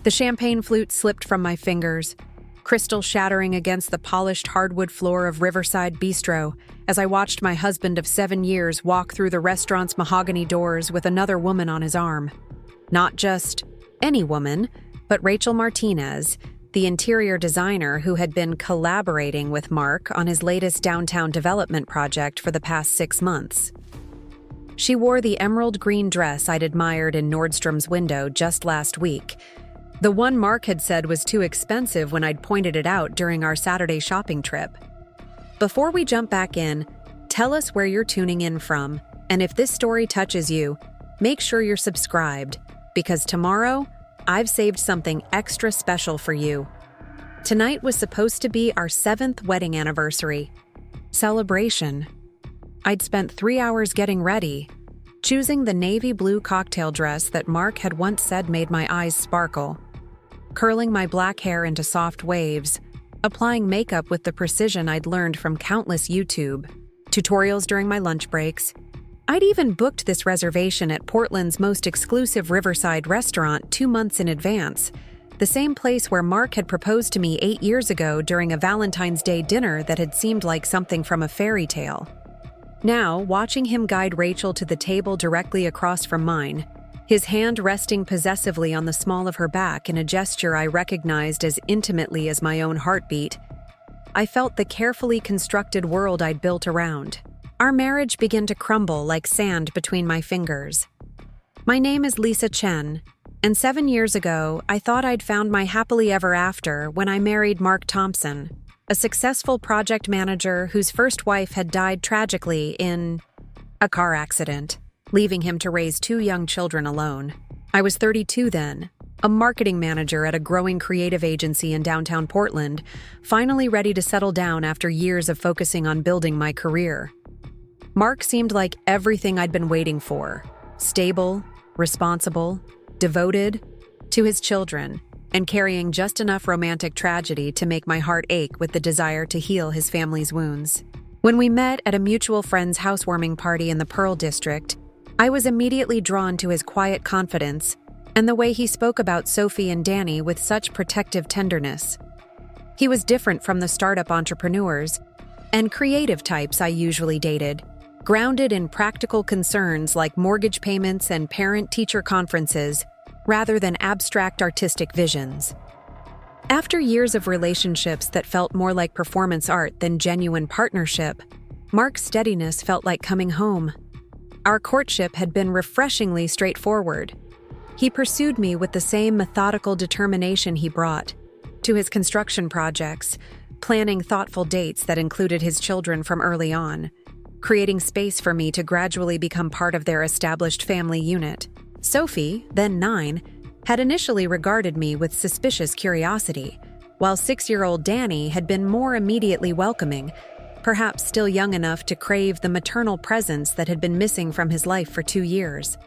The champagne flute slipped from my fingers, crystal shattering against the polished hardwood floor of Riverside Bistro as I watched my husband of 7 years walk through the restaurant's mahogany doors with another woman on his arm. Not just any woman, but Rachel Martinez, the interior designer who had been collaborating with Mark on his latest downtown development project for the past 6 months. She wore the emerald green dress I'd admired in Nordstrom's window just last week, the one Mark had said was too expensive when I'd pointed it out during our Saturday shopping trip. Before we jump back in, tell us where you're tuning in from, and if this story touches you, make sure you're subscribed, because tomorrow, I've saved something extra special for you. Tonight was supposed to be our 7th wedding anniversary. Celebration. I'd spent 3 hours getting ready, choosing the navy blue cocktail dress that Mark had once said made my eyes sparkle, curling my black hair into soft waves, applying makeup with the precision I'd learned from countless YouTube tutorials during my lunch breaks. I'd even booked this reservation at Portland's most exclusive Riverside restaurant 2 months in advance, the same place where Mark had proposed to me 8 years ago during a Valentine's Day dinner that had seemed like something from a fairy tale. Now, watching him guide Rachel to the table directly across from mine, his hand resting possessively on the small of her back in a gesture I recognized as intimately as my own heartbeat, I felt the carefully constructed world I'd built around. Our marriage began to crumble like sand between my fingers. My name is Lisa Chen, and 7 years ago, I thought I'd found my happily ever after when I married Mark Thompson, a successful project manager whose first wife had died tragically in a car accident, leaving him to raise 2 young children alone. I was 32 then, a marketing manager at a growing creative agency in downtown Portland, finally ready to settle down after years of focusing on building my career. Mark seemed like everything I'd been waiting for: stable, responsible, devoted to his children, and carrying just enough romantic tragedy to make my heart ache with the desire to heal his family's wounds. When we met at a mutual friend's housewarming party in the Pearl District, I was immediately drawn to his quiet confidence and the way he spoke about Sophie and Danny with such protective tenderness. He was different from the startup entrepreneurs and creative types I usually dated, grounded in practical concerns like mortgage payments and parent-teacher conferences, rather than abstract artistic visions. After years of relationships that felt more like performance art than genuine partnership, Mark's steadiness felt like coming home. Our courtship had been refreshingly straightforward. He pursued me with the same methodical determination he brought to his construction projects, planning thoughtful dates that included his children from early on, creating space for me to gradually become part of their established family unit. Sophie, then 9, had initially regarded me with suspicious curiosity, while 6-year-old Danny had been more immediately welcoming, perhaps still young enough to crave the maternal presence that had been missing from his life for 2 years.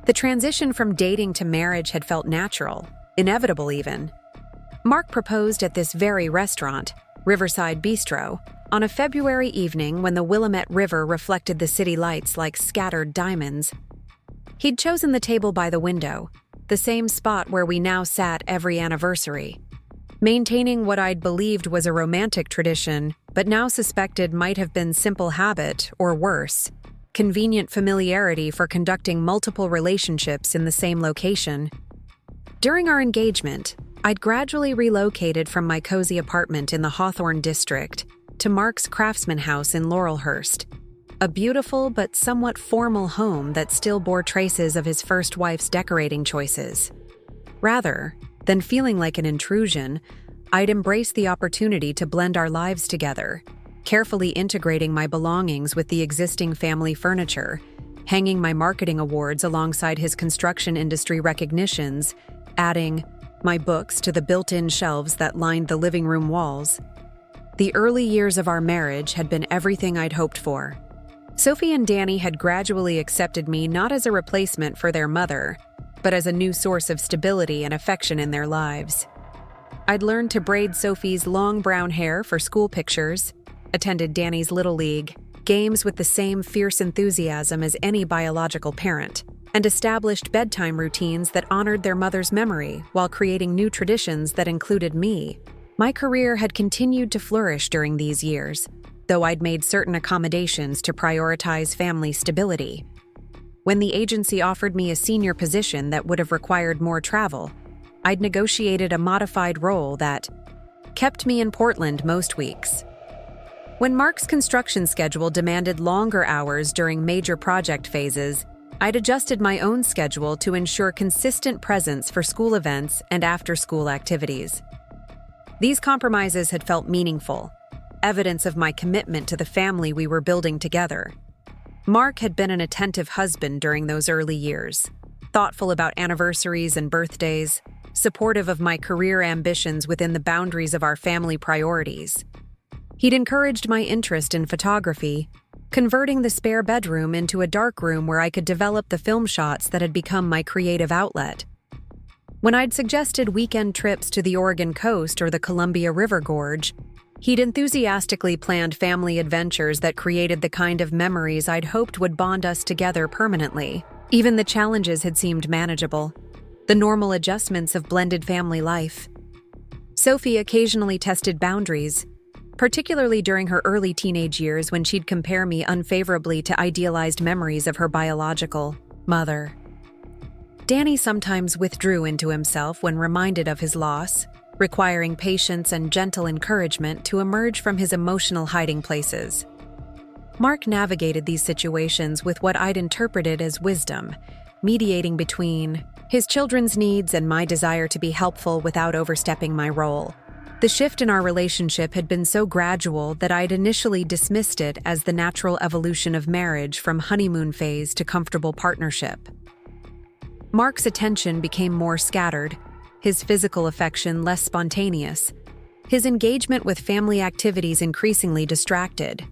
The transition from dating to marriage had felt natural, inevitable even. Mark proposed at this very restaurant, Riverside Bistro, on a February evening when the Willamette River reflected the city lights like scattered diamonds. He'd chosen the table by the window, the same spot where we now sat every anniversary, maintaining what I'd believed was a romantic tradition, but now suspected might have been simple habit, or worse, convenient familiarity for conducting multiple relationships in the same location. During our engagement, I'd gradually relocated from my cozy apartment in the Hawthorne district to Mark's craftsman house in Laurelhurst, a beautiful but somewhat formal home that still bore traces of his first wife's decorating choices. Rather than feeling like an intrusion, I'd embraced the opportunity to blend our lives together, carefully integrating my belongings with the existing family furniture, hanging my marketing awards alongside his construction industry recognitions, adding my books to the built-in shelves that lined the living room walls. The early years of our marriage had been everything I'd hoped for. Sophie and Danny had gradually accepted me not as a replacement for their mother, but as a new source of stability and affection in their lives. I'd learned to braid Sophie's long brown hair for school pictures, attended Danny's Little League games with the same fierce enthusiasm as any biological parent, and established bedtime routines that honored their mother's memory while creating new traditions that included me. My career had continued to flourish during these years, though I'd made certain accommodations to prioritize family stability. When the agency offered me a senior position that would have required more travel, I'd negotiated a modified role that kept me in Portland most weeks. When Mark's construction schedule demanded longer hours during major project phases, I'd adjusted my own schedule to ensure consistent presence for school events and after-school activities. These compromises had felt meaningful, evidence of my commitment to the family we were building together. Mark had been an attentive husband during those early years, thoughtful about anniversaries and birthdays, supportive of my career ambitions within the boundaries of our family priorities. He'd encouraged my interest in photography, converting the spare bedroom into a darkroom where I could develop the film shots that had become my creative outlet. When I'd suggested weekend trips to the Oregon coast or the Columbia River Gorge, he'd enthusiastically planned family adventures that created the kind of memories I'd hoped would bond us together permanently. Even the challenges had seemed manageable, the normal adjustments of blended family life. Sophie occasionally tested boundaries, particularly during her early teenage years when she'd compare me unfavorably to idealized memories of her biological mother. Danny sometimes withdrew into himself when reminded of his loss, requiring patience and gentle encouragement to emerge from his emotional hiding places. Mark navigated these situations with what I'd interpreted as wisdom, mediating between his children's needs and my desire to be helpful without overstepping my role. The shift in our relationship had been so gradual that I'd initially dismissed it as the natural evolution of marriage from honeymoon phase to comfortable partnership. Mark's attention became more scattered, his physical affection less spontaneous, his engagement with family activities increasingly distracted.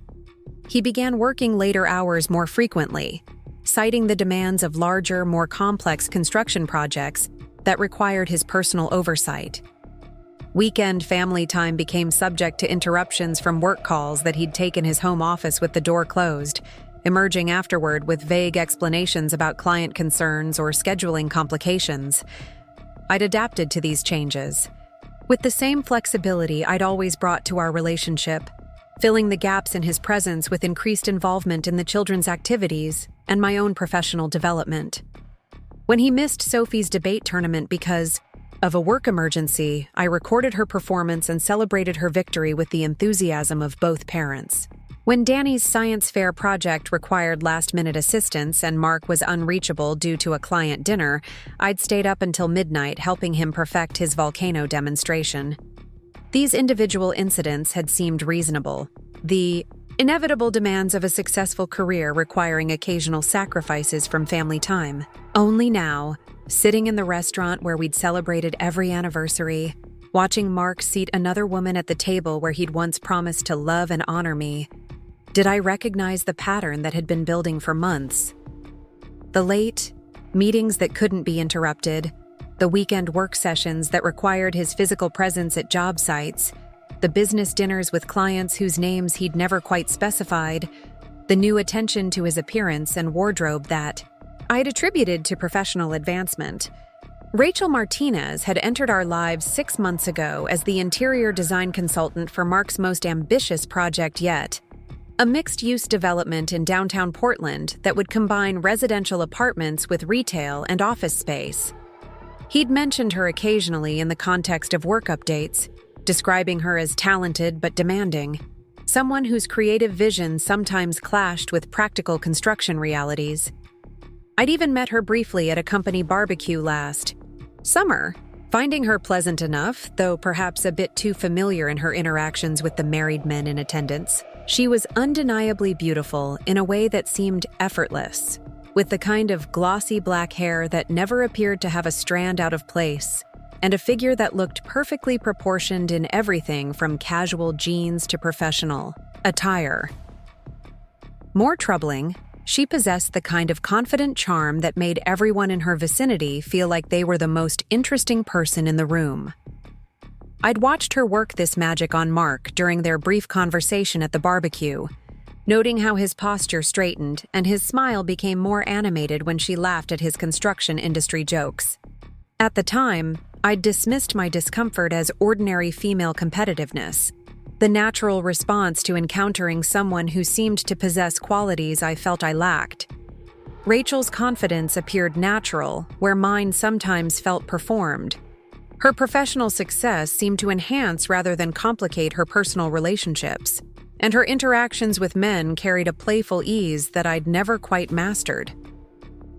He began working later hours more frequently, citing the demands of larger, more complex construction projects that required his personal oversight. Weekend family time became subject to interruptions from work calls that he'd take in his home office with the door closed, emerging afterward with vague explanations about client concerns or scheduling complications. I'd adapted to these changes, with the same flexibility I'd always brought to our relationship, filling the gaps in his presence with increased involvement in the children's activities and my own professional development. When he missed Sophie's debate tournament because of a work emergency, I recorded her performance and celebrated her victory with the enthusiasm of both parents. When Danny's science fair project required last-minute assistance and Mark was unreachable due to a client dinner, I'd stayed up until midnight helping him perfect his volcano demonstration. These individual incidents had seemed reasonable, the inevitable demands of a successful career requiring occasional sacrifices from family time. Only now, sitting in the restaurant where we'd celebrated every anniversary, watching Mark seat another woman at the table where he'd once promised to love and honor me, did I recognize the pattern that had been building for months. The late meetings that couldn't be interrupted, the weekend work sessions that required his physical presence at job sites, the business dinners with clients whose names he'd never quite specified, the new attention to his appearance and wardrobe that I'd attributed to professional advancement. Rachel Martinez had entered our lives 6 months ago as the interior design consultant for Mark's most ambitious project yet, a mixed-use development in downtown Portland that would combine residential apartments with retail and office space. He'd mentioned her occasionally in the context of work updates, describing her as talented but demanding, someone whose creative vision sometimes clashed with practical construction realities. I'd even met her briefly at a company barbecue last summer, finding her pleasant enough, though perhaps a bit too familiar in her interactions with the married men in attendance. She was undeniably beautiful in a way that seemed effortless, with the kind of glossy black hair that never appeared to have a strand out of place, and a figure that looked perfectly proportioned in everything from casual jeans to professional attire. More troubling, she possessed the kind of confident charm that made everyone in her vicinity feel like they were the most interesting person in the room. I'd watched her work this magic on Mark during their brief conversation at the barbecue, noting how his posture straightened and his smile became more animated when she laughed at his construction industry jokes. At the time, I'd dismissed my discomfort as ordinary female competitiveness, the natural response to encountering someone who seemed to possess qualities I felt I lacked. Rachel's confidence appeared natural, where mine sometimes felt performed. Her professional success seemed to enhance rather than complicate her personal relationships, and her interactions with men carried a playful ease that I'd never quite mastered.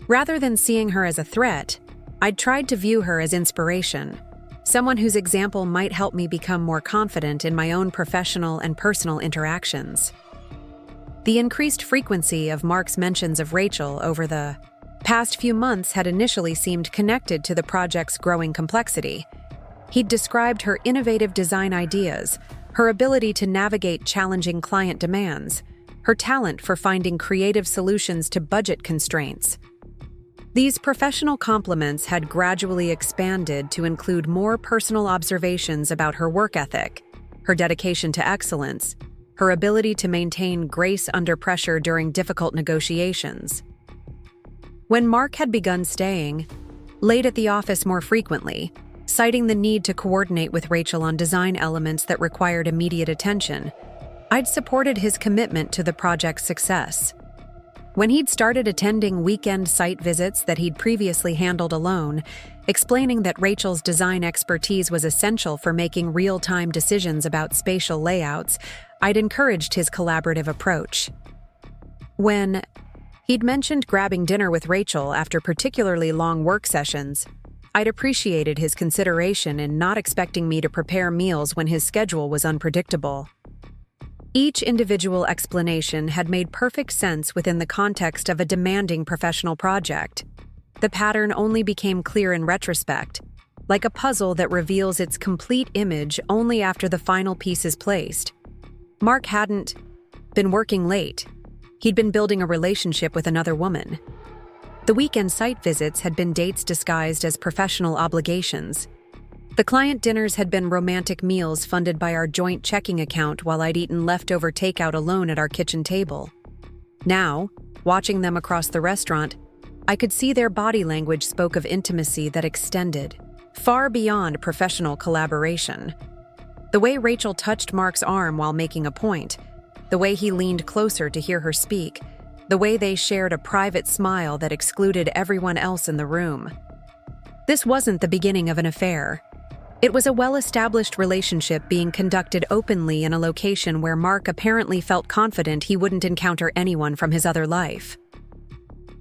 Rather than seeing her as a threat, I'd tried to view her as inspiration, someone whose example might help me become more confident in my own professional and personal interactions. The increased frequency of Mark's mentions of Rachel over the past few months had initially seemed connected to the project's growing complexity. He'd described her innovative design ideas, her ability to navigate challenging client demands, her talent for finding creative solutions to budget constraints. These professional compliments had gradually expanded to include more personal observations about her work ethic, her dedication to excellence, her ability to maintain grace under pressure during difficult negotiations. When Mark had begun staying late at the office more frequently, citing the need to coordinate with Rachel on design elements that required immediate attention, I'd supported his commitment to the project's success. When he'd started attending weekend site visits that he'd previously handled alone, explaining that Rachel's design expertise was essential for making real-time decisions about spatial layouts, I'd encouraged his collaborative approach. When he'd mentioned grabbing dinner with Rachel after particularly long work sessions, I'd appreciated his consideration in not expecting me to prepare meals when his schedule was unpredictable. Each individual explanation had made perfect sense within the context of a demanding professional project. The pattern only became clear in retrospect, like a puzzle that reveals its complete image only after the final piece is placed. Mark hadn't been working late. He'd been building a relationship with another woman. The weekend site visits had been dates disguised as professional obligations. The client dinners had been romantic meals funded by our joint checking account while I'd eaten leftover takeout alone at our kitchen table. Now, watching them across the restaurant, I could see their body language spoke of intimacy that extended far beyond professional collaboration. The way Rachel touched Mark's arm while making a point, the way he leaned closer to hear her speak, the way they shared a private smile that excluded everyone else in the room. This wasn't the beginning of an affair. It was a well-established relationship being conducted openly in a location where Mark apparently felt confident he wouldn't encounter anyone from his other life.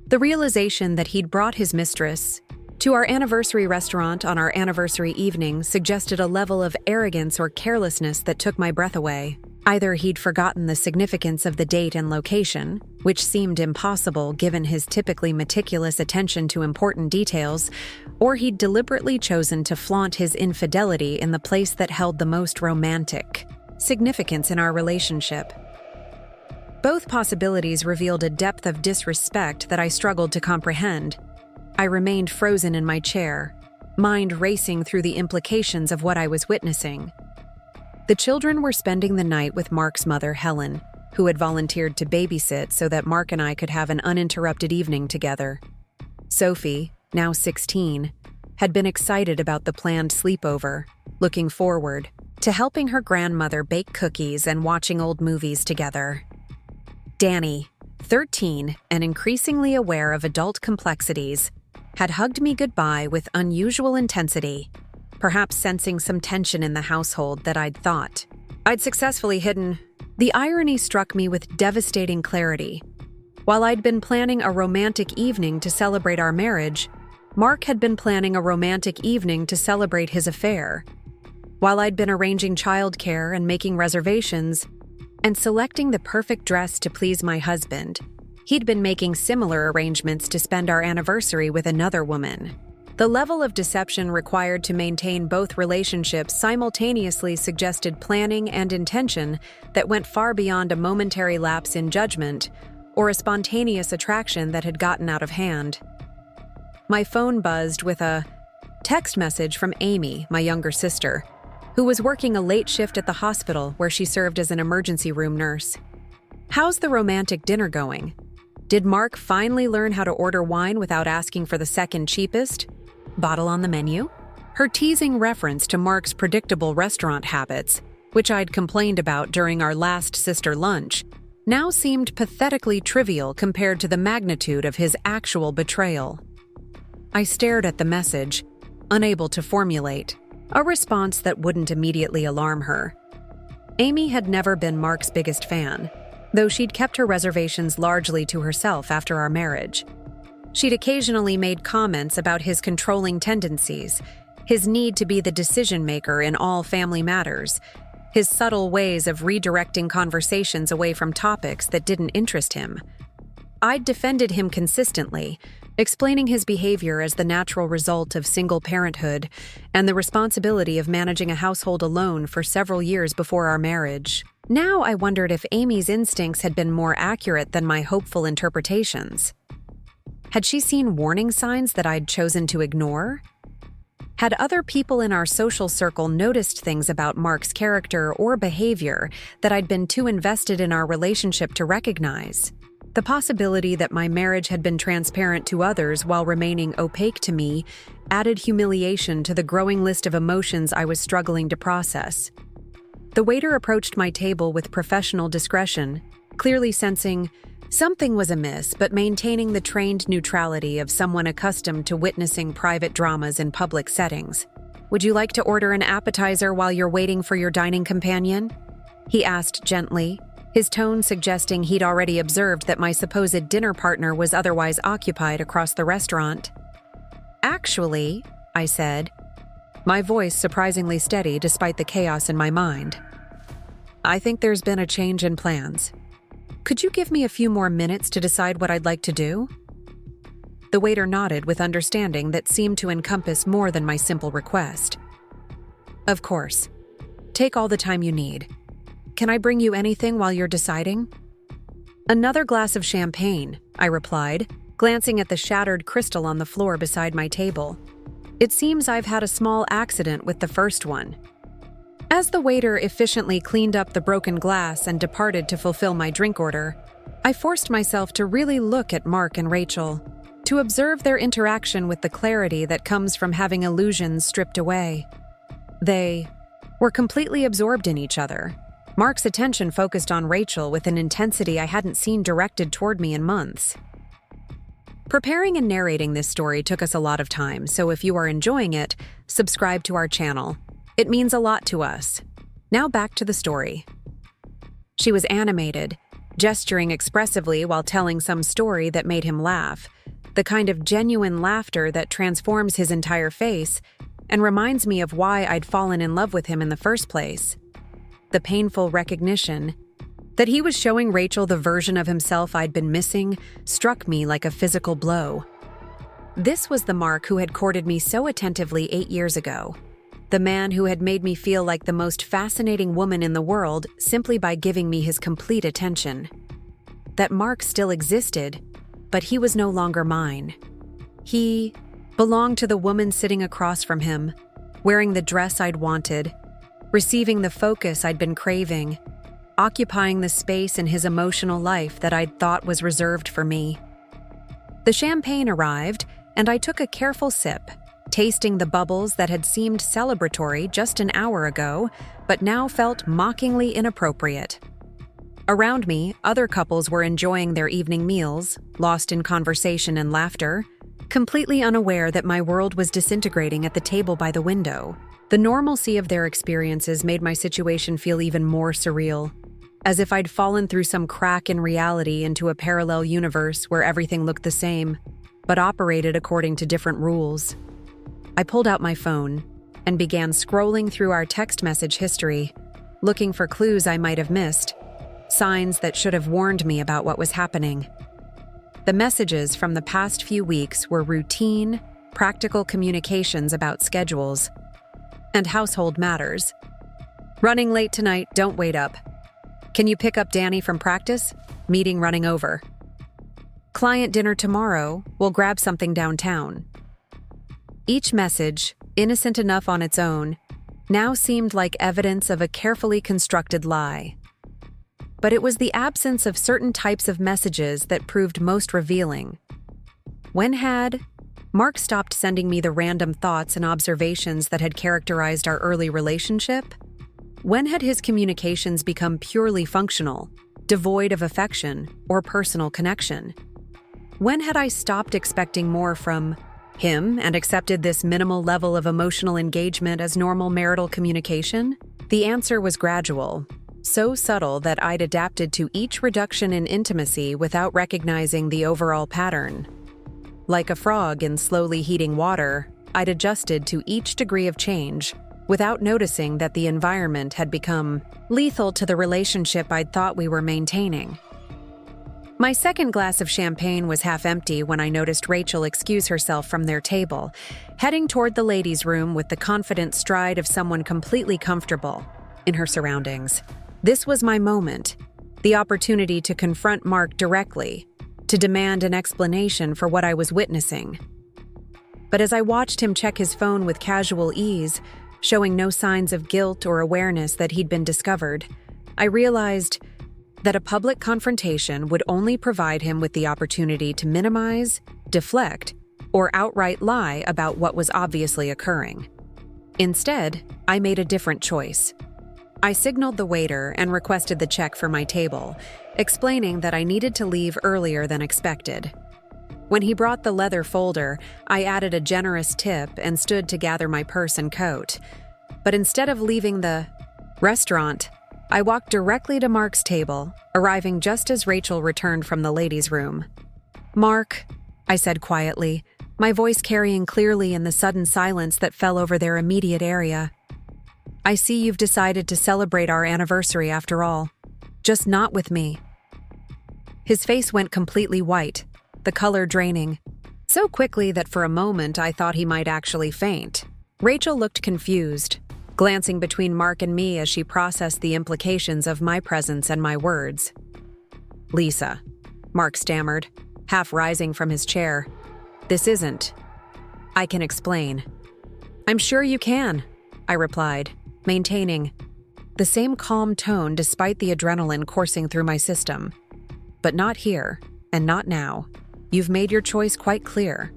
The realization that he'd brought his mistress to our anniversary restaurant on our anniversary evening suggested a level of arrogance or carelessness that took my breath away. Either he'd forgotten the significance of the date and location, which seemed impossible given his typically meticulous attention to important details, or he'd deliberately chosen to flaunt his infidelity in the place that held the most romantic significance in our relationship. Both possibilities revealed a depth of disrespect that I struggled to comprehend. I remained frozen in my chair, mind racing through the implications of what I was witnessing. The children were spending the night with Mark's mother, Helen, who had volunteered to babysit so that Mark and I could have an uninterrupted evening together. Sophie, now 16, had been excited about the planned sleepover, looking forward to helping her grandmother bake cookies and watching old movies together. Danny, 13 and increasingly aware of adult complexities, had hugged me goodbye with unusual intensity, perhaps sensing some tension in the household that I'd thought I'd successfully hidden. The irony struck me with devastating clarity. While I'd been planning a romantic evening to celebrate our marriage, Mark had been planning a romantic evening to celebrate his affair. While I'd been arranging childcare and making reservations and selecting the perfect dress to please my husband, he'd been making similar arrangements to spend our anniversary with another woman. The level of deception required to maintain both relationships simultaneously suggested planning and intention that went far beyond a momentary lapse in judgment or a spontaneous attraction that had gotten out of hand. My phone buzzed with a text message from Amy, my younger sister, who was working a late shift at the hospital where she served as an emergency room nurse. How's the romantic dinner going? Did Mark finally learn how to order wine without asking for the second cheapest bottle on the menu? Her teasing reference to Mark's predictable restaurant habits, which I'd complained about during our last sister lunch, now seemed pathetically trivial compared to the magnitude of his actual betrayal. I stared at the message, unable to formulate a response that wouldn't immediately alarm her. Amy had never been Mark's biggest fan, though she'd kept her reservations largely to herself after our marriage. She'd occasionally made comments about his controlling tendencies, his need to be the decision-maker in all family matters, his subtle ways of redirecting conversations away from topics that didn't interest him. I'd defended him consistently, explaining his behavior as the natural result of single parenthood and the responsibility of managing a household alone for several years before our marriage. Now I wondered if Amy's instincts had been more accurate than my hopeful interpretations. Had she seen warning signs that I'd chosen to ignore? Had other people in our social circle noticed things about Mark's character or behavior that I'd been too invested in our relationship to recognize? The possibility that my marriage had been transparent to others while remaining opaque to me added humiliation to the growing list of emotions I was struggling to process. The waiter approached my table with professional discretion, clearly sensing something was amiss, but maintaining the trained neutrality of someone accustomed to witnessing private dramas in public settings. "Would you like to order an appetizer while you're waiting for your dining companion?" he asked gently, his tone suggesting he'd already observed that my supposed dinner partner was otherwise occupied across the restaurant. "Actually," I said, my voice surprisingly steady despite the chaos in my mind, "I think there's been a change in plans. Could you give me a few more minutes to decide what I'd like to do?" The waiter nodded with understanding that seemed to encompass more than my simple request. "Of course. Take all the time you need. Can I bring you anything while you're deciding?" "Another glass of champagne," I replied, glancing at the shattered crystal on the floor beside my table. "It seems I've had a small accident with the first one." As the waiter efficiently cleaned up the broken glass and departed to fulfill my drink order, I forced myself to really look at Mark and Rachel, to observe their interaction with the clarity that comes from having illusions stripped away. They were completely absorbed in each other. Mark's attention focused on Rachel with an intensity I hadn't seen directed toward me in months. Preparing and narrating this story took us a lot of time, so if you are enjoying it, subscribe to our channel. It means a lot to us. Now back to the story. She was animated, gesturing expressively while telling some story that made him laugh, the kind of genuine laughter that transforms his entire face and reminds me of why I'd fallen in love with him in the first place. The painful recognition that he was showing Rachel the version of himself I'd been missing struck me like a physical blow. This was the Mark who had courted me so attentively 8 years ago. The man who had made me feel like the most fascinating woman in the world simply by giving me his complete attention. That Mark still existed, but he was no longer mine. He belonged to the woman sitting across from him, wearing the dress I'd wanted, receiving the focus I'd been craving, occupying the space in his emotional life that I'd thought was reserved for me. The champagne arrived, and I took a careful sip, tasting the bubbles that had seemed celebratory just an hour ago, but now felt mockingly inappropriate. Around me, other couples were enjoying their evening meals, lost in conversation and laughter, completely unaware that my world was disintegrating at the table by the window. The normalcy of their experiences made my situation feel even more surreal, as if I'd fallen through some crack in reality into a parallel universe where everything looked the same, but operated according to different rules. I pulled out my phone and began scrolling through our text message history, looking for clues I might have missed, signs that should have warned me about what was happening. The messages from the past few weeks were routine, practical communications about schedules and household matters. "Running late tonight, don't wait up. Can you pick up Danny from practice? Meeting running over. Client dinner tomorrow, we'll grab something downtown." Each message, innocent enough on its own, now seemed like evidence of a carefully constructed lie. but it was the absence of certain types of messages that proved most revealing. When had Mark stopped sending me the random thoughts and observations that had characterized our early relationship? When had his communications become purely functional, devoid of affection or personal connection? When had I stopped expecting more from him and accepted this minimal level of emotional engagement as normal marital communication? The answer was gradual, so subtle that I'd adapted to each reduction in intimacy without recognizing the overall pattern. Like a frog in slowly heating water, I'd adjusted to each degree of change without noticing that the environment had become lethal to the relationship I'd thought we were maintaining. My second glass of champagne was half empty when I noticed Rachel excuse herself from their table, heading toward the ladies' room with the confident stride of someone completely comfortable in her surroundings. This was my moment, the opportunity to confront Mark directly, to demand an explanation for what I was witnessing. But as I watched him check his phone with casual ease, showing no signs of guilt or awareness that he'd been discovered, I realized that a public confrontation would only provide him with the opportunity to minimize, deflect, or outright lie about what was obviously occurring. Instead, I made a different choice. I signaled the waiter and requested the check for my table, explaining that I needed to leave earlier than expected. When he brought the leather folder, I added a generous tip and stood to gather my purse and coat. But instead of leaving the restaurant, I walked directly to Mark's table, arriving just as Rachel returned from the ladies' room. "Mark," I said quietly, my voice carrying clearly in the sudden silence that fell over their immediate area. "I see you've decided to celebrate our anniversary after all. Just not with me." His face went completely white, the color draining, so quickly that for a moment I thought he might actually faint. Rachel looked confused, glancing between Mark and me as she processed the implications of my presence and my words. "Lisa," Mark stammered, half rising from his chair. "This isn't. I can explain." "I'm sure you can," I replied, maintaining the same calm tone despite the adrenaline coursing through my system. "But not here, and not now. You've made your choice quite clear."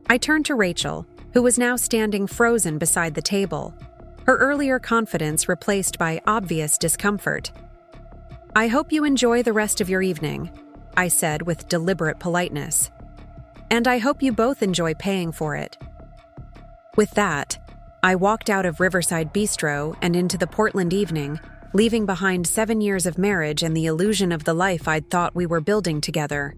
I turned to Rachel, who was now standing frozen beside the table, her earlier confidence replaced by obvious discomfort. "I hope you enjoy the rest of your evening," I said with deliberate politeness. "And I hope you both enjoy paying for it." With that, I walked out of Riverside Bistro and into the Portland evening, leaving behind 7 years of marriage and the illusion of the life I'd thought we were building together.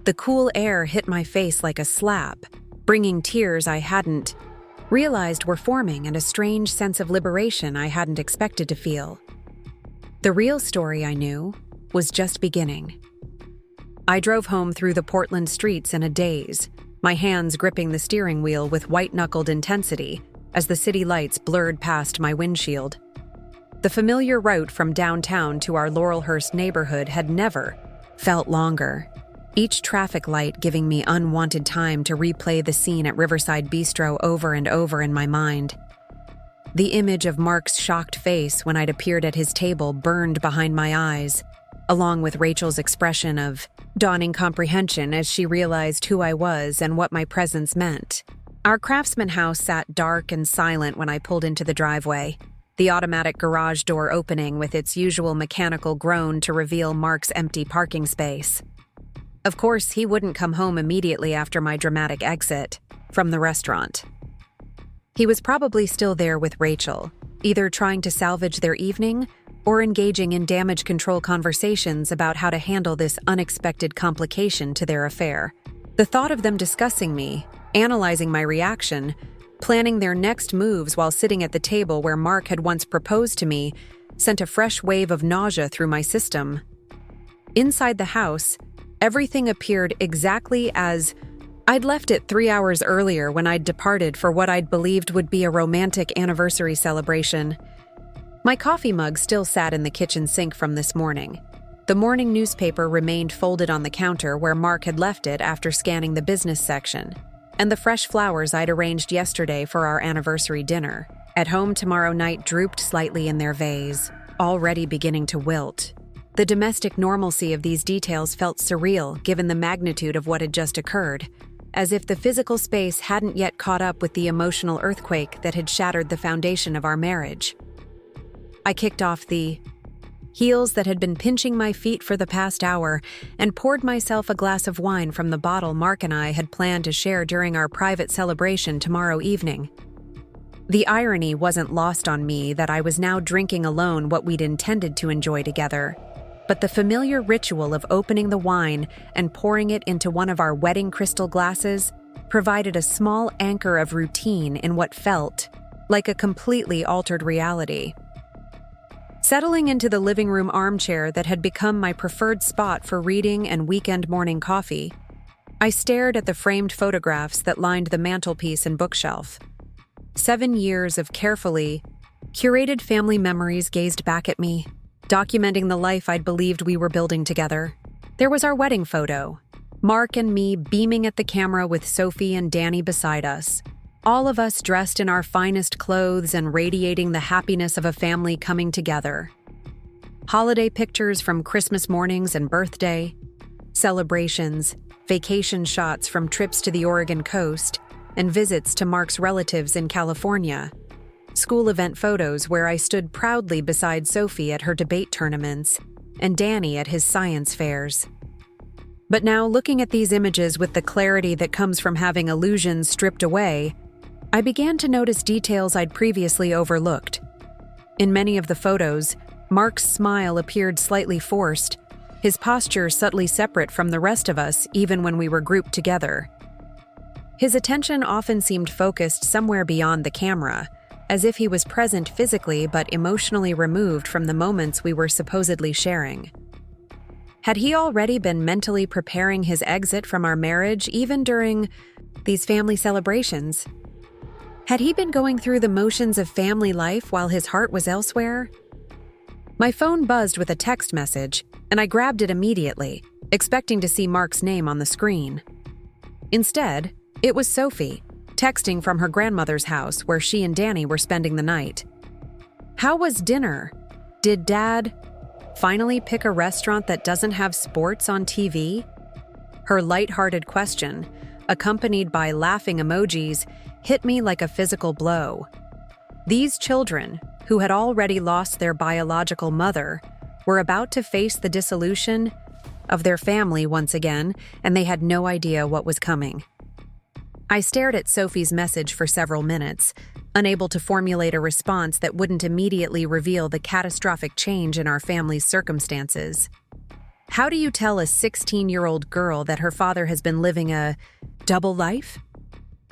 The cool air hit my face like a slap, bringing tears I hadn't realized were forming and a strange sense of liberation I hadn't expected to feel. The real story, I knew, was just beginning. I drove home through the Portland streets in a daze, my hands gripping the steering wheel with white-knuckled intensity as the city lights blurred past my windshield. The familiar route from downtown to our Laurelhurst neighborhood had never felt longer, each traffic light giving me unwanted time to replay the scene at Riverside Bistro over and over in my mind. The image of Mark's shocked face when I'd appeared at his table burned behind my eyes, along with Rachel's expression of dawning comprehension as she realized who I was and what my presence meant. Our Craftsman house sat dark and silent when I pulled into the driveway, the automatic garage door opening with its usual mechanical groan to reveal Mark's empty parking space. Of course, he wouldn't come home immediately after my dramatic exit from the restaurant. He was probably still there with Rachel, either trying to salvage their evening or engaging in damage control conversations about how to handle this unexpected complication to their affair. The thought of them discussing me, analyzing my reaction, planning their next moves while sitting at the table where Mark had once proposed to me, sent a fresh wave of nausea through my system. Inside the house, everything appeared exactly as I'd left it 3 hours earlier when I'd departed for what I'd believed would be a romantic anniversary celebration. My coffee mug still sat in the kitchen sink from this morning. The morning newspaper remained folded on the counter where Mark had left it after scanning the business section, and the fresh flowers I'd arranged yesterday for our anniversary dinner, at home tomorrow night, drooped slightly in their vase, already beginning to wilt. The domestic normalcy of these details felt surreal given the magnitude of what had just occurred, as if the physical space hadn't yet caught up with the emotional earthquake that had shattered the foundation of our marriage. I kicked off the heels that had been pinching my feet for the past hour and poured myself a glass of wine from the bottle Mark and I had planned to share during our private celebration tomorrow evening. The irony wasn't lost on me that I was now drinking alone what we'd intended to enjoy together, but the familiar ritual of opening the wine and pouring it into one of our wedding crystal glasses provided a small anchor of routine in what felt like a completely altered reality. Settling into the living room armchair that had become my preferred spot for reading and weekend morning coffee, I stared at the framed photographs that lined the mantelpiece and bookshelf. 7 years of carefully curated family memories gazed back at me, documenting the life I'd believed we were building together. There was our wedding photo, Mark and me beaming at the camera with Sophie and Danny beside us, all of us dressed in our finest clothes and radiating the happiness of a family coming together. Holiday pictures from Christmas mornings and birthday, celebrations, vacation shots from trips to the Oregon coast, and visits to Mark's relatives in California, school event photos where I stood proudly beside Sophie at her debate tournaments and Danny at his science fairs. But now, looking at these images with the clarity that comes from having illusions stripped away, I began to notice details I'd previously overlooked. In many of the photos, Mark's smile appeared slightly forced, his posture subtly separate from the rest of us even when we were grouped together. His attention often seemed focused somewhere beyond the camera, as if he was present physically but emotionally removed from the moments we were supposedly sharing. Had he already been mentally preparing his exit from our marriage even during these family celebrations? Had he been going through the motions of family life while his heart was elsewhere? My phone buzzed with a text message, and I grabbed it immediately, expecting to see Mark's name on the screen. Instead, it was Sophie, texting from her grandmother's house where she and Danny were spending the night. How was dinner? Did Dad finally pick a restaurant that doesn't have sports on TV? Her lighthearted question, accompanied by laughing emojis, hit me like a physical blow. These children, who had already lost their biological mother, were about to face the dissolution of their family once again, and they had no idea what was coming. I stared at Sophie's message for several minutes, unable to formulate a response that wouldn't immediately reveal the catastrophic change in our family's circumstances. How do you tell a 16-year-old girl that her father has been living a double life?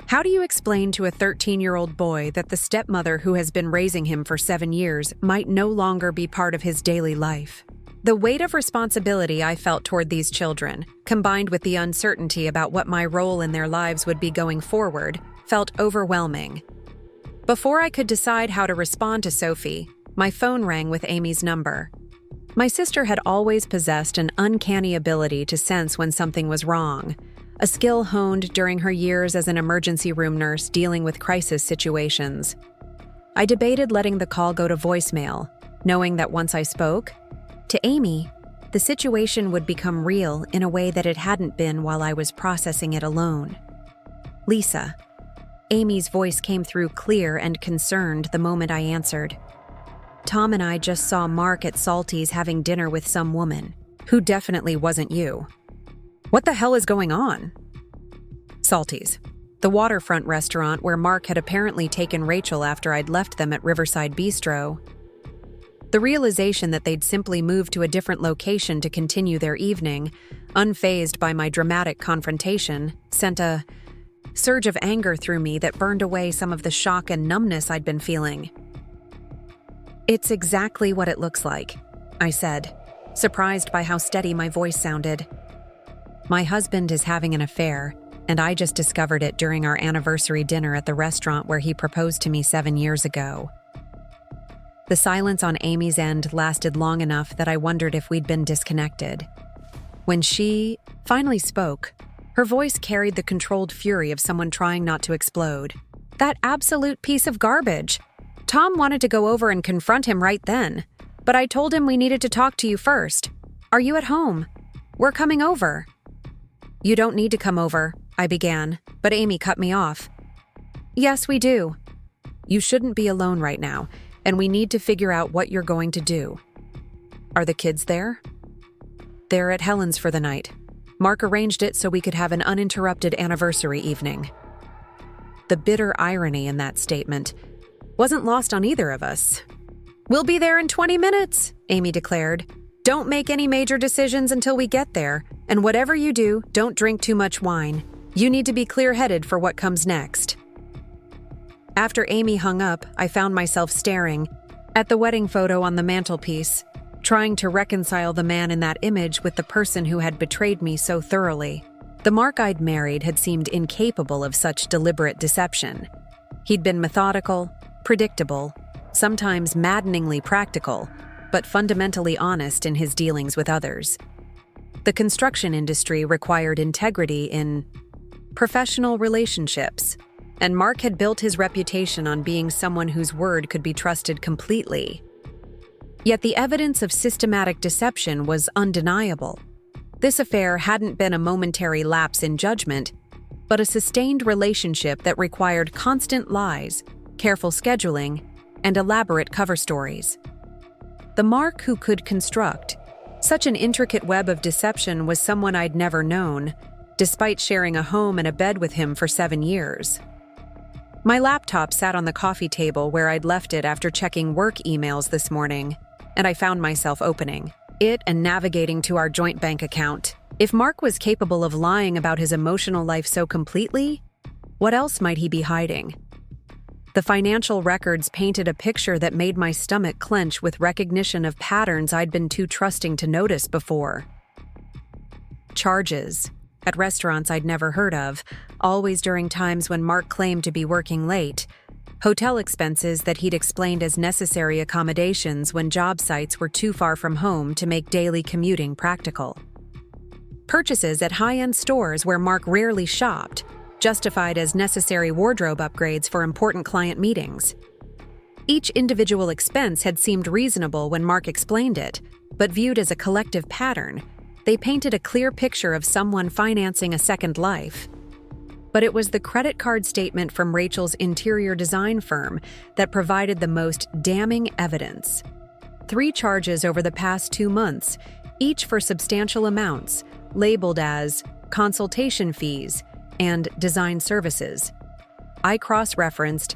How do you explain to a 13-year-old boy that the stepmother who has been raising him for 7 years might no longer be part of his daily life? The weight of responsibility I felt toward these children, combined with the uncertainty about what my role in their lives would be going forward, felt overwhelming. Before I could decide how to respond to Sophie, my phone rang with Amy's number. My sister had always possessed an uncanny ability to sense when something was wrong, a skill honed during her years as an emergency room nurse dealing with crisis situations. I debated letting the call go to voicemail, knowing that once I spoke to Amy, the situation would become real in a way that it hadn't been while I was processing it alone. Lisa. Amy's voice came through clear and concerned the moment I answered. Tom and I just saw Mark at Salty's having dinner with some woman, who definitely wasn't you. What the hell is going on? Salty's, the waterfront restaurant where Mark had apparently taken Rachel after I'd left them at Riverside Bistro. The realization that they'd simply moved to a different location to continue their evening, unfazed by my dramatic confrontation, sent a surge of anger through me that burned away some of the shock and numbness I'd been feeling. It's exactly what it looks like, I said, surprised by how steady my voice sounded. My husband is having an affair, and I just discovered it during our anniversary dinner at the restaurant where he proposed to me 7 years ago. The silence on Amy's end lasted long enough that I wondered if we'd been disconnected. When she finally spoke, her voice carried the controlled fury of someone trying not to explode. That absolute piece of garbage. Tom wanted to go over and confront him right then, but I told him we needed to talk to you first. Are you at home? We're coming over." "You don't need to come over," I began, but Amy cut me off. "Yes, we do. You shouldn't be alone right now, and we need to figure out what you're going to do." "Are the kids there?" "They're at Helen's for the night. Mark arranged it so we could have an uninterrupted anniversary evening." The bitter irony in that statement wasn't lost on either of us. "We'll be there in 20 minutes, Amy declared. "Don't make any major decisions until we get there, and whatever you do, don't drink too much wine. You need to be clear-headed for what comes next." After Amy hung up, I found myself staring at the wedding photo on the mantelpiece, trying to reconcile the man in that image with the person who had betrayed me so thoroughly. The Mark I'd married had seemed incapable of such deliberate deception. He'd been methodical, predictable, sometimes maddeningly practical, but fundamentally honest in his dealings with others. The construction industry required integrity in professional relationships, and Mark had built his reputation on being someone whose word could be trusted completely. Yet the evidence of systematic deception was undeniable. This affair hadn't been a momentary lapse in judgment, but a sustained relationship that required constant lies, careful scheduling, and elaborate cover stories. The Mark who could construct such an intricate web of deception was someone I'd never known, despite sharing a home and a bed with him for 7 years. My laptop sat on the coffee table where I'd left it after checking work emails this morning, and I found myself opening it and navigating to our joint bank account. If Mark was capable of lying about his emotional life so completely, what else might he be hiding? The financial records painted a picture that made my stomach clench with recognition of patterns I'd been too trusting to notice before. Charges at restaurants I'd never heard of, always during times when Mark claimed to be working late. Hotel expenses that he'd explained as necessary accommodations when job sites were too far from home to make daily commuting practical. Purchases at high-end stores where Mark rarely shopped, justified as necessary wardrobe upgrades for important client meetings. Each individual expense had seemed reasonable when Mark explained it, but viewed as a collective pattern, they painted a clear picture of someone financing a second life. But it was the credit card statement from Rachel's interior design firm that provided the most damning evidence. 3 charges over the past 2 months, each for substantial amounts, labeled as consultation fees and design services. I cross-referenced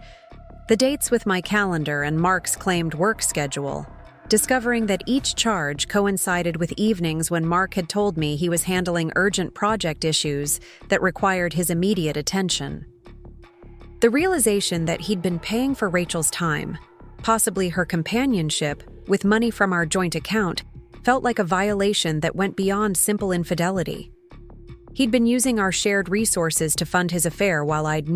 the dates with my calendar and Mark's claimed work schedule, discovering that each charge coincided with evenings when Mark had told me he was handling urgent project issues that required his immediate attention. The realization that he'd been paying for Rachel's time, possibly her companionship, with money from our joint account, felt like a violation that went beyond simple infidelity. He'd been using our shared resources to fund his affair while I'd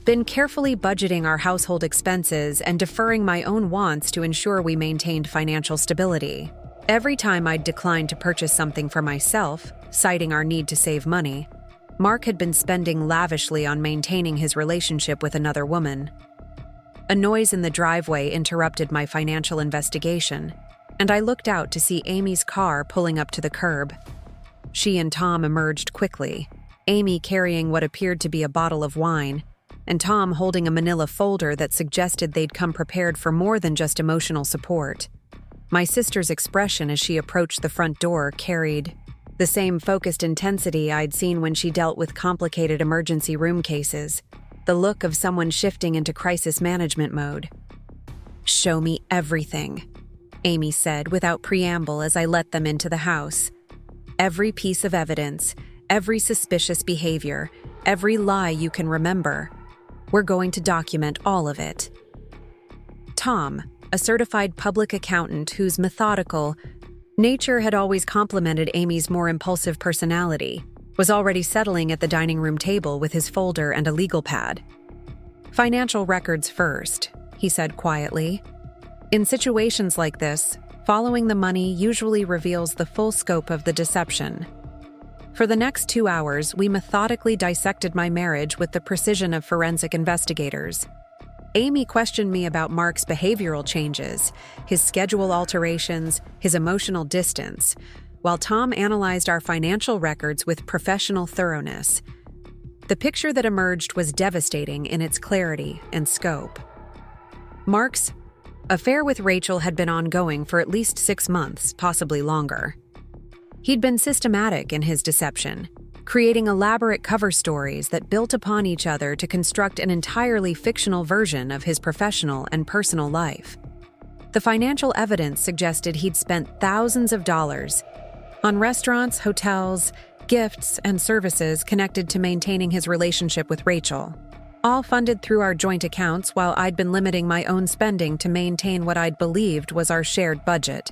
been carefully budgeting our household expenses and deferring my own wants to ensure we maintained financial stability. Every time I'd declined to purchase something for myself, citing our need to save money, Mark had been spending lavishly on maintaining his relationship with another woman. A noise in the driveway interrupted my financial investigation, and I looked out to see Amy's car pulling up to the curb. She and Tom emerged quickly, Amy carrying what appeared to be a bottle of wine, and Tom holding a manila folder that suggested they'd come prepared for more than just emotional support. My sister's expression as she approached the front door carried the same focused intensity I'd seen when she dealt with complicated emergency room cases, the look of someone shifting into crisis management mode. "Show me everything," Amy said without preamble as I let them into the house. "Every piece of evidence, every suspicious behavior, every lie you can remember. We're going to document all of it." Tom, a certified public accountant whose methodical nature had always complemented Amy's more impulsive personality, was already settling at the dining room table with his folder and a legal pad. "Financial records first," he said quietly. "In situations like this, following the money usually reveals the full scope of the deception." For the next 2 hours, we methodically dissected my marriage with the precision of forensic investigators. Amy questioned me about Mark's behavioral changes, his schedule alterations, his emotional distance, while Tom analyzed our financial records with professional thoroughness. The picture that emerged was devastating in its clarity and scope. Mark's affair with Rachel had been ongoing for at least 6 months, possibly longer. He'd been systematic in his deception, creating elaborate cover stories that built upon each other to construct an entirely fictional version of his professional and personal life. The financial evidence suggested he'd spent thousands of dollars on restaurants, hotels, gifts, and services connected to maintaining his relationship with Rachel, all funded through our joint accounts while I'd been limiting my own spending to maintain what I'd believed was our shared budget.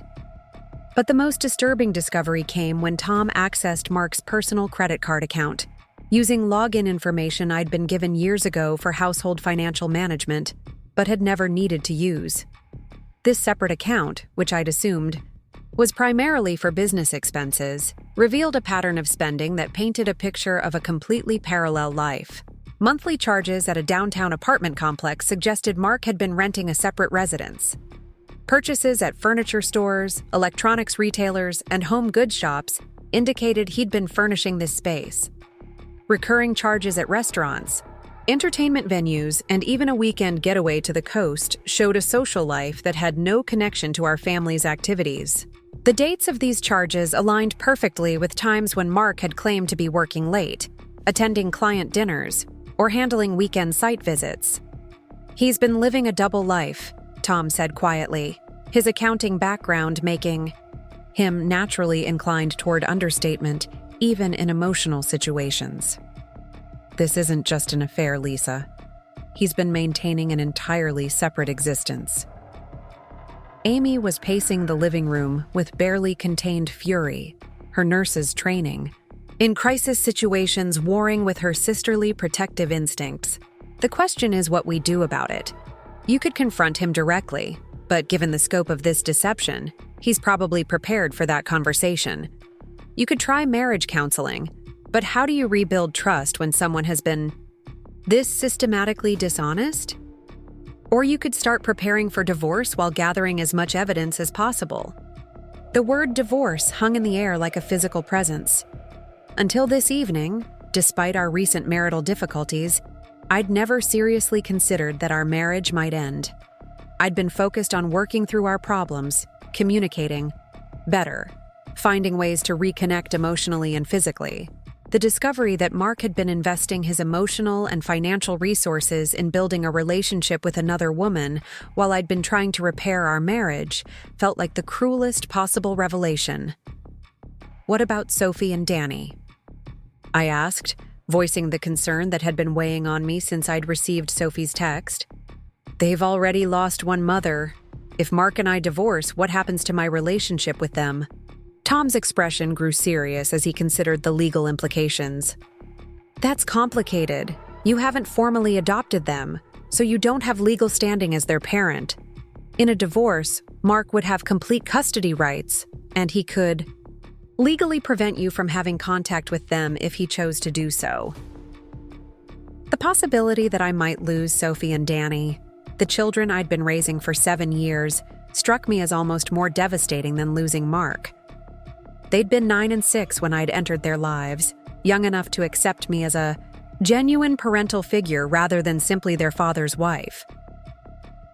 But the most disturbing discovery came when Tom accessed Mark's personal credit card account, using login information I'd been given years ago for household financial management, but had never needed to use. This separate account, which I'd assumed was primarily for business expenses, revealed a pattern of spending that painted a picture of a completely parallel life. Monthly charges at a downtown apartment complex suggested Mark had been renting a separate residence. Purchases at furniture stores, electronics retailers, and home goods shops indicated he'd been furnishing this space. Recurring charges at restaurants, entertainment venues, and even a weekend getaway to the coast showed a social life that had no connection to our family's activities. The dates of these charges aligned perfectly with times when Mark had claimed to be working late, attending client dinners, or handling weekend site visits. "He's been living a double life," Tom said quietly, his accounting background making him naturally inclined toward understatement, even in emotional situations. "This isn't just an affair, Lisa. He's been maintaining an entirely separate existence." Amy was pacing the living room with barely contained fury, her nurse's training, in crisis situations warring with her sisterly protective instincts. "The question is what we do about it. You could confront him directly, but given the scope of this deception, he's probably prepared for that conversation. You could try marriage counseling, but how do you rebuild trust when someone has been this systematically dishonest? Or you could start preparing for divorce while gathering as much evidence as possible." The word divorce hung in the air like a physical presence. Until this evening, despite our recent marital difficulties, I'd never seriously considered that our marriage might end. I'd been focused on working through our problems, communicating better, finding ways to reconnect emotionally and physically. The discovery that Mark had been investing his emotional and financial resources in building a relationship with another woman while I'd been trying to repair our marriage felt like the cruelest possible revelation. "What about Sophie and Danny?" I asked, voicing the concern that had been weighing on me since I'd received Sophie's text. "They've already lost one mother. If Mark and I divorce, what happens to my relationship with them?" Tom's expression grew serious as he considered the legal implications. "That's complicated. You haven't formally adopted them, so you don't have legal standing as their parent. In a divorce, Mark would have complete custody rights, and he could legally prevent you from having contact with them if he chose to do so." The possibility that I might lose Sophie and Danny, the children I'd been raising for 7 years, struck me as almost more devastating than losing Mark. They'd been 9 and 6 when I'd entered their lives, young enough to accept me as a genuine parental figure rather than simply their father's wife.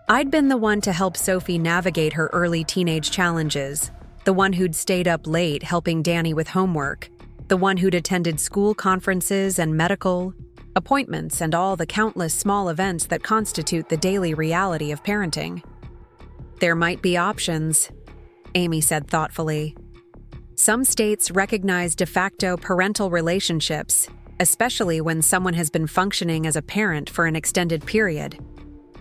I'd been the one to help Sophie navigate her early teenage challenges, the one who'd stayed up late helping Danny with homework, the one who'd attended school conferences and medical appointments and all the countless small events that constitute the daily reality of parenting. "There might be options," Amy said thoughtfully. "Some states recognize de facto parental relationships, especially when someone has been functioning as a parent for an extended period.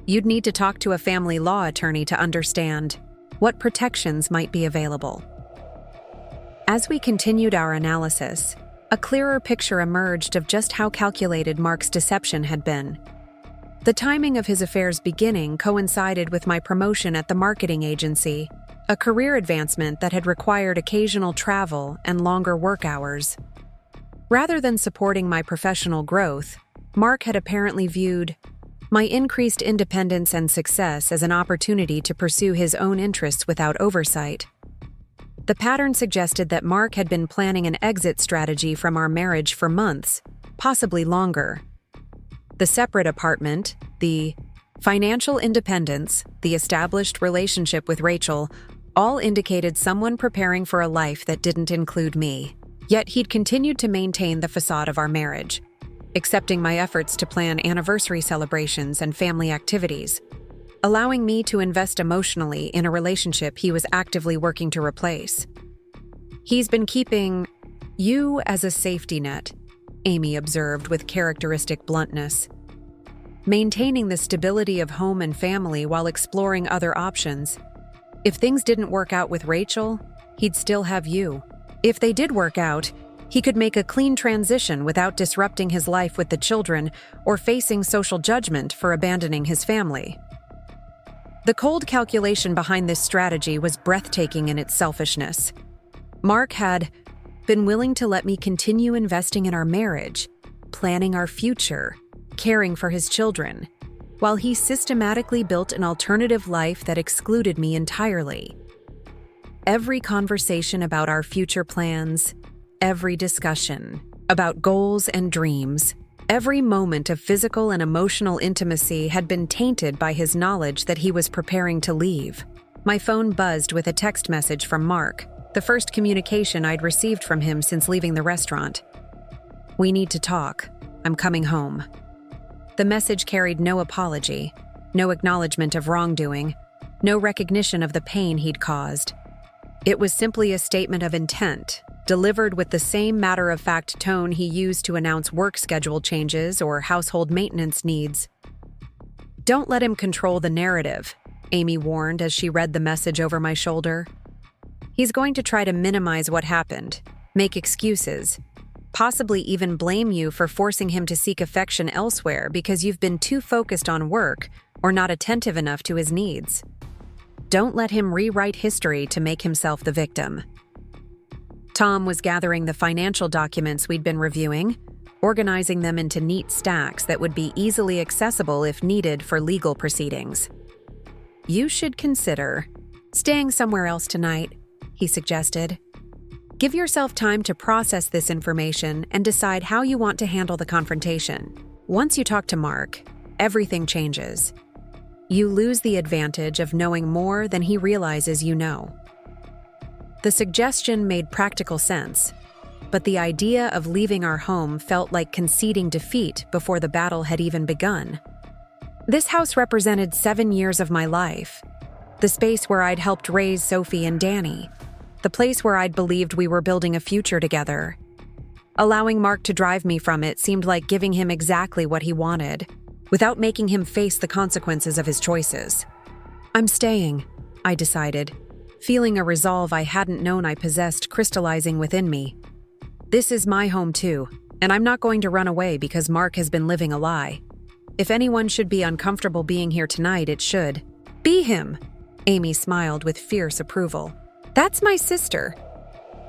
You'd need to talk to a family law attorney to understand what protections might be available." As we continued our analysis, a clearer picture emerged of just how calculated Mark's deception had been. The timing of his affair's beginning coincided with my promotion at the marketing agency, a career advancement that had required occasional travel and longer work hours. Rather than supporting my professional growth, Mark had apparently viewed my increased independence and success as an opportunity to pursue his own interests without oversight. The pattern suggested that Mark had been planning an exit strategy from our marriage for months, possibly longer. The separate apartment, the financial independence, the established relationship with Rachel, all indicated someone preparing for a life that didn't include me. Yet he'd continued to maintain the facade of our marriage, accepting my efforts to plan anniversary celebrations and family activities, allowing me to invest emotionally in a relationship he was actively working to replace. He's been keeping you as a safety net, Amy observed with characteristic bluntness. Maintaining the stability of home and family while exploring other options. If things didn't work out with Rachel, he'd still have you. If they did work out, he could make a clean transition without disrupting his life with the children or facing social judgment for abandoning his family. The cold calculation behind this strategy was breathtaking in its selfishness. Mark had been willing to let me continue investing in our marriage, planning our future, caring for his children, while he systematically built an alternative life that excluded me entirely. Every conversation about our future plans, every discussion about goals and dreams, every moment of physical and emotional intimacy had been tainted by his knowledge that he was preparing to leave. My phone buzzed with a text message from Mark, the first communication I'd received from him since leaving the restaurant. "We need to talk. I'm coming home." The message carried no apology, no acknowledgement of wrongdoing, no recognition of the pain he'd caused. It was simply a statement of intent, delivered with the same matter-of-fact tone he used to announce work schedule changes or household maintenance needs. "Don't let him control the narrative," Amy warned as she read the message over my shoulder. "He's going to try to minimize what happened, make excuses, possibly even blame you for forcing him to seek affection elsewhere because you've been too focused on work or not attentive enough to his needs. Don't let him rewrite history to make himself the victim." Tom was gathering the financial documents we'd been reviewing, organizing them into neat stacks that would be easily accessible if needed for legal proceedings. "You should consider staying somewhere else tonight," he suggested. "Give yourself time to process this information and decide how you want to handle the confrontation. Once you talk to Mark, everything changes. You lose the advantage of knowing more than he realizes you know." The suggestion made practical sense, but the idea of leaving our home felt like conceding defeat before the battle had even begun. This house represented 7 years of my life, the space where I'd helped raise Sophie and Danny, the place where I'd believed we were building a future together. Allowing Mark to drive me from it seemed like giving him exactly what he wanted, without making him face the consequences of his choices. "I'm staying," I decided, feeling a resolve I hadn't known I possessed crystallizing within me. "This is my home too, and I'm not going to run away because Mark has been living a lie. If anyone should be uncomfortable being here tonight, it should be him." Amy smiled with fierce approval. "That's my sister.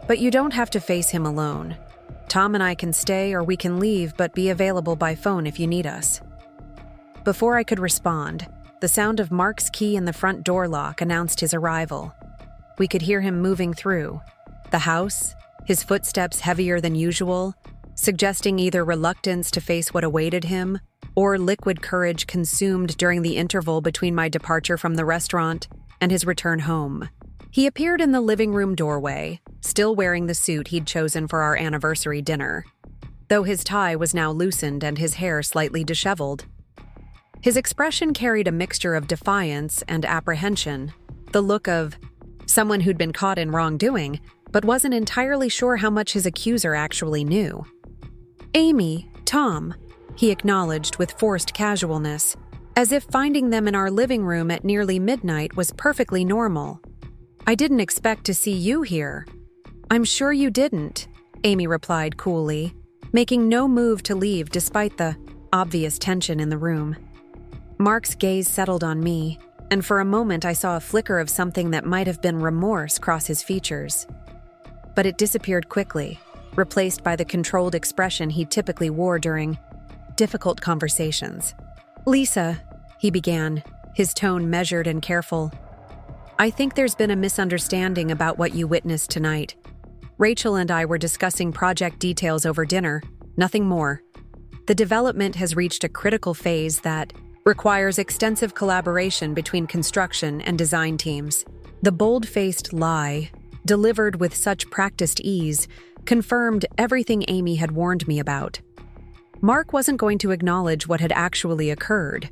But you don't have to face him alone. Tom and I can stay or we can leave, but be available by phone if you need us." Before I could respond, the sound of Mark's key in the front door lock announced his arrival. We could hear him moving through the house, his footsteps heavier than usual, suggesting either reluctance to face what awaited him or liquid courage consumed during the interval between my departure from the restaurant and his return home. He appeared in the living room doorway, still wearing the suit he'd chosen for our anniversary dinner, though his tie was now loosened and his hair slightly disheveled. His expression carried a mixture of defiance and apprehension, the look of someone who'd been caught in wrongdoing, but wasn't entirely sure how much his accuser actually knew. "Amy, Tom," he acknowledged with forced casualness, as if finding them in our living room at nearly midnight was perfectly normal. "I didn't expect to see you here." "I'm sure you didn't," Amy replied coolly, making no move to leave despite the obvious tension in the room. Mark's gaze settled on me, and for a moment I saw a flicker of something that might have been remorse cross his features. But it disappeared quickly, replaced by the controlled expression he typically wore during difficult conversations. Lisa, he began, his tone measured and careful. I think there's been a misunderstanding about what you witnessed tonight. Rachel and I were discussing project details over dinner, nothing more. The development has reached a critical phase that requires extensive collaboration between construction and design teams. The bold-faced lie, delivered with such practiced ease, confirmed everything Amy had warned me about. Mark wasn't going to acknowledge what had actually occurred.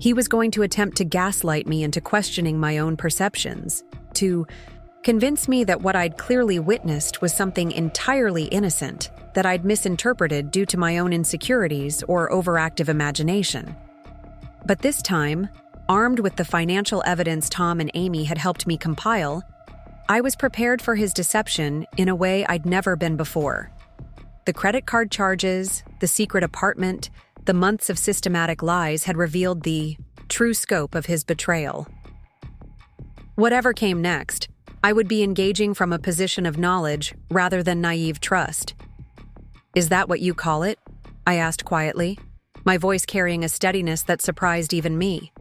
He was going to attempt to gaslight me into questioning my own perceptions, to convince me that what I'd clearly witnessed was something entirely innocent, that I'd misinterpreted due to my own insecurities or overactive imagination. But this time, armed with the financial evidence Tom and Amy had helped me compile, I was prepared for his deception in a way I'd never been before. The credit card charges, the secret apartment, the months of systematic lies had revealed the true scope of his betrayal. Whatever came next, I would be engaging from a position of knowledge rather than naive trust. Is that what you call it? I asked quietly, my voice carrying a steadiness that surprised even me.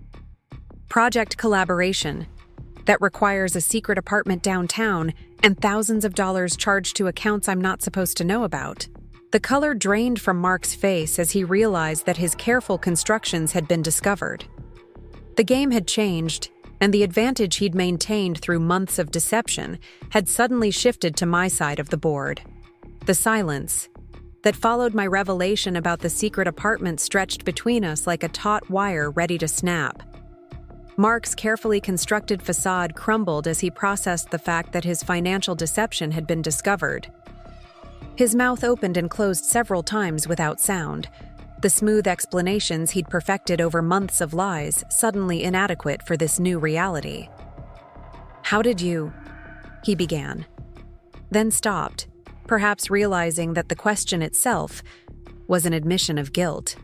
Project collaboration that requires a secret apartment downtown and thousands of dollars charged to accounts I'm not supposed to know about. The color drained from Mark's face as he realized that his careful constructions had been discovered. The game had changed, and the advantage he'd maintained through months of deception had suddenly shifted to my side of the board. The silence that followed my revelation about the secret apartment stretched between us like a taut wire ready to snap. Mark's carefully constructed facade crumbled as he processed the fact that his financial deception had been discovered. His mouth opened and closed several times without sound, the smooth explanations he'd perfected over months of lies suddenly inadequate for this new reality. "How did you?" he began, then stopped, perhaps realizing that the question itself was an admission of guilt.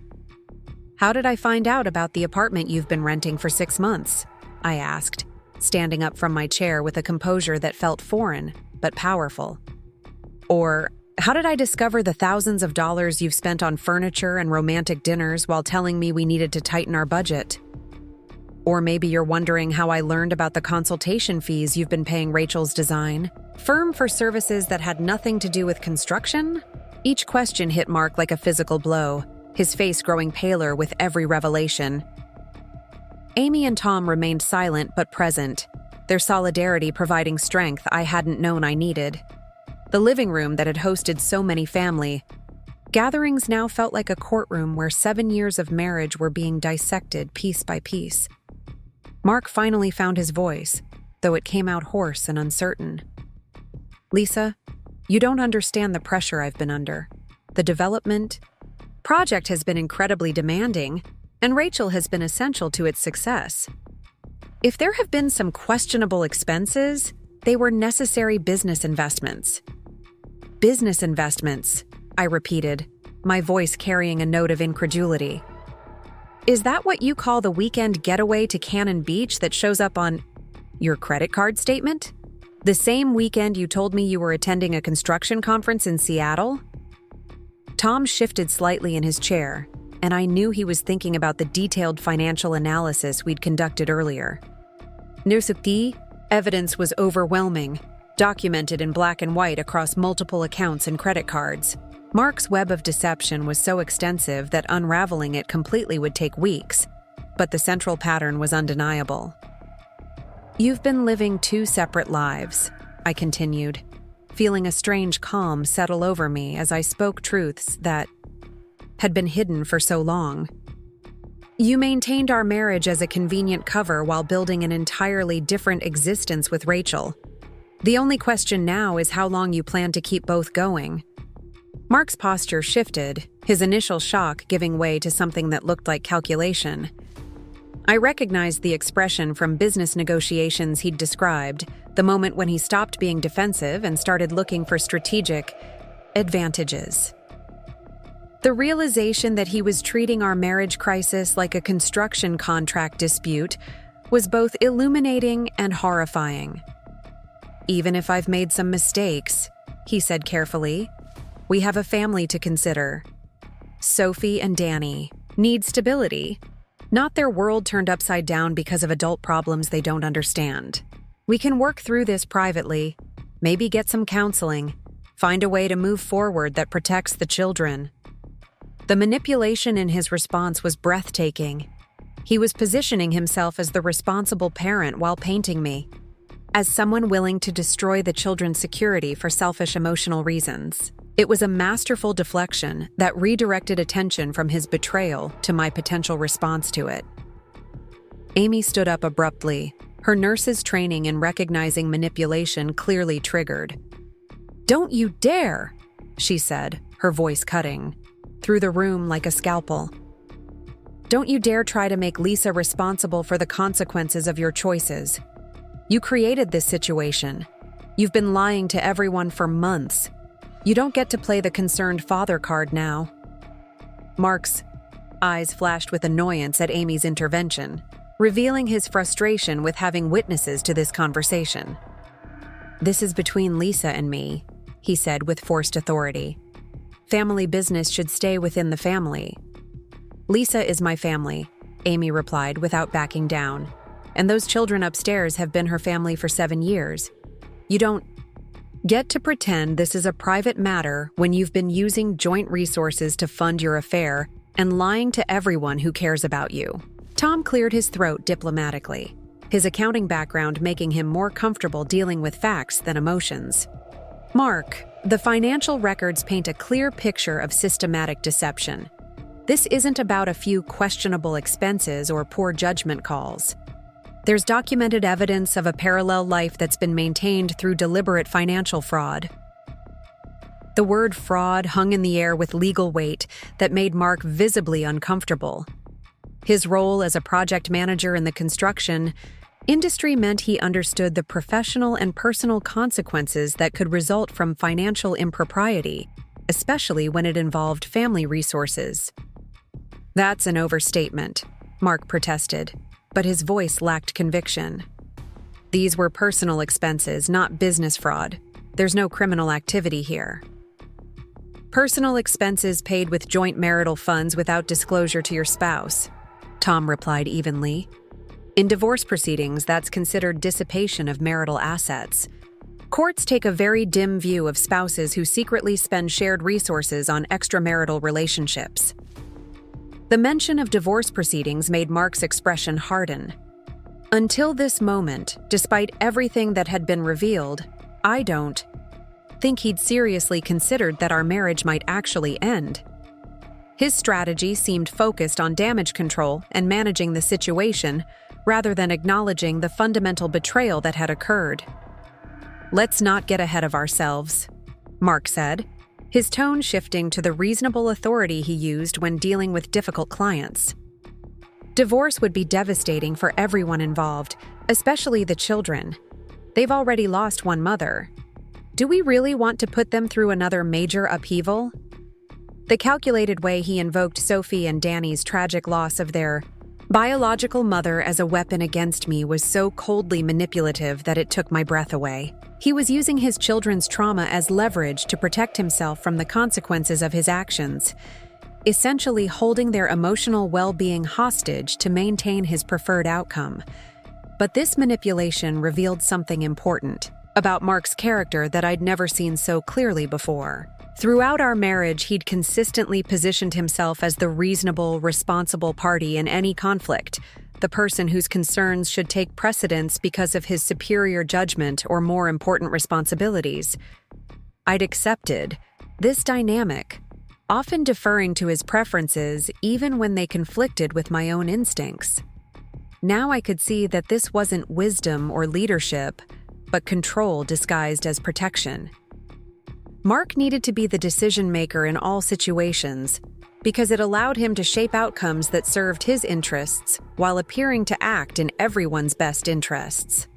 "How did I find out about the apartment you've been renting for 6 months?" I asked, standing up from my chair with a composure that felt foreign but powerful. Or, how did I discover the thousands of dollars you've spent on furniture and romantic dinners while telling me we needed to tighten our budget? Or maybe you're wondering how I learned about the consultation fees you've been paying Rachel's design firm for services that had nothing to do with construction? Each question hit Mark like a physical blow, his face growing paler with every revelation. Amy and Tom remained silent but present, their solidarity providing strength I hadn't known I needed. The living room that had hosted so many family gatherings now felt like a courtroom where 7 years of marriage were being dissected piece by piece. Mark finally found his voice, though it came out hoarse and uncertain. "Lisa, you don't understand the pressure I've been under. The development project has been incredibly demanding, and Rachel has been essential to its success. If there have been some questionable expenses, they were necessary business investments." "Business investments," I repeated, my voice carrying a note of incredulity. "Is that what you call the weekend getaway to Cannon Beach that shows up on your credit card statement? The same weekend you told me you were attending a construction conference in Seattle?" Tom shifted slightly in his chair, and I knew he was thinking about the detailed financial analysis we'd conducted earlier. The evidence was overwhelming, documented in black and white across multiple accounts and credit cards. Mark's web of deception was so extensive that unraveling it completely would take weeks, but the central pattern was undeniable. "You've been living 2 separate lives," I continued, feeling a strange calm settle over me as I spoke truths that had been hidden for so long. "You maintained our marriage as a convenient cover while building an entirely different existence with Rachel. The only question now is how long you plan to keep both going." Mark's posture shifted, his initial shock giving way to something that looked like calculation. I recognized the expression from business negotiations he'd described, the moment when he stopped being defensive and started looking for strategic advantages. The realization that he was treating our marriage crisis like a construction contract dispute was both illuminating and horrifying. "Even if I've made some mistakes," he said carefully, "we have a family to consider. Sophie and Danny need stability, Not their world turned upside down because of adult problems they don't understand. We can work through this privately, maybe get some counseling, find a way to move forward that protects the children. The manipulation in his response was breathtaking. He was positioning himself as the responsible parent while painting me, as someone willing to destroy the children's security for selfish emotional reasons. It was a masterful deflection that redirected attention from his betrayal to my potential response to it. Amy stood up abruptly, her nurse's training in recognizing manipulation clearly triggered. "Don't you dare," she said, her voice cutting through the room like a scalpel. "Don't you dare try to make Lisa responsible for the consequences of your choices. You created this situation. You've been lying to everyone for months. You don't get to play the concerned father card now." Mark's eyes flashed with annoyance at Amy's intervention, revealing his frustration with having witnesses to this conversation. "This is between Lisa and me," he said with forced authority. "Family business should stay within the family." "Lisa is my family," Amy replied without backing down. "And those children upstairs have been her family for 7 years. You don't get to pretend this is a private matter when you've been using joint resources to fund your affair and lying to everyone who cares about you." Tom cleared his throat diplomatically, his accounting background making him more comfortable dealing with facts than emotions. "Mark, the financial records paint a clear picture of systematic deception. This isn't about a few questionable expenses or poor judgment calls. There's documented evidence of a parallel life that's been maintained through deliberate financial fraud." The word fraud hung in the air with legal weight that made Mark visibly uncomfortable. His role as a project manager in the construction industry meant he understood the professional and personal consequences that could result from financial impropriety, especially when it involved family resources. "That's an overstatement," Mark protested, but his voice lacked conviction. "These were personal expenses, not business fraud. There's no criminal activity here." "Personal expenses paid with joint marital funds without disclosure to your spouse," Tom replied evenly. "In divorce proceedings, that's considered dissipation of marital assets. Courts take a very dim view of spouses who secretly spend shared resources on extramarital relationships." The mention of divorce proceedings made Mark's expression harden. "Until this moment, despite everything that had been revealed, I don't think he'd seriously considered that our marriage might actually end." His strategy seemed focused on damage control and managing the situation, rather than acknowledging the fundamental betrayal that had occurred. "Let's not get ahead of ourselves," Mark said, his tone shifting to the reasonable authority he used when dealing with difficult clients. "Divorce would be devastating for everyone involved, especially the children. They've already lost one mother. Do we really want to put them through another major upheaval?" The calculated way he invoked Sophie and Danny's tragic loss of their biological mother as a weapon against me was so coldly manipulative that it took my breath away. He was using his children's trauma as leverage to protect himself from the consequences of his actions, essentially holding their emotional well-being hostage to maintain his preferred outcome. But this manipulation revealed something important about Mark's character that I'd never seen so clearly before. Throughout our marriage, he'd consistently positioned himself as the reasonable, responsible party in any conflict, the person whose concerns should take precedence because of his superior judgment or more important responsibilities. I'd accepted this dynamic, often deferring to his preferences even when they conflicted with my own instincts. Now I could see that this wasn't wisdom or leadership, but control disguised as protection. Mark needed to be the decision-maker in all situations because it allowed him to shape outcomes that served his interests while appearing to act in everyone's best interests.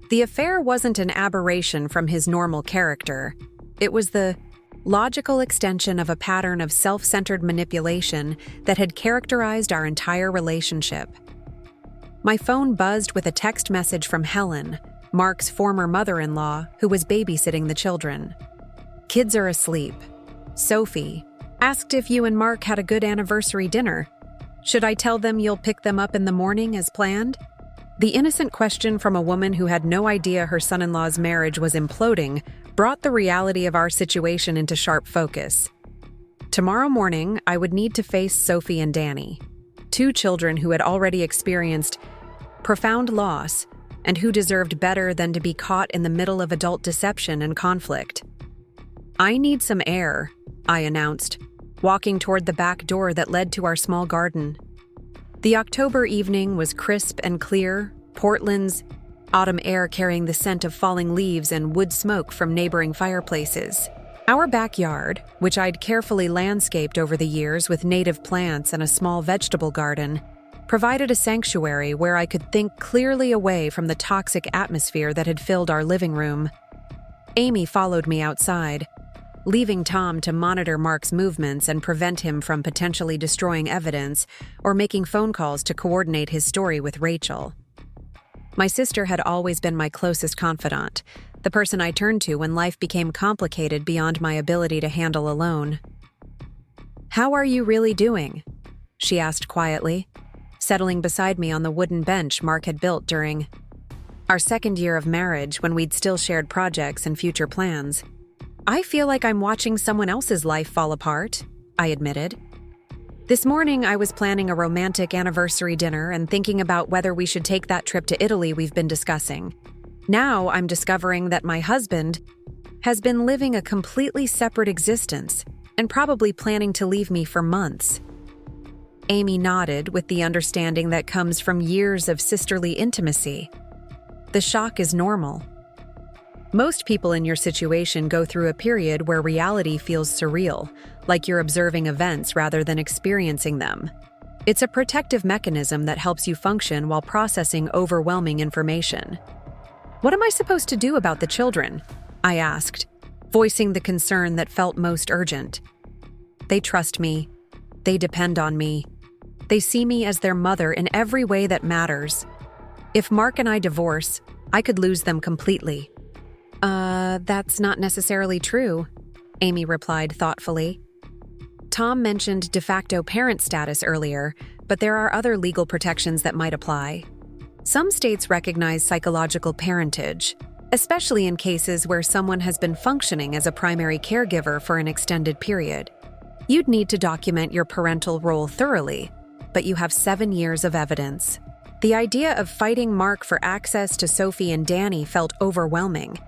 The affair wasn't an aberration from his normal character. It was the logical extension of a pattern of self-centered manipulation that had characterized our entire relationship. My phone buzzed with a text message from Helen, Mark's former mother-in-law, who was babysitting the children. "Kids are asleep. Sophie asked if you and Mark had a good anniversary dinner. Should I tell them you'll pick them up in the morning as planned? The innocent question from a woman who had no idea her son-in-law's marriage was imploding brought the reality of our situation into sharp focus. Tomorrow morning, I would need to face Sophie and Danny, two children who had already experienced profound loss and who deserved better than to be caught in the middle of adult deception and conflict. "I need some air," I announced, walking toward the back door that led to our small garden. The October evening was crisp and clear, Portland's autumn air carrying the scent of falling leaves and wood smoke from neighboring fireplaces. Our backyard, which I'd carefully landscaped over the years with native plants and a small vegetable garden, provided a sanctuary where I could think clearly away from the toxic atmosphere that had filled our living room. Amy followed me outside, leaving Tom to monitor Mark's movements and prevent him from potentially destroying evidence or making phone calls to coordinate his story with Rachel. My sister had always been my closest confidant, the person I turned to when life became complicated beyond my ability to handle alone. "How are you really doing?" she asked quietly, settling beside me on the wooden bench Mark had built during our second year of marriage when we'd still shared projects and future plans. "I feel like I'm watching someone else's life fall apart," I admitted. "This morning I was planning a romantic anniversary dinner and thinking about whether we should take that trip to Italy we've been discussing. Now I'm discovering that my husband has been living a completely separate existence and probably planning to leave me for months." Amy nodded with the understanding that comes from years of sisterly intimacy. "The shock is normal. Most people in your situation go through a period where reality feels surreal, like you're observing events rather than experiencing them. It's a protective mechanism that helps you function while processing overwhelming information." "What am I supposed to do about the children?" I asked, voicing the concern that felt most urgent. "They trust me. They depend on me. They see me as their mother in every way that matters. If Mark and I divorce, I could lose them completely." That's not necessarily true," Amy replied thoughtfully. "Tom mentioned de facto parent status earlier, but there are other legal protections that might apply. Some states recognize psychological parentage, especially in cases where someone has been functioning as a primary caregiver for an extended period. You'd need to document your parental role thoroughly, but you have 7 years of evidence." The idea of fighting Mark for access to Sophie and Danny felt overwhelming,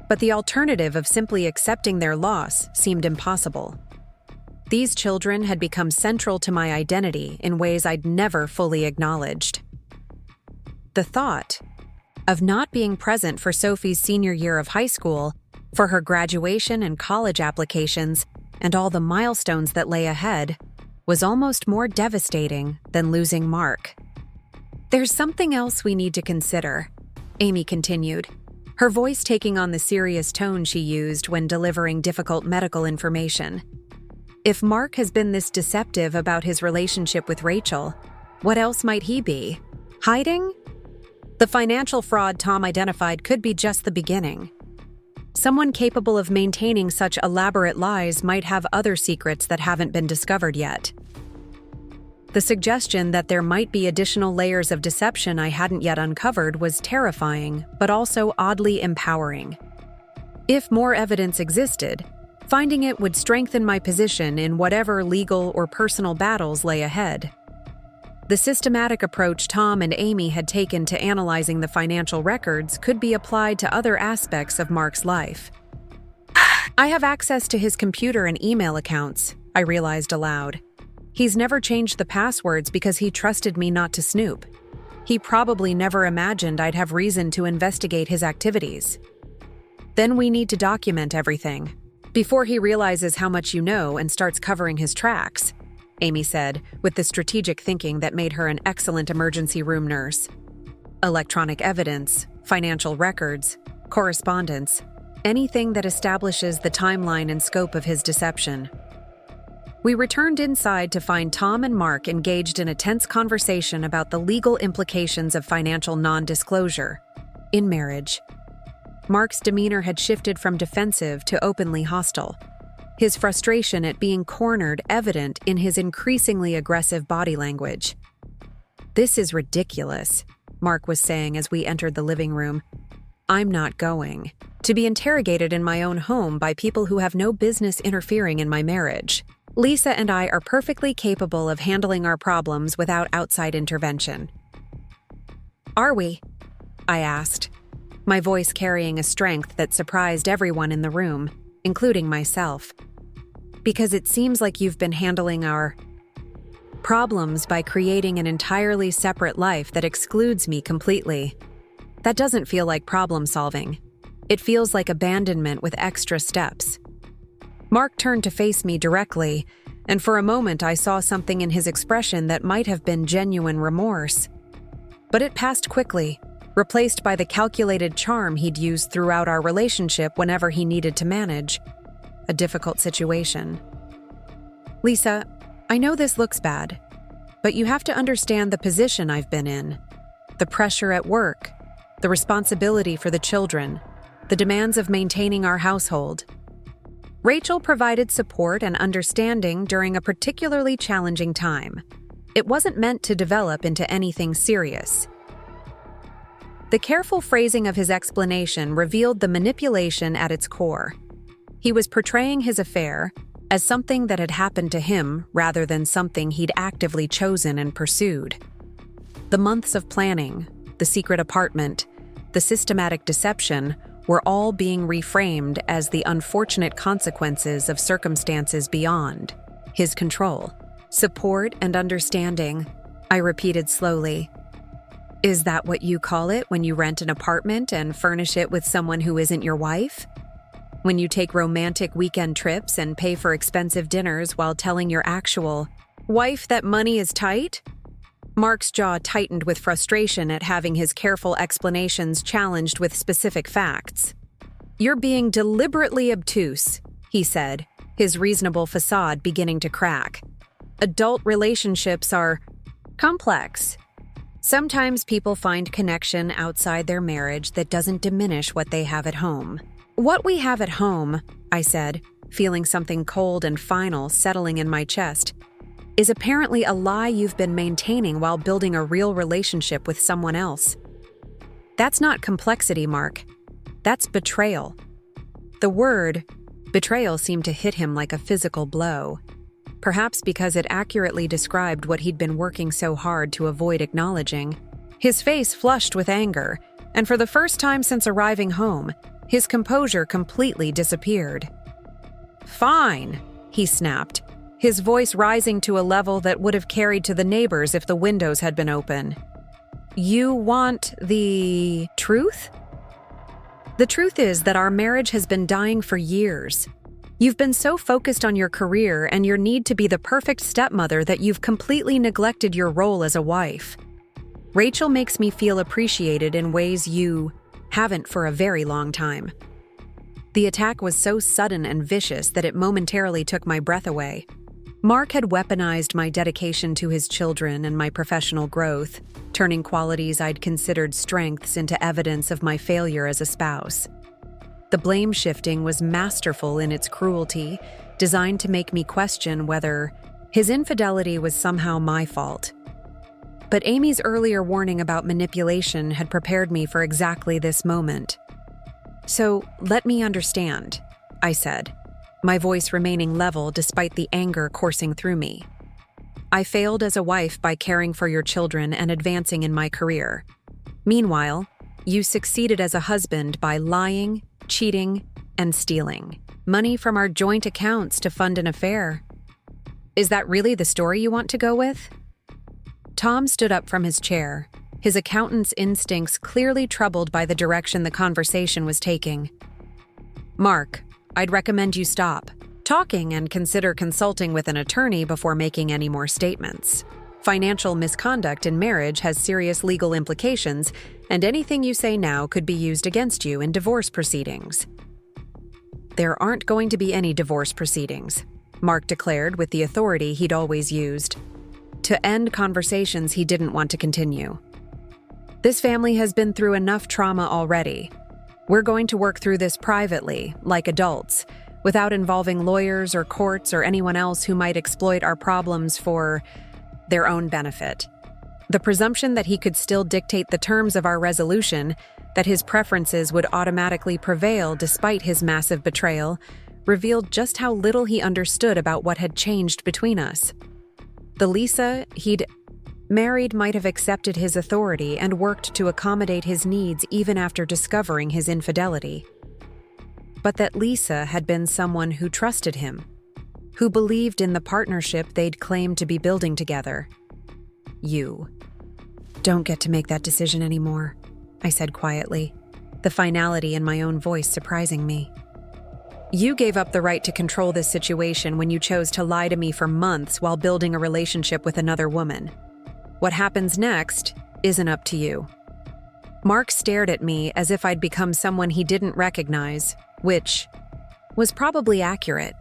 but the alternative of simply accepting their loss seemed impossible. These children had become central to my identity in ways I'd never fully acknowledged. The thought of not being present for Sophie's senior year of high school, for her graduation and college applications, and all the milestones that lay ahead, was almost more devastating than losing Mark. "There's something else we need to consider," Amy continued, her voice taking on the serious tone she used when delivering difficult medical information. "If Mark has been this deceptive about his relationship with Rachel, what else might he be? Hiding? The financial fraud Tom identified could be just the beginning. Someone capable of maintaining such elaborate lies might have other secrets that haven't been discovered yet." The suggestion that there might be additional layers of deception I hadn't yet uncovered was terrifying, but also oddly empowering. If more evidence existed, finding it would strengthen my position in whatever legal or personal battles lay ahead. The systematic approach Tom and Amy had taken to analyzing the financial records could be applied to other aspects of Mark's life. "I have access to his computer and email accounts," I realized aloud. "He's never changed the passwords because he trusted me not to snoop. He probably never imagined I'd have reason to investigate his activities. Then we need to document everything, before he realizes how much you know and starts covering his tracks," Amy said, with the strategic thinking that made her an excellent emergency room nurse. "Electronic evidence, financial records, correspondence, anything that establishes the timeline and scope of his deception." We returned inside to find Tom and Mark engaged in a tense conversation about the legal implications of financial non-disclosure in marriage. Mark's demeanor had shifted from defensive to openly hostile. his frustration at being cornered evident in his increasingly aggressive body language. "This is ridiculous," Mark was saying as we entered the living room. "I'm not going to be interrogated in my own home by people who have no business interfering in my marriage. Lisa and I are perfectly capable of handling our problems without outside intervention." "Are we?" I asked, my voice carrying a strength that surprised everyone in the room, including myself. "Because it seems like you've been handling our problems by creating an entirely separate life that excludes me completely. That doesn't feel like problem solving. It feels like abandonment with extra steps." Mark turned to face me directly, and for a moment I saw something in his expression that might have been genuine remorse. But it passed quickly, replaced by the calculated charm he'd used throughout our relationship whenever he needed to manage a difficult situation. "Lisa, I know this looks bad, but you have to understand the position I've been in. The pressure at work, the responsibility for the children, the demands of maintaining our household." Rachel provided support and understanding during a particularly challenging time. It wasn't meant to develop into anything serious. The careful phrasing of his explanation revealed the manipulation at its core. He was portraying his affair as something that had happened to him rather than something he'd actively chosen and pursued. The months of planning, the secret apartment, the systematic deception were all being reframed as the unfortunate consequences of circumstances beyond his control. "Support and understanding," I repeated slowly. "Is that what you call it when you rent an apartment and furnish it with someone who isn't your wife? When you take romantic weekend trips and pay for expensive dinners while telling your actual wife that money is tight?" Mark's jaw tightened with frustration at having his careful explanations challenged with specific facts. "You're being deliberately obtuse," he said, his reasonable facade beginning to crack. "Adult relationships are complex. Sometimes people find connection outside their marriage that doesn't diminish what they have at home." "What we have at home," I said, feeling something cold and final settling in my chest, "is apparently a lie you've been maintaining while building a real relationship with someone else. That's not complexity, Mark. That's betrayal." The word betrayal seemed to hit him like a physical blow, perhaps because it accurately described what he'd been working so hard to avoid acknowledging. His face flushed with anger, and for the first time since arriving home, his composure completely disappeared. "Fine," he snapped, his voice rising to a level that would have carried to the neighbors if the windows had been open. "You want the truth? The truth is that our marriage has been dying for years. You've been so focused on your career and your need to be the perfect stepmother that you've completely neglected your role as a wife. Rachel makes me feel appreciated in ways you haven't for a very long time." The attack was so sudden and vicious that it momentarily took my breath away. Mark had weaponized my dedication to his children and my professional growth, turning qualities I'd considered strengths into evidence of my failure as a spouse. The blame shifting was masterful in its cruelty, designed to make me question whether his infidelity was somehow my fault. But Amy's earlier warning about manipulation had prepared me for exactly this moment. "So, let me understand," I said, my voice remaining level despite the anger coursing through me. "I failed as a wife by caring for your children and advancing in my career. Meanwhile, you succeeded as a husband by lying, cheating, and stealing money from our joint accounts to fund an affair. Is that really the story you want to go with?" Tom stood up from his chair, his accountant's instincts clearly troubled by the direction the conversation was taking. "Mark, I'd recommend you stop talking and consider consulting with an attorney before making any more statements. Financial misconduct in marriage has serious legal implications, and anything you say now could be used against you in divorce proceedings." "There aren't going to be any divorce proceedings," Mark declared with the authority he'd always used, to end conversations he didn't want to continue. "This family has been through enough trauma already. We're going to work through this privately, like adults, without involving lawyers or courts or anyone else who might exploit our problems for their own benefit. The presumption that he could still dictate the terms of our resolution, that his preferences would automatically prevail despite his massive betrayal, revealed just how little he understood about what had changed between us. The Lisa he'd married might have accepted his authority and worked to accommodate his needs even after discovering his infidelity. But that Lisa had been someone who trusted him, who believed in the partnership they'd claimed to be building together. You don't get to make that decision anymore, I said quietly, the finality in my own voice surprising me. You gave up the right to control this situation when you chose to lie to me for months while building a relationship with another woman. What happens next isn't up to you. Mark stared at me as if I'd become someone he didn't recognize, which was probably accurate.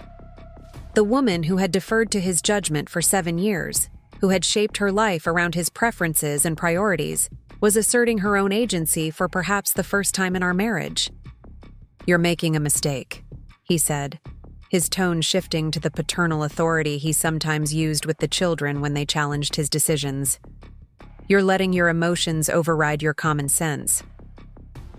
The woman who had deferred to his judgment for 7 years, who had shaped her life around his preferences and priorities, was asserting her own agency for perhaps the first time in our marriage. "You're making a mistake," he said, his tone shifting to the paternal authority he sometimes used with the children when they challenged his decisions. "You're letting your emotions override your common sense.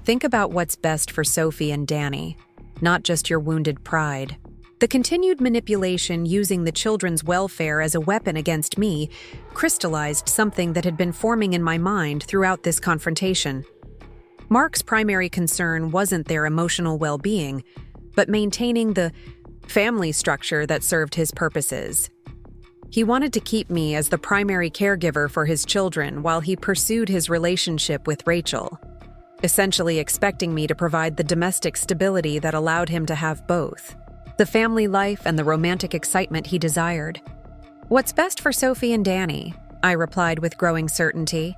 Think about what's best for Sophie and Danny, not just your wounded pride." The continued manipulation using the children's welfare as a weapon against me crystallized something that had been forming in my mind throughout this confrontation. Mark's primary concern wasn't their emotional well-being, but maintaining the family structure that served his purposes. He wanted to keep me as the primary caregiver for his children while he pursued his relationship with Rachel, essentially expecting me to provide the domestic stability that allowed him to have both, the family life and the romantic excitement he desired. "What's best for Sophie and Danny," I replied with growing certainty,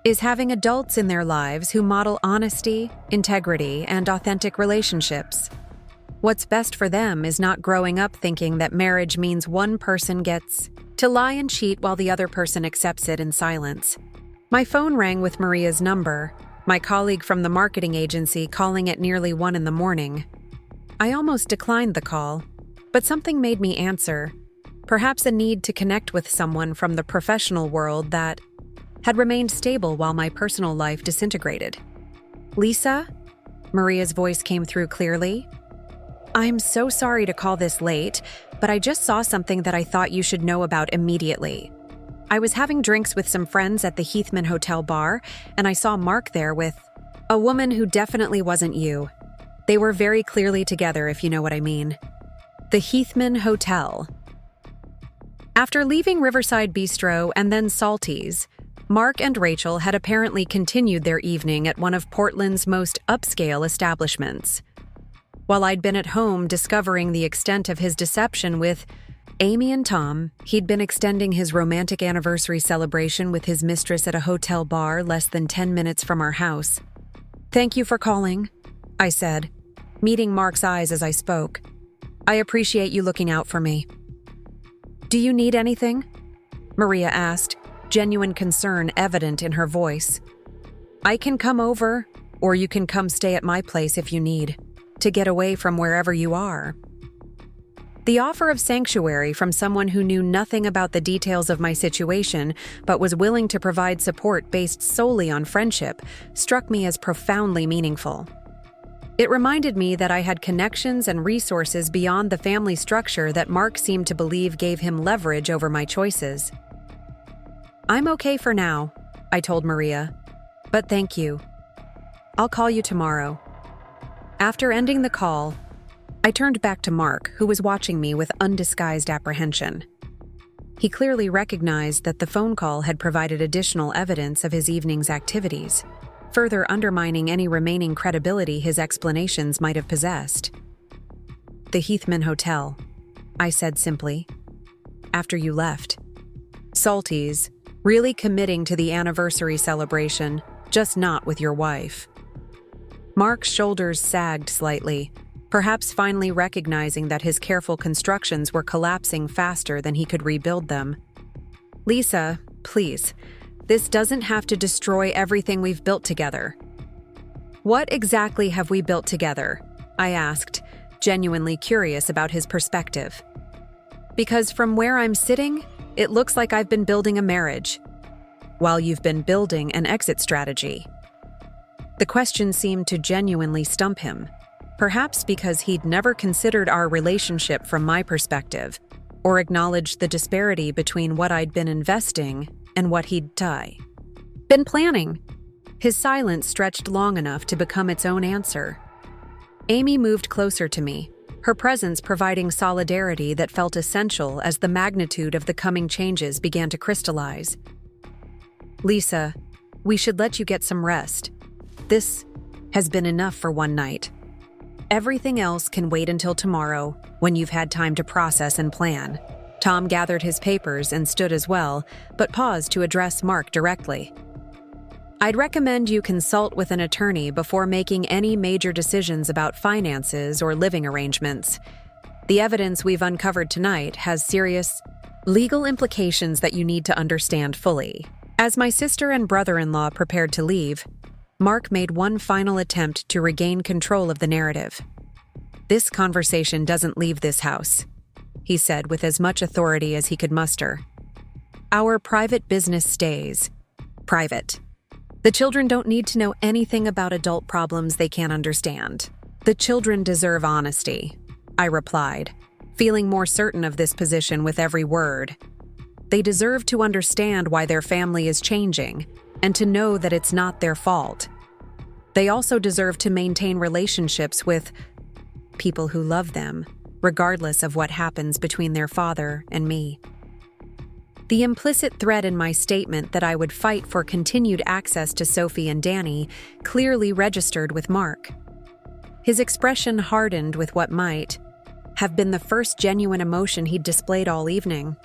"is having adults in their lives who model honesty, integrity, and authentic relationships. What's best for them is not growing up thinking that marriage means one person gets to lie and cheat while the other person accepts it in silence." My phone rang with Maria's number, my colleague from the marketing agency calling at nearly 1 a.m. I almost declined the call, but something made me answer, perhaps a need to connect with someone from the professional world that had remained stable while my personal life disintegrated. "Lisa?" Maria's voice came through clearly. "I'm so sorry to call this late, but I just saw something that I thought you should know about immediately. I was having drinks with some friends at the Heathman Hotel bar, and I saw Mark there with a woman who definitely wasn't you. They were very clearly together, if you know what I mean." The Heathman Hotel. After leaving Riverside Bistro and then Salty's, Mark and Rachel had apparently continued their evening at one of Portland's most upscale establishments. While I'd been at home discovering the extent of his deception with Amy and Tom, he'd been extending his romantic anniversary celebration with his mistress at a hotel bar less than 10 minutes from our house. "Thank you for calling," I said, meeting Mark's eyes as I spoke. "I appreciate you looking out for me." "Do you need anything?" Maria asked, genuine concern evident in her voice. "I can come over, or you can come stay at my place if you need, to get away from wherever you are." The offer of sanctuary from someone who knew nothing about the details of my situation but was willing to provide support based solely on friendship struck me as profoundly meaningful. It reminded me that I had connections and resources beyond the family structure that Mark seemed to believe gave him leverage over my choices. "I'm okay for now," I told Maria, "but thank you. I'll call you tomorrow." After ending the call, I turned back to Mark, who was watching me with undisguised apprehension. He clearly recognized that the phone call had provided additional evidence of his evening's activities, further undermining any remaining credibility his explanations might have possessed. "The Heathman Hotel," I said simply, "after you left. Salty's, really committing to the anniversary celebration, just not with your wife." Mark's shoulders sagged slightly, perhaps finally recognizing that his careful constructions were collapsing faster than he could rebuild them. "Lisa, please, this doesn't have to destroy everything we've built together." "What exactly have we built together?" I asked, genuinely curious about his perspective. Because from where I'm sitting, it looks like I've been building a marriage, while you've been building an exit strategy. The question seemed to genuinely stump him, perhaps because he'd never considered our relationship from my perspective, or acknowledged the disparity between what I'd been investing and what he'd been planning. His silence stretched long enough to become its own answer. Amy moved closer to me, her presence providing solidarity that felt essential as the magnitude of the coming changes began to crystallize. Lisa, we should let you get some rest. This has been enough for one night. Everything else can wait until tomorrow, when you've had time to process and plan. Tom gathered his papers and stood as well, but paused to address Mark directly. I'd recommend you consult with an attorney before making any major decisions about finances or living arrangements. The evidence we've uncovered tonight has serious legal implications that you need to understand fully. As my sister and brother-in-law prepared to leave, Mark made one final attempt to regain control of the narrative. This conversation doesn't leave this house, he said with as much authority as he could muster. Our private business stays private. The children don't need to know anything about adult problems they can't understand. The children deserve honesty, I replied, feeling more certain of this position with every word. They deserve to understand why their family is changing and to know that it's not their fault. They also deserve to maintain relationships with people who love them, regardless of what happens between their father and me. The implicit threat in my statement that I would fight for continued access to Sophie and Danny clearly registered with Mark. His expression hardened with what might have been the first genuine emotion he'd displayed all evening.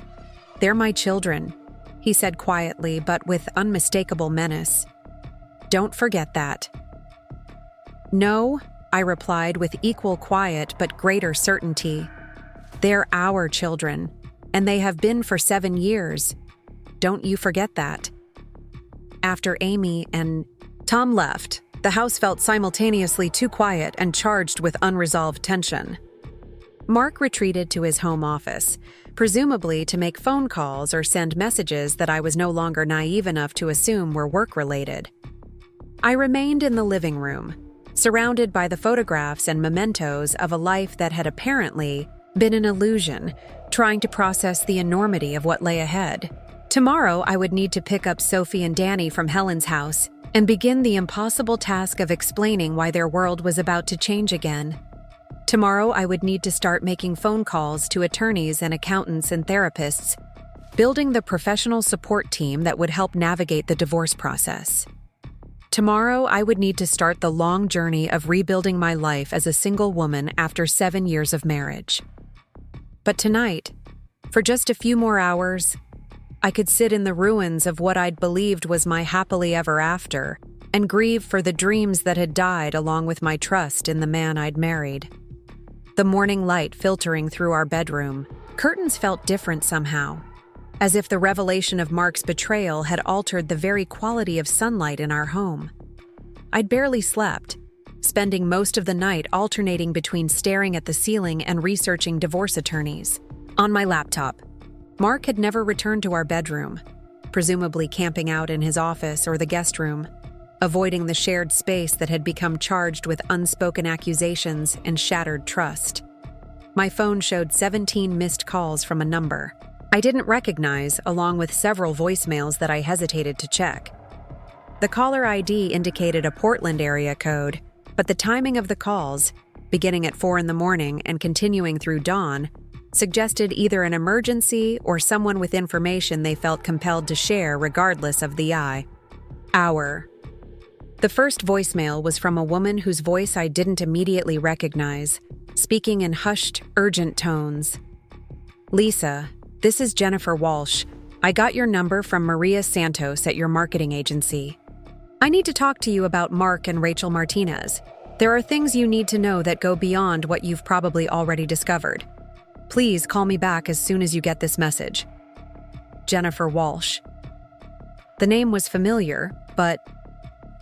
They're my children, he said quietly but with unmistakable menace. Don't forget that. No, I replied with equal quiet but greater certainty. They're our children. And they have been for 7 years. Don't you forget that. After Amy and Tom left, the house felt simultaneously too quiet and charged with unresolved tension. Mark retreated to his home office, presumably to make phone calls or send messages that I was no longer naive enough to assume were work-related. I remained in the living room, surrounded by the photographs and mementos of a life that had apparently been an illusion, trying to process the enormity of what lay ahead. Tomorrow, I would need to pick up Sophie and Danny from Helen's house and begin the impossible task of explaining why their world was about to change again. Tomorrow, I would need to start making phone calls to attorneys and accountants and therapists, building the professional support team that would help navigate the divorce process. Tomorrow, I would need to start the long journey of rebuilding my life as a single woman after 7 years of marriage. But tonight, for just a few more hours, I could sit in the ruins of what I'd believed was my happily ever after and grieve for the dreams that had died along with my trust in the man I'd married. The morning light filtering through our bedroom, curtains felt different somehow, as if the revelation of Mark's betrayal had altered the very quality of sunlight in our home. I'd barely slept, spending most of the night alternating between staring at the ceiling and researching divorce attorneys. On my laptop, Mark had never returned to our bedroom, presumably camping out in his office or the guest room, avoiding the shared space that had become charged with unspoken accusations and shattered trust. My phone showed 17 missed calls from a number I didn't recognize, along with several voicemails that I hesitated to check. The caller ID indicated a Portland area code, but the timing of the calls, beginning at 4 a.m. and continuing through dawn, suggested either an emergency or someone with information they felt compelled to share regardless of the hour. The first voicemail was from a woman whose voice I didn't immediately recognize, speaking in hushed, urgent tones. "Lisa, this is Jennifer Walsh. I got your number from Maria Santos at your marketing agency. I need to talk to you about Mark and Rachel Martinez. There are things you need to know that go beyond what you've probably already discovered. Please call me back as soon as you get this message. Jennifer Walsh." The name was familiar, but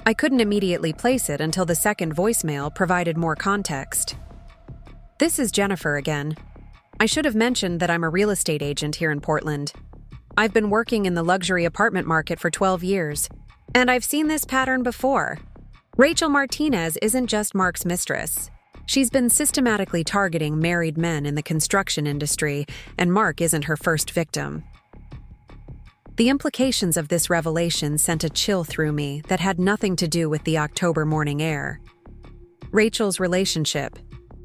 I couldn't immediately place it until the second voicemail provided more context. This is Jennifer again. I should have mentioned that I'm a real estate agent here in Portland. I've been working in the luxury apartment market for 12 years, and I've seen this pattern before. Rachel Martinez isn't just Mark's mistress. She's been systematically targeting married men in the construction industry, and Mark isn't her first victim. The implications of this revelation sent a chill through me that had nothing to do with the October morning air. Rachel's relationship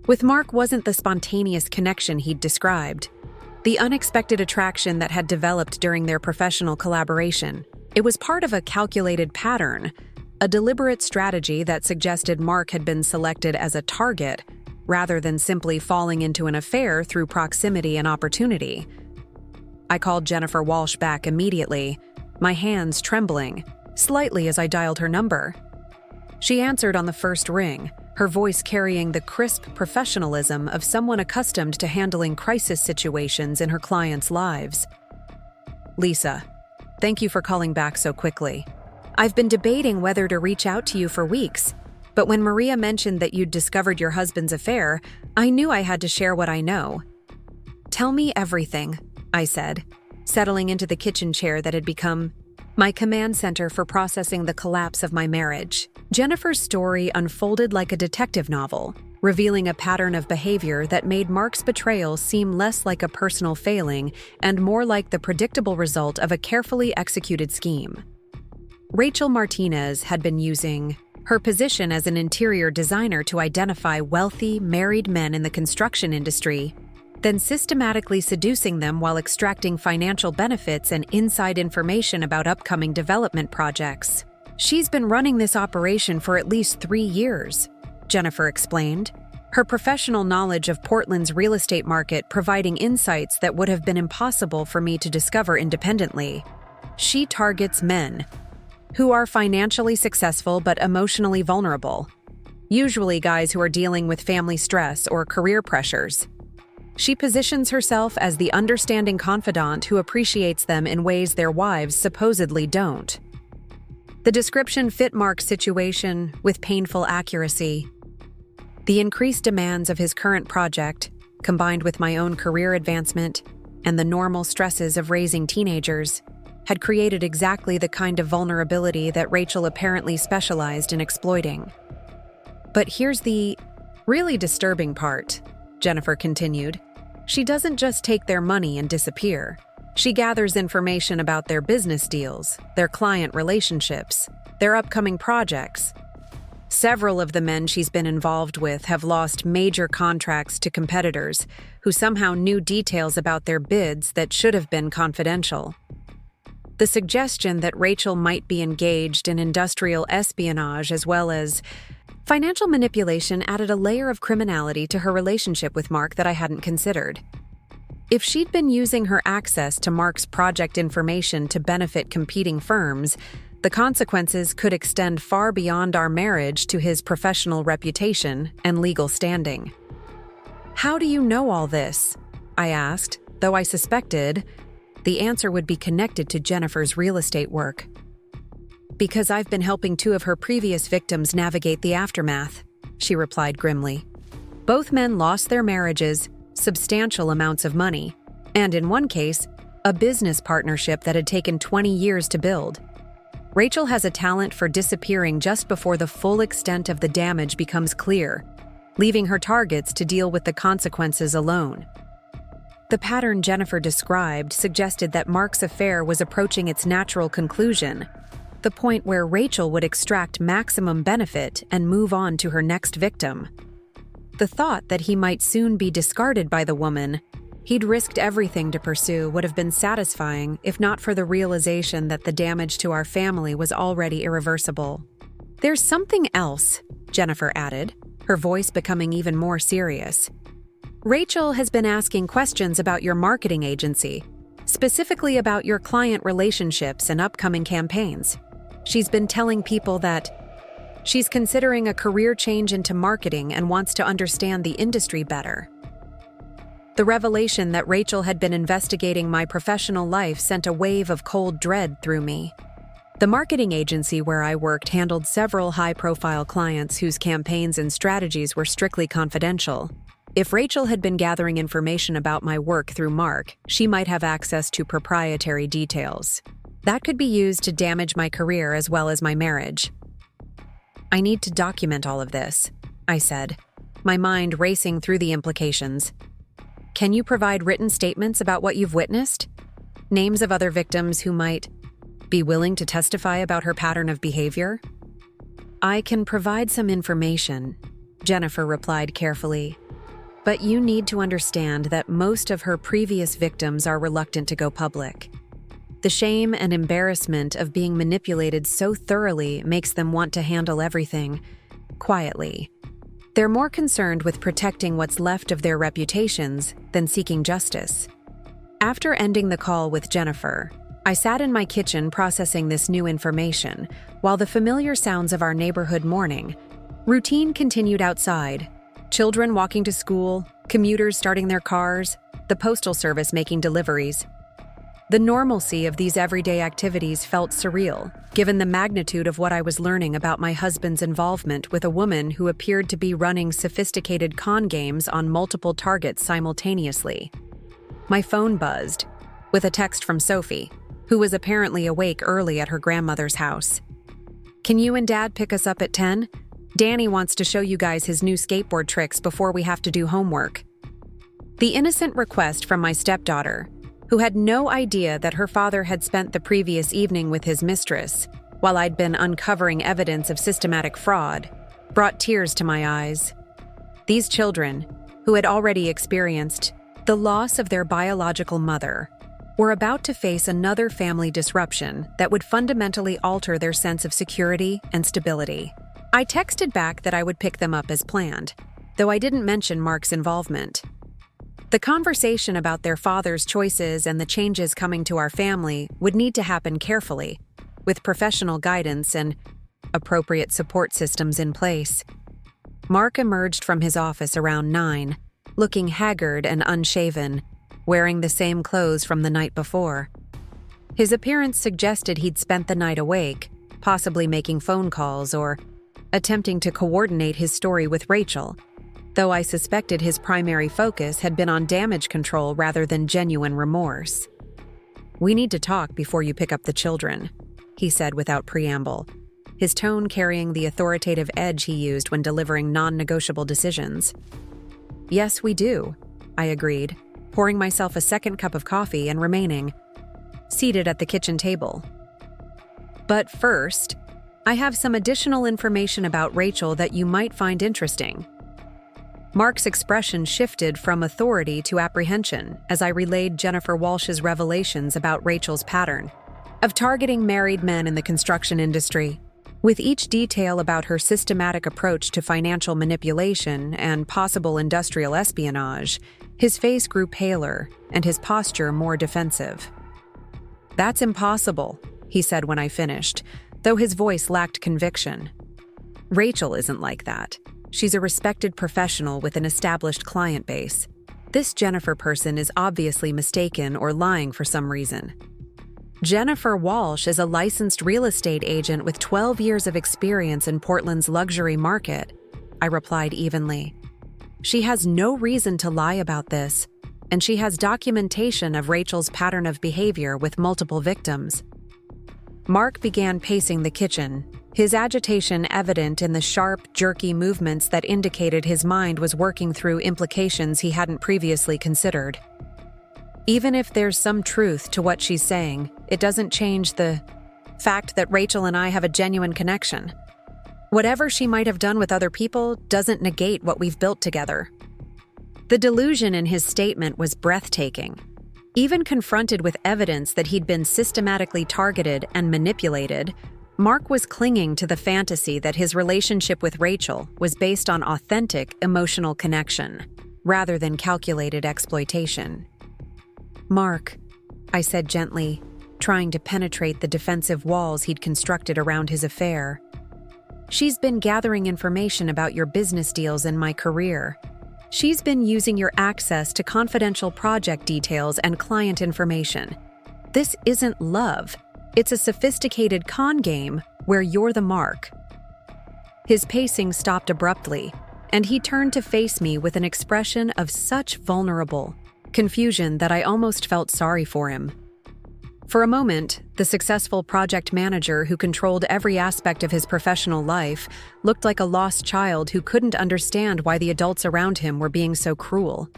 with Mark wasn't the spontaneous connection he'd described, the unexpected attraction that had developed during their professional collaboration. It was part of a calculated pattern, a deliberate strategy that suggested Mark had been selected as a target rather than simply falling into an affair through proximity and opportunity. I called Jennifer Walsh back immediately, my hands trembling, slightly as I dialed her number. She answered on the first ring, her voice carrying the crisp professionalism of someone accustomed to handling crisis situations in her clients' lives. "Lisa, thank you for calling back so quickly. I've been debating whether to reach out to you for weeks, but when Maria mentioned that you'd discovered your husband's affair, I knew I had to share what I know." "Tell me everything," I said, settling into the kitchen chair that had become my command center for processing the collapse of my marriage. Jennifer's story unfolded like a detective novel, revealing a pattern of behavior that made Mark's betrayal seem less like a personal failing and more like the predictable result of a carefully executed scheme. Rachel Martinez had been using her position as an interior designer to identify wealthy, married men in the construction industry, then systematically seducing them while extracting financial benefits and inside information about upcoming development projects. "She's been running this operation for at least 3 years," Jennifer explained, her professional knowledge of Portland's real estate market providing insights that would have been impossible for me to discover independently. "She targets men who are financially successful but emotionally vulnerable, usually guys who are dealing with family stress or career pressures. She positions herself as the understanding confidant who appreciates them in ways their wives supposedly don't." The description fit Mark's situation with painful accuracy. The increased demands of his current project, combined with my own career advancement and the normal stresses of raising teenagers, had created exactly the kind of vulnerability that Rachel apparently specialized in exploiting. "But here's the really disturbing part," Jennifer continued. "She doesn't just take their money and disappear. She gathers information about their business deals, their client relationships, their upcoming projects. Several of the men she's been involved with have lost major contracts to competitors who somehow knew details about their bids that should have been confidential." The suggestion that Rachel might be engaged in industrial espionage as well as financial manipulation added a layer of criminality to her relationship with Mark that I hadn't considered. If she'd been using her access to Mark's project information to benefit competing firms, the consequences could extend far beyond our marriage to his professional reputation and legal standing. "How do you know all this?" I asked, though I suspected the answer would be connected to Jennifer's real estate work. "Because I've been helping 2 of her previous victims navigate the aftermath," she replied grimly. "Both men lost their marriages, substantial amounts of money, and in one case, a business partnership that had taken 20 years to build. Rachel has a talent for disappearing just before the full extent of the damage becomes clear, leaving her targets to deal with the consequences alone." The pattern Jennifer described suggested that Mark's affair was approaching its natural conclusion, the point where Rachel would extract maximum benefit and move on to her next victim. The thought that he might soon be discarded by the woman he'd risked everything to pursue would have been satisfying if not for the realization that the damage to our family was already irreversible. "There's something else," Jennifer added, her voice becoming even more serious. "Rachel has been asking questions about your marketing agency, specifically about your client relationships and upcoming campaigns. She's been telling people that she's considering a career change into marketing and wants to understand the industry better." The revelation that Rachel had been investigating my professional life sent a wave of cold dread through me. The marketing agency where I worked handled several high-profile clients whose campaigns and strategies were strictly confidential. If Rachel had been gathering information about my work through Mark, she might have access to proprietary details. That could be used to damage my career as well as my marriage. I need to document all of this, I said, my mind racing through the implications. Can you provide written statements about what you've witnessed? Names of other victims who might be willing to testify about her pattern of behavior? I can provide some information, Jennifer replied carefully. But you need to understand that most of her previous victims are reluctant to go public. The shame and embarrassment of being manipulated so thoroughly makes them want to handle everything quietly. They're more concerned with protecting what's left of their reputations than seeking justice. After ending the call with Jennifer, I sat in my kitchen processing this new information while the familiar sounds of our neighborhood morning routine continued outside. Children walking to school, commuters starting their cars, the postal service making deliveries. The normalcy of these everyday activities felt surreal, given the magnitude of what I was learning about my husband's involvement with a woman who appeared to be running sophisticated con games on multiple targets simultaneously. My phone buzzed, with a text from Sophie, who was apparently awake early at her grandmother's house. "Can you and Dad pick us up at 10? Danny wants to show you guys his new skateboard tricks before we have to do homework." The innocent request from my stepdaughter, who had no idea that her father had spent the previous evening with his mistress, while I'd been uncovering evidence of systematic fraud, brought tears to my eyes. These children, who had already experienced the loss of their biological mother, were about to face another family disruption that would fundamentally alter their sense of security and stability. I texted back that I would pick them up as planned, though I didn't mention Mark's involvement. The conversation about their father's choices and the changes coming to our family would need to happen carefully, with professional guidance and appropriate support systems in place. Mark emerged from his office around 9, looking haggard and unshaven, wearing the same clothes from the night before. His appearance suggested he'd spent the night awake, possibly making phone calls or attempting to coordinate his story with Rachel, though I suspected his primary focus had been on damage control rather than genuine remorse. "We need to talk before you pick up the children," he said without preamble, his tone carrying the authoritative edge he used when delivering non-negotiable decisions. "Yes, we do," I agreed, pouring myself a second cup of coffee and remaining seated at the kitchen table. "But first, I have some additional information about Rachel that you might find interesting." Mark's expression shifted from authority to apprehension as I relayed Jennifer Walsh's revelations about Rachel's pattern of targeting married men in the construction industry. With each detail about her systematic approach to financial manipulation and possible industrial espionage, his face grew paler and his posture more defensive. "That's impossible," he said when I finished, though his voice lacked conviction. "Rachel isn't like that. She's a respected professional with an established client base. This Jennifer person is obviously mistaken or lying for some reason." "Jennifer Walsh is a licensed real estate agent with 12 years of experience in Portland's luxury market," I replied evenly. "She has no reason to lie about this, and she has documentation of Rachel's pattern of behavior with multiple victims." Mark began pacing the kitchen, his agitation evident in the sharp, jerky movements that indicated his mind was working through implications he hadn't previously considered. "Even if there's some truth to what she's saying, it doesn't change the fact that Rachel and I have a genuine connection. Whatever she might have done with other people doesn't negate what we've built together." The delusion in his statement was breathtaking. Even confronted with evidence that he'd been systematically targeted and manipulated, Mark was clinging to the fantasy that his relationship with Rachel was based on authentic emotional connection, rather than calculated exploitation. "Mark," I said gently, trying to penetrate the defensive walls he'd constructed around his affair. "She's been gathering information about your business deals and my career. She's been using your access to confidential project details and client information. This isn't love. It's a sophisticated con game where you're the mark." His pacing stopped abruptly, and he turned to face me with an expression of such vulnerable confusion that I almost felt sorry for him. For a moment, the successful project manager who controlled every aspect of his professional life looked like a lost child who couldn't understand why the adults around him were being so cruel.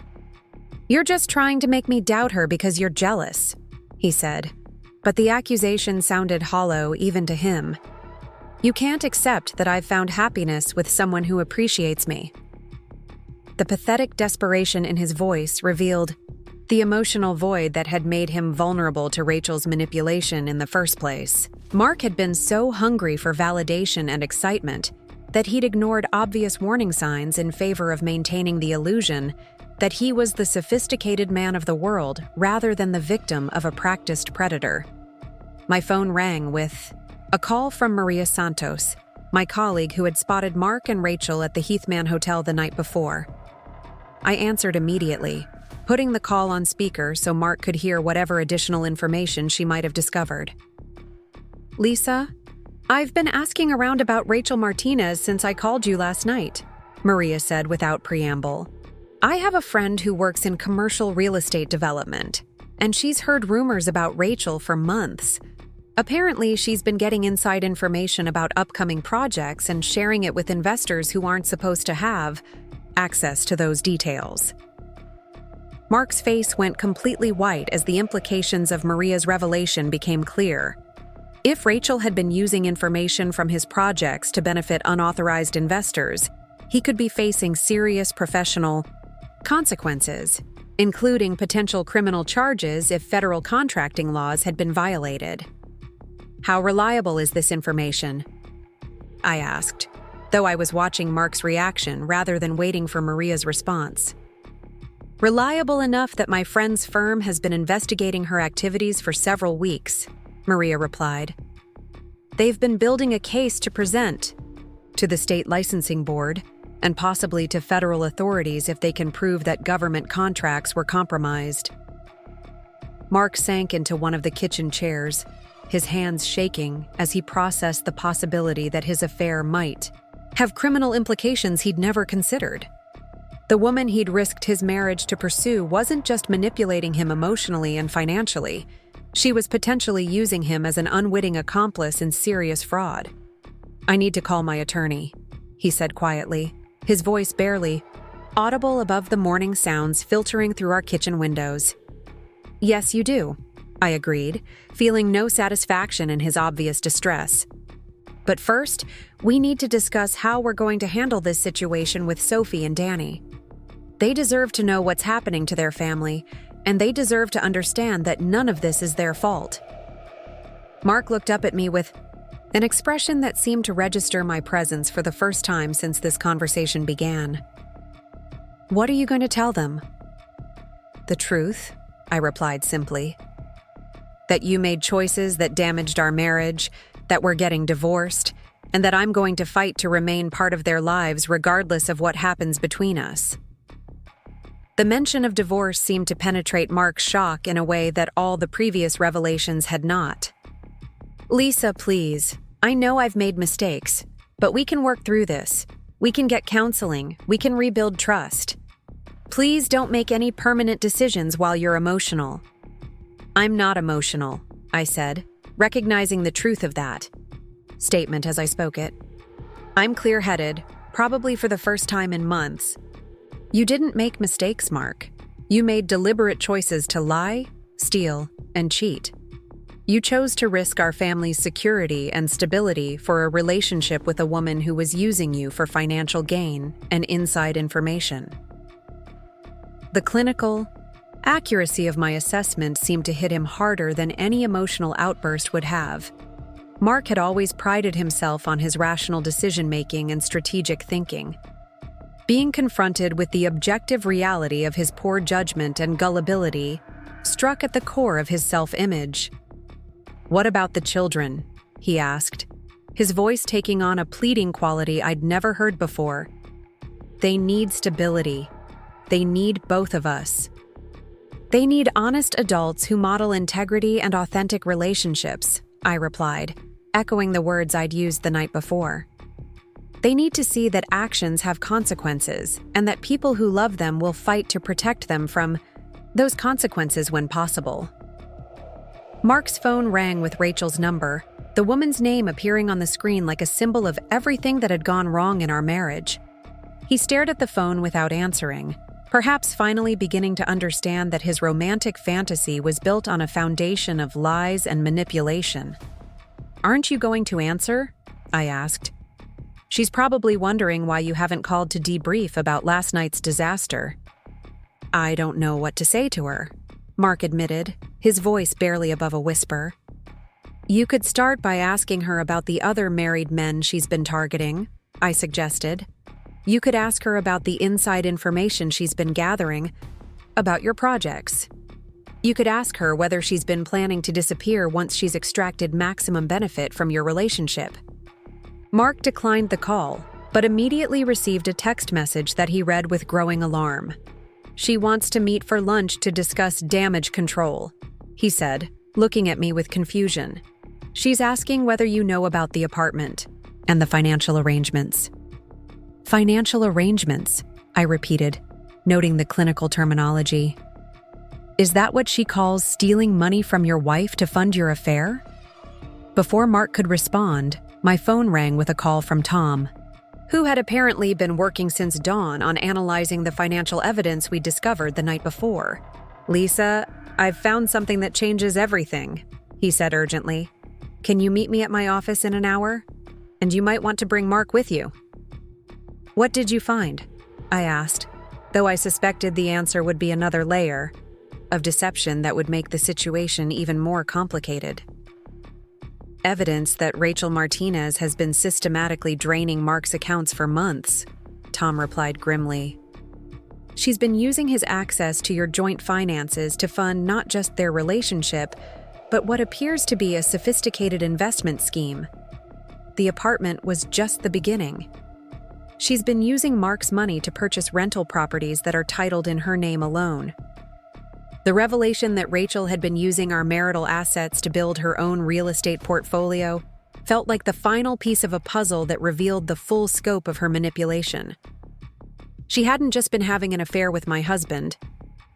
"You're just trying to make me doubt her because you're jealous," he said. But the accusation sounded hollow even to him. "You can't accept that I've found happiness with someone who appreciates me." The pathetic desperation in his voice revealed the emotional void that had made him vulnerable to Rachel's manipulation in the first place. Mark had been so hungry for validation and excitement that he'd ignored obvious warning signs in favor of maintaining the illusion that he was the sophisticated man of the world rather than the victim of a practiced predator. My phone rang with a call from Maria Santos, my colleague who had spotted Mark and Rachel at the Heathman Hotel the night before. I answered immediately, putting the call on speaker so Mark could hear whatever additional information she might have discovered. "Lisa, I've been asking around about Rachel Martinez since I called you last night," Maria said without preamble. "I have a friend who works in commercial real estate development, and she's heard rumors about Rachel for months. Apparently, she's been getting inside information about upcoming projects and sharing it with investors who aren't supposed to have access to those details." Mark's face went completely white as the implications of Maria's revelation became clear. If Rachel had been using information from his projects to benefit unauthorized investors, he could be facing serious professional consequences, including potential criminal charges if federal contracting laws had been violated. "How reliable is this information?" I asked, though I was watching Mark's reaction rather than waiting for Maria's response. "Reliable enough that my friend's firm has been investigating her activities for several weeks," Maria replied. "They've been building a case to present to the state licensing board and possibly to federal authorities if they can prove that government contracts were compromised." Mark sank into one of the kitchen chairs, his hands shaking as he processed the possibility that his affair might have criminal implications he'd never considered. The woman he'd risked his marriage to pursue wasn't just manipulating him emotionally and financially. She was potentially using him as an unwitting accomplice in serious fraud. "I need to call my attorney," he said quietly, his voice barely audible above the morning sounds filtering through our kitchen windows. "Yes, you do," I agreed, feeling no satisfaction in his obvious distress. "But first, we need to discuss how we're going to handle this situation with Sophie and Danny. They deserve to know what's happening to their family, and they deserve to understand that none of this is their fault." Mark looked up at me with an expression that seemed to register my presence for the first time since this conversation began. "What are you going to tell them?" "The truth," I replied simply. "That you made choices that damaged our marriage, that we're getting divorced, and that I'm going to fight to remain part of their lives regardless of what happens between us." The mention of divorce seemed to penetrate Mark's shock in a way that all the previous revelations had not. "Lisa, please. I know I've made mistakes, but we can work through this. We can get counseling. We can rebuild trust. Please don't make any permanent decisions while you're emotional." "I'm not emotional," I said, recognizing the truth of that statement as I spoke it. "I'm clear-headed, probably for the first time in months. You didn't make mistakes, Mark. You made deliberate choices to lie, steal, and cheat. You chose to risk our family's security and stability for a relationship with a woman who was using you for financial gain and inside information." The clinical accuracy of my assessment seemed to hit him harder than any emotional outburst would have. Mark had always prided himself on his rational decision-making and strategic thinking. Being confronted with the objective reality of his poor judgment and gullibility struck at the core of his self-image. "What about the children?" he asked, his voice taking on a pleading quality I'd never heard before. "They need stability. They need both of us. They need honest adults who model integrity and authentic relationships," I replied, echoing the words I'd used the night before. They need to see that actions have consequences and that people who love them will fight to protect them from those consequences when possible. Mark's phone rang with Rachel's number, the woman's name appearing on the screen like a symbol of everything that had gone wrong in our marriage. He stared at the phone without answering, perhaps finally beginning to understand that his romantic fantasy was built on a foundation of lies and manipulation. "Aren't you going to answer?" I asked. "She's probably wondering why you haven't called to debrief about last night's disaster." "I don't know what to say to her," Mark admitted, his voice barely above a whisper. "You could start by asking her about the other married men she's been targeting," I suggested. "You could ask her about the inside information she's been gathering, about your projects. You could ask her whether she's been planning to disappear once she's extracted maximum benefit from your relationship." Mark declined the call, but immediately received a text message that he read with growing alarm. "She wants to meet for lunch to discuss damage control," he said, looking at me with confusion. "She's asking whether you know about the apartment and the financial arrangements." "Financial arrangements," I repeated, noting the clinical terminology. "Is that what she calls stealing money from your wife to fund your affair?" Before Mark could respond, my phone rang with a call from Tom, who had apparently been working since dawn on analyzing the financial evidence we discovered the night before. "Lisa, I've found something that changes everything," he said urgently. "Can you meet me at my office in an hour? And you might want to bring Mark with you." "What did you find?" I asked, though I suspected the answer would be another layer of deception that would make the situation even more complicated. "Evidence that Rachel Martinez has been systematically draining Mark's accounts for months," Tom replied grimly. "She's been using his access to your joint finances to fund not just their relationship, but what appears to be a sophisticated investment scheme. The apartment was just the beginning. She's been using Mark's money to purchase rental properties that are titled in her name alone. The revelation that Rachel had been using our marital assets to build her own real estate portfolio felt like the final piece of a puzzle that revealed the full scope of her manipulation. She hadn't just been having an affair with my husband.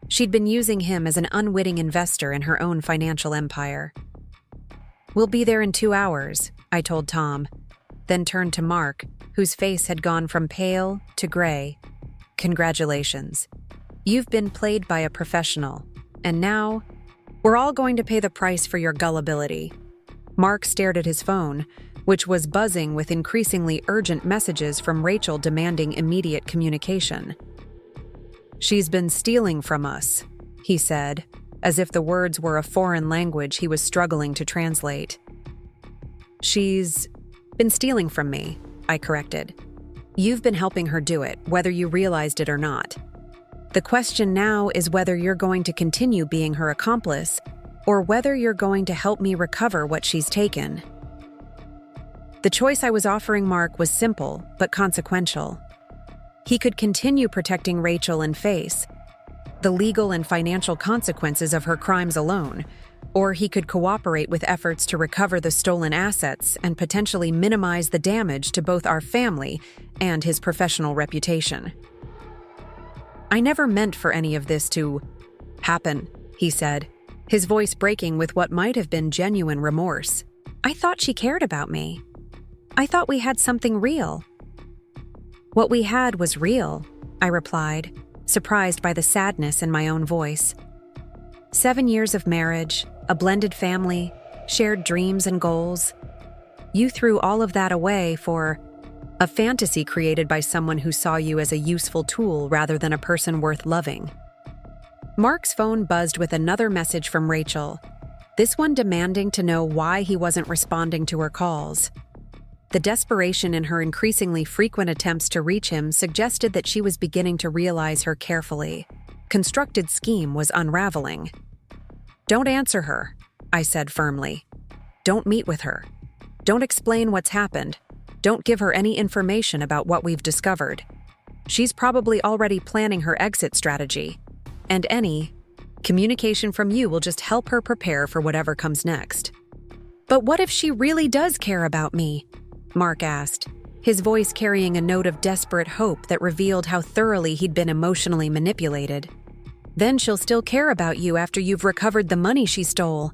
She'd been using him as an unwitting investor in her own financial empire. "We'll be there in 2 hours," I told Tom, then turned to Mark, whose face had gone from pale to gray. "Congratulations. You've been played by a professional, and now we're all going to pay the price for your gullibility." Mark stared at his phone, which was buzzing with increasingly urgent messages from Rachel demanding immediate communication. "She's been stealing from us," he said, as if the words were a foreign language he was struggling to translate. "She's been stealing from me," I corrected. "You've been helping her do it, whether you realized it or not. The question now is whether you're going to continue being her accomplice or whether you're going to help me recover what she's taken." The choice I was offering Mark was simple but consequential. He could continue protecting Rachel and face the legal and financial consequences of her crimes alone, or he could cooperate with efforts to recover the stolen assets and potentially minimize the damage to both our family and his professional reputation. "I never meant for any of this to happen," he said, his voice breaking with what might have been genuine remorse. "I thought she cared about me. I thought we had something real." "What we had was real," I replied, surprised by the sadness in my own voice. 7 years of marriage, a blended family, shared dreams and goals. You threw all of that away for a fantasy created by someone who saw you as a useful tool rather than a person worth loving. Mark's phone buzzed with another message from Rachel, this one demanding to know why he wasn't responding to her calls. The desperation in her increasingly frequent attempts to reach him suggested that she was beginning to realize her carefully constructed scheme was unraveling. "Don't answer her," I said firmly. "Don't meet with her. Don't explain what's happened. Don't give her any information about what we've discovered. She's probably already planning her exit strategy, and any communication from you will just help her prepare for whatever comes next." "But what if she really does care about me?" Mark asked, his voice carrying a note of desperate hope that revealed how thoroughly he'd been emotionally manipulated. "Then she'll still care about you after you've recovered the money she stole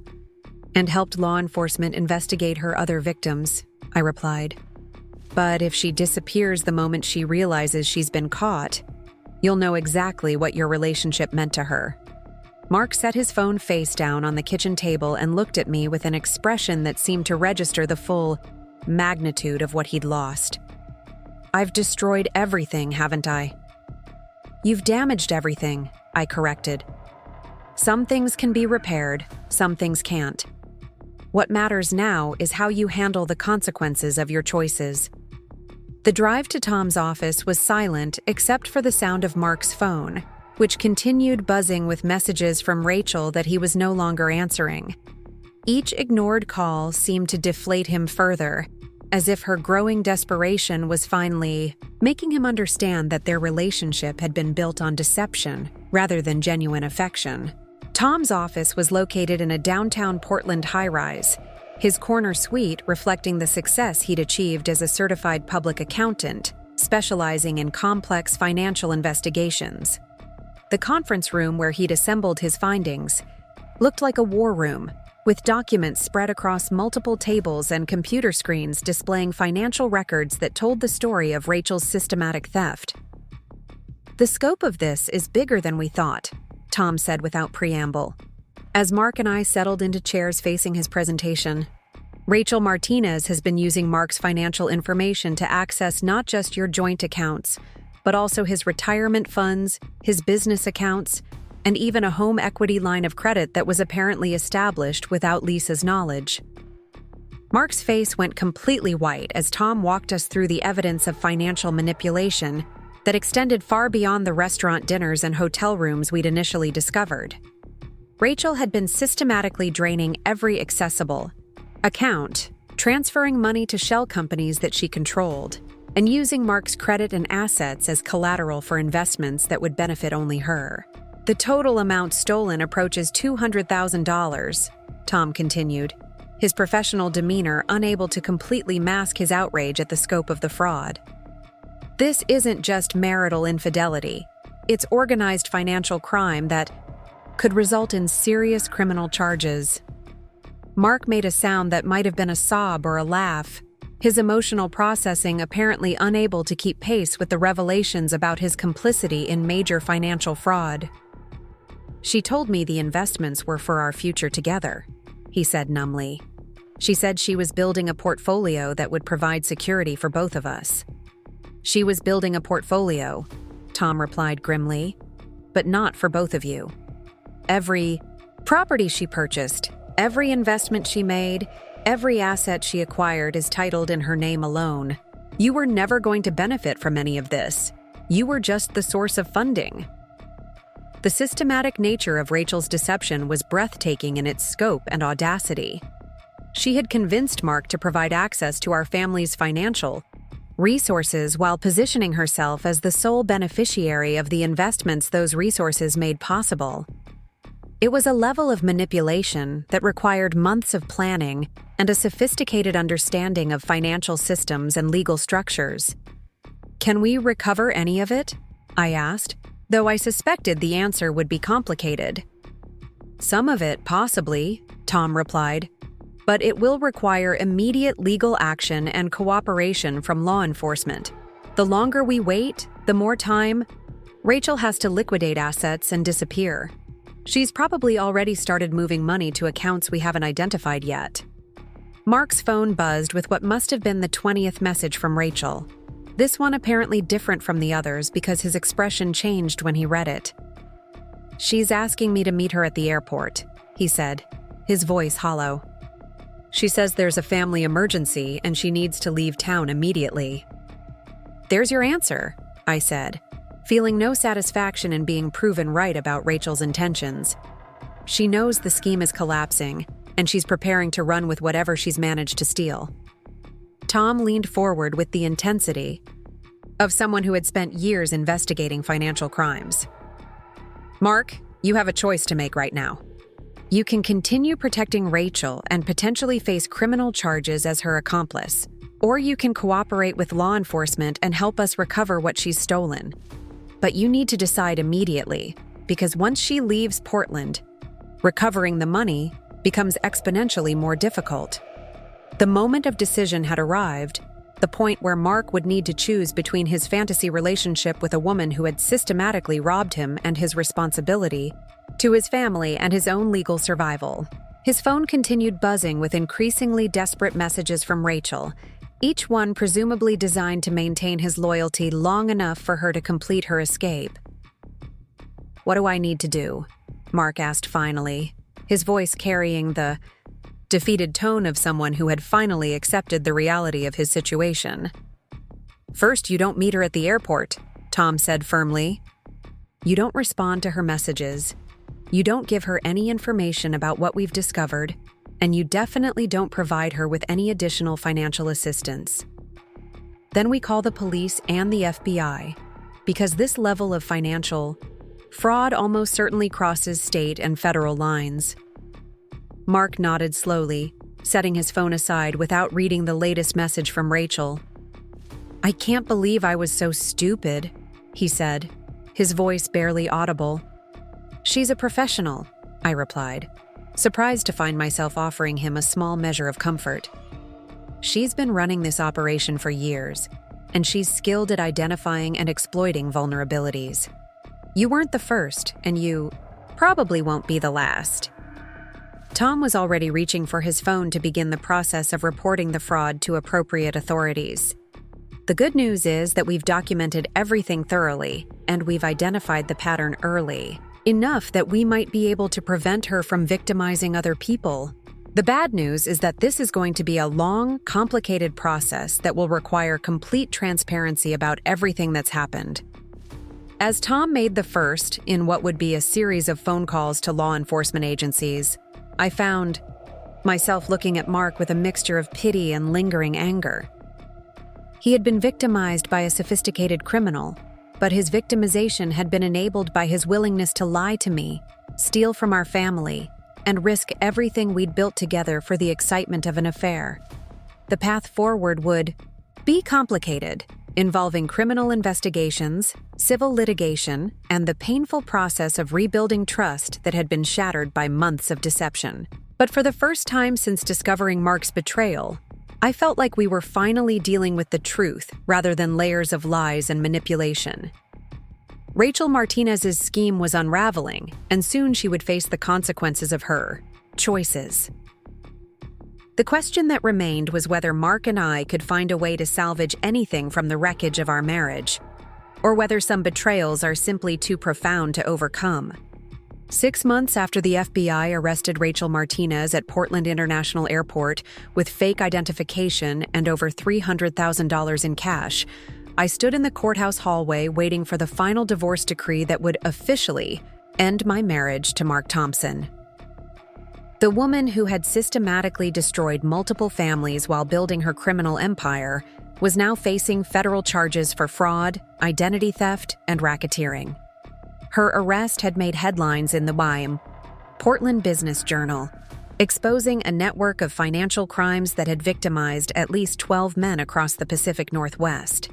and helped law enforcement investigate her other victims," I replied. "But if she disappears the moment she realizes she's been caught, you'll know exactly what your relationship meant to her." Mark set his phone face down on the kitchen table and looked at me with an expression that seemed to register the full magnitude of what he'd lost. "I've destroyed everything, haven't I?" "You've damaged everything," I corrected. "Some things can be repaired, some things can't. What matters now is how you handle the consequences of your choices." The drive to Tom's office was silent except for the sound of Mark's phone, which continued buzzing with messages from Rachel that he was no longer answering. Each ignored call seemed to deflate him further, as if her growing desperation was finally making him understand that their relationship had been built on deception rather than genuine affection. Tom's office was located in a downtown Portland high-rise, his corner suite reflecting the success he'd achieved as a certified public accountant, specializing in complex financial investigations. The conference room where he'd assembled his findings looked like a war room, with documents spread across multiple tables and computer screens displaying financial records that told the story of Rachel's systematic theft. "The scope of this is bigger than we thought," Tom said without preamble. As Mark and I settled into chairs facing his presentation, "Rachel Martinez has been using Mark's financial information to access not just your joint accounts, but also his retirement funds, his business accounts, and even a home equity line of credit that was apparently established without Lisa's knowledge." Mark's face went completely white as Tom walked us through the evidence of financial manipulation that extended far beyond the restaurant dinners and hotel rooms we'd initially discovered. Rachel had been systematically draining every accessible account, transferring money to shell companies that she controlled, and using Mark's credit and assets as collateral for investments that would benefit only her. "The total amount stolen approaches $200,000, Tom continued, his professional demeanor unable to completely mask his outrage at the scope of the fraud. "This isn't just marital infidelity. It's organized financial crime that could result in serious criminal charges." Mark made a sound that might have been a sob or a laugh, his emotional processing apparently unable to keep pace with the revelations about his complicity in major financial fraud. "She told me the investments were for our future together," he said numbly. "She said she was building a portfolio that would provide security for both of us." "She was building a portfolio," Tom replied grimly, "but not for both of you. Every property she purchased, every investment she made, every asset she acquired is titled in her name alone. You were never going to benefit from any of this. You were just the source of funding." The systematic nature of Rachel's deception was breathtaking in its scope and audacity. She had convinced Mark to provide access to our family's financial resources while positioning herself as the sole beneficiary of the investments those resources made possible. It was a level of manipulation that required months of planning and a sophisticated understanding of financial systems and legal structures. "Can we recover any of it?" I asked, though I suspected the answer would be complicated. "Some of it, possibly," Tom replied, "but it will require immediate legal action and cooperation from law enforcement. The longer we wait, the more time Rachel has to liquidate assets and disappear. She's probably already started moving money to accounts we haven't identified yet." Mark's phone buzzed with what must have been the 20th message from Rachel. This one apparently different from the others because his expression changed when he read it. "She's asking me to meet her at the airport," he said, his voice hollow. "She says there's a family emergency and she needs to leave town immediately." "There's your answer," I said, feeling no satisfaction in being proven right about Rachel's intentions. She knows the scheme is collapsing, and she's preparing to run with whatever she's managed to steal. Tom leaned forward with the intensity of someone who had spent years investigating financial crimes. "Mark, you have a choice to make right now. You can continue protecting Rachel and potentially face criminal charges as her accomplice, Or you can cooperate with law enforcement and help us recover what she's stolen. But you need to decide immediately, because once she leaves Portland, recovering the money becomes exponentially more difficult. The moment of decision had arrived, the point where Mark would need to choose between his fantasy relationship with a woman who had systematically robbed him and his responsibility to his family and his own legal survival. His phone continued buzzing with increasingly desperate messages from Rachel, each one presumably designed to maintain his loyalty long enough for her to complete her escape. "What do I need to do?" Mark asked finally, his voice carrying the defeated tone of someone who had finally accepted the reality of his situation. "First, you don't meet her at the airport," Tom said firmly. "You don't respond to her messages. You don't give her any information about what we've discovered, and you definitely don't provide her with any additional financial assistance. Then we call the police and the FBI, because this level of financial fraud almost certainly crosses state and federal lines." Mark nodded slowly, setting his phone aside without reading the latest message from Rachel. "I can't believe I was so stupid," he said, his voice barely audible. "She's a professional," I replied, surprised to find myself offering him a small measure of comfort. "She's been running this operation for years, and she's skilled at identifying and exploiting vulnerabilities. You weren't the first, and you probably won't be the last." Tom was already reaching for his phone to begin the process of reporting the fraud to appropriate authorities. "The good news is that we've documented everything thoroughly, and we've identified the pattern early, enough that we might be able to prevent her from victimizing other people. The bad news is that this is going to be a long, complicated process that will require complete transparency about everything that's happened." As Tom made the first in what would be a series of phone calls to law enforcement agencies, I found myself looking at Mark with a mixture of pity and lingering anger. He had been victimized by a sophisticated criminal, but his victimization had been enabled by his willingness to lie to me, steal from our family, and risk everything we'd built together for the excitement of an affair. The path forward would be complicated, involving criminal investigations, civil litigation, and the painful process of rebuilding trust that had been shattered by months of deception. But for the first time since discovering Mark's betrayal, I felt like we were finally dealing with the truth rather than layers of lies and manipulation. Rachel Martinez's scheme was unraveling, and soon she would face the consequences of her choices. The question that remained was whether Mark and I could find a way to salvage anything from the wreckage of our marriage, or whether some betrayals are simply too profound to overcome. 6 months after the FBI arrested Rachel Martinez at Portland International Airport with fake identification and over $300,000 in cash, I stood in the courthouse hallway waiting for the final divorce decree that would officially end my marriage to Mark Thompson. The woman who had systematically destroyed multiple families while building her criminal empire was now facing federal charges for fraud, identity theft, and racketeering. Her arrest had made headlines in the Portland Business Journal, exposing a network of financial crimes that had victimized at least 12 men across the Pacific Northwest.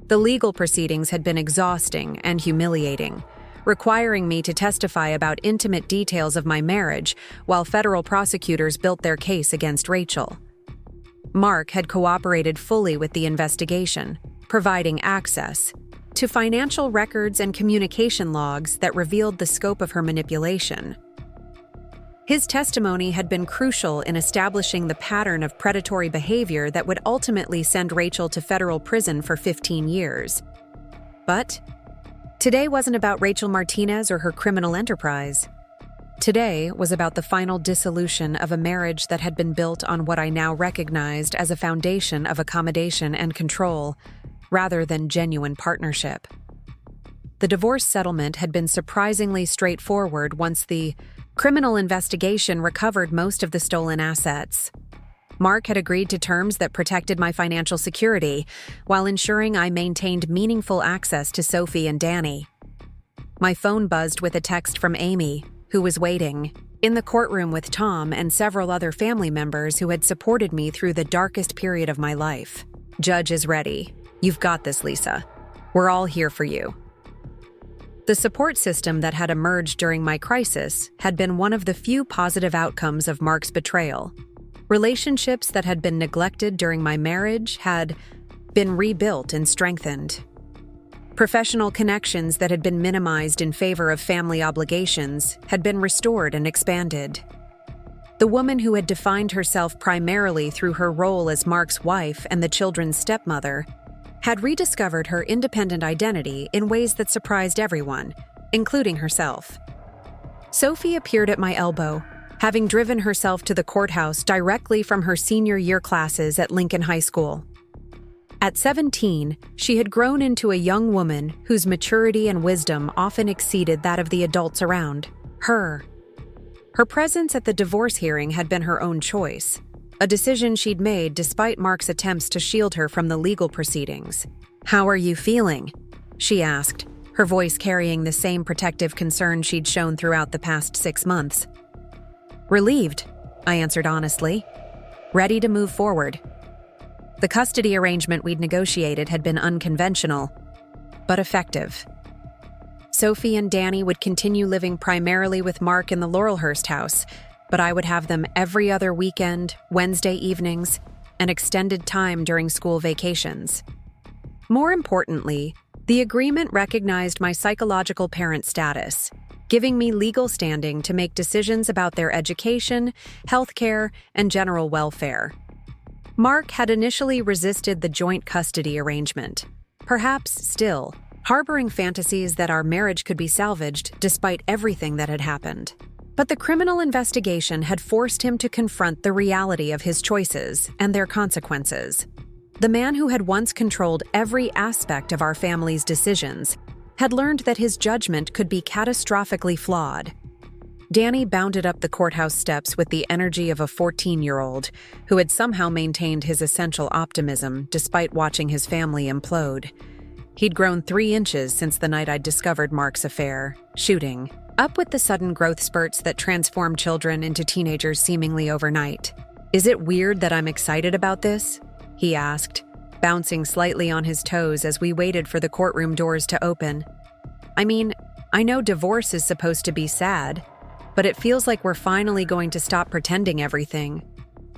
The legal proceedings had been exhausting and humiliating, requiring me to testify about intimate details of my marriage while federal prosecutors built their case against Rachel. Mark had cooperated fully with the investigation, providing access to financial records and communication logs that revealed the scope of her manipulation. His testimony had been crucial in establishing the pattern of predatory behavior that would ultimately send Rachel to federal prison for 15 years. But today wasn't about Rachel Martinez or her criminal enterprise. Today was about the final dissolution of a marriage that had been built on what I now recognized as a foundation of accommodation and control, rather than genuine partnership. The divorce settlement had been surprisingly straightforward once the criminal investigation recovered most of the stolen assets. Mark had agreed to terms that protected my financial security while ensuring I maintained meaningful access to Sophie and Danny. My phone buzzed with a text from Amy, who was waiting, in the courtroom with Tom and several other family members who had supported me through the darkest period of my life. Judge is ready. You've got this, Lisa. We're all here for you. The support system that had emerged during my crisis had been one of the few positive outcomes of Mark's betrayal. Relationships that had been neglected during my marriage had been rebuilt and strengthened. Professional connections that had been minimized in favor of family obligations had been restored and expanded. The woman who had defined herself primarily through her role as Mark's wife and the children's stepmother had rediscovered her independent identity in ways that surprised everyone, including herself. Sophie appeared at my elbow, having driven herself to the courthouse directly from her senior year classes at Lincoln High School. At 17, she had grown into a young woman whose maturity and wisdom often exceeded that of the adults around her. Her presence at the divorce hearing had been her own choice, a decision she'd made despite Mark's attempts to shield her from the legal proceedings. "How are you feeling?" she asked, her voice carrying the same protective concern she'd shown throughout the past 6 months. "Relieved," I answered honestly. "Ready to move forward." The custody arrangement we'd negotiated had been unconventional, but effective. Sophie and Danny would continue living primarily with Mark in the Laurelhurst house, but I would have them every other weekend, Wednesday evenings, and extended time during school vacations. More importantly, the agreement recognized my psychological parent status, giving me legal standing to make decisions about their education, healthcare, and general welfare. Mark had initially resisted the joint custody arrangement, perhaps still, harboring fantasies that our marriage could be salvaged despite everything that had happened. But the criminal investigation had forced him to confront the reality of his choices and their consequences. The man who had once controlled every aspect of our family's decisions had learned that his judgment could be catastrophically flawed. Danny bounded up the courthouse steps with the energy of a 14-year-old who had somehow maintained his essential optimism despite watching his family implode. He'd grown 3 inches since the night I'd discovered Mark's affair, shooting, up with the sudden growth spurts that transform children into teenagers seemingly overnight. "Is it weird that I'm excited about this?" he asked, bouncing slightly on his toes as we waited for the courtroom doors to open. "I mean, I know divorce is supposed to be sad, but it feels like we're finally going to stop pretending everything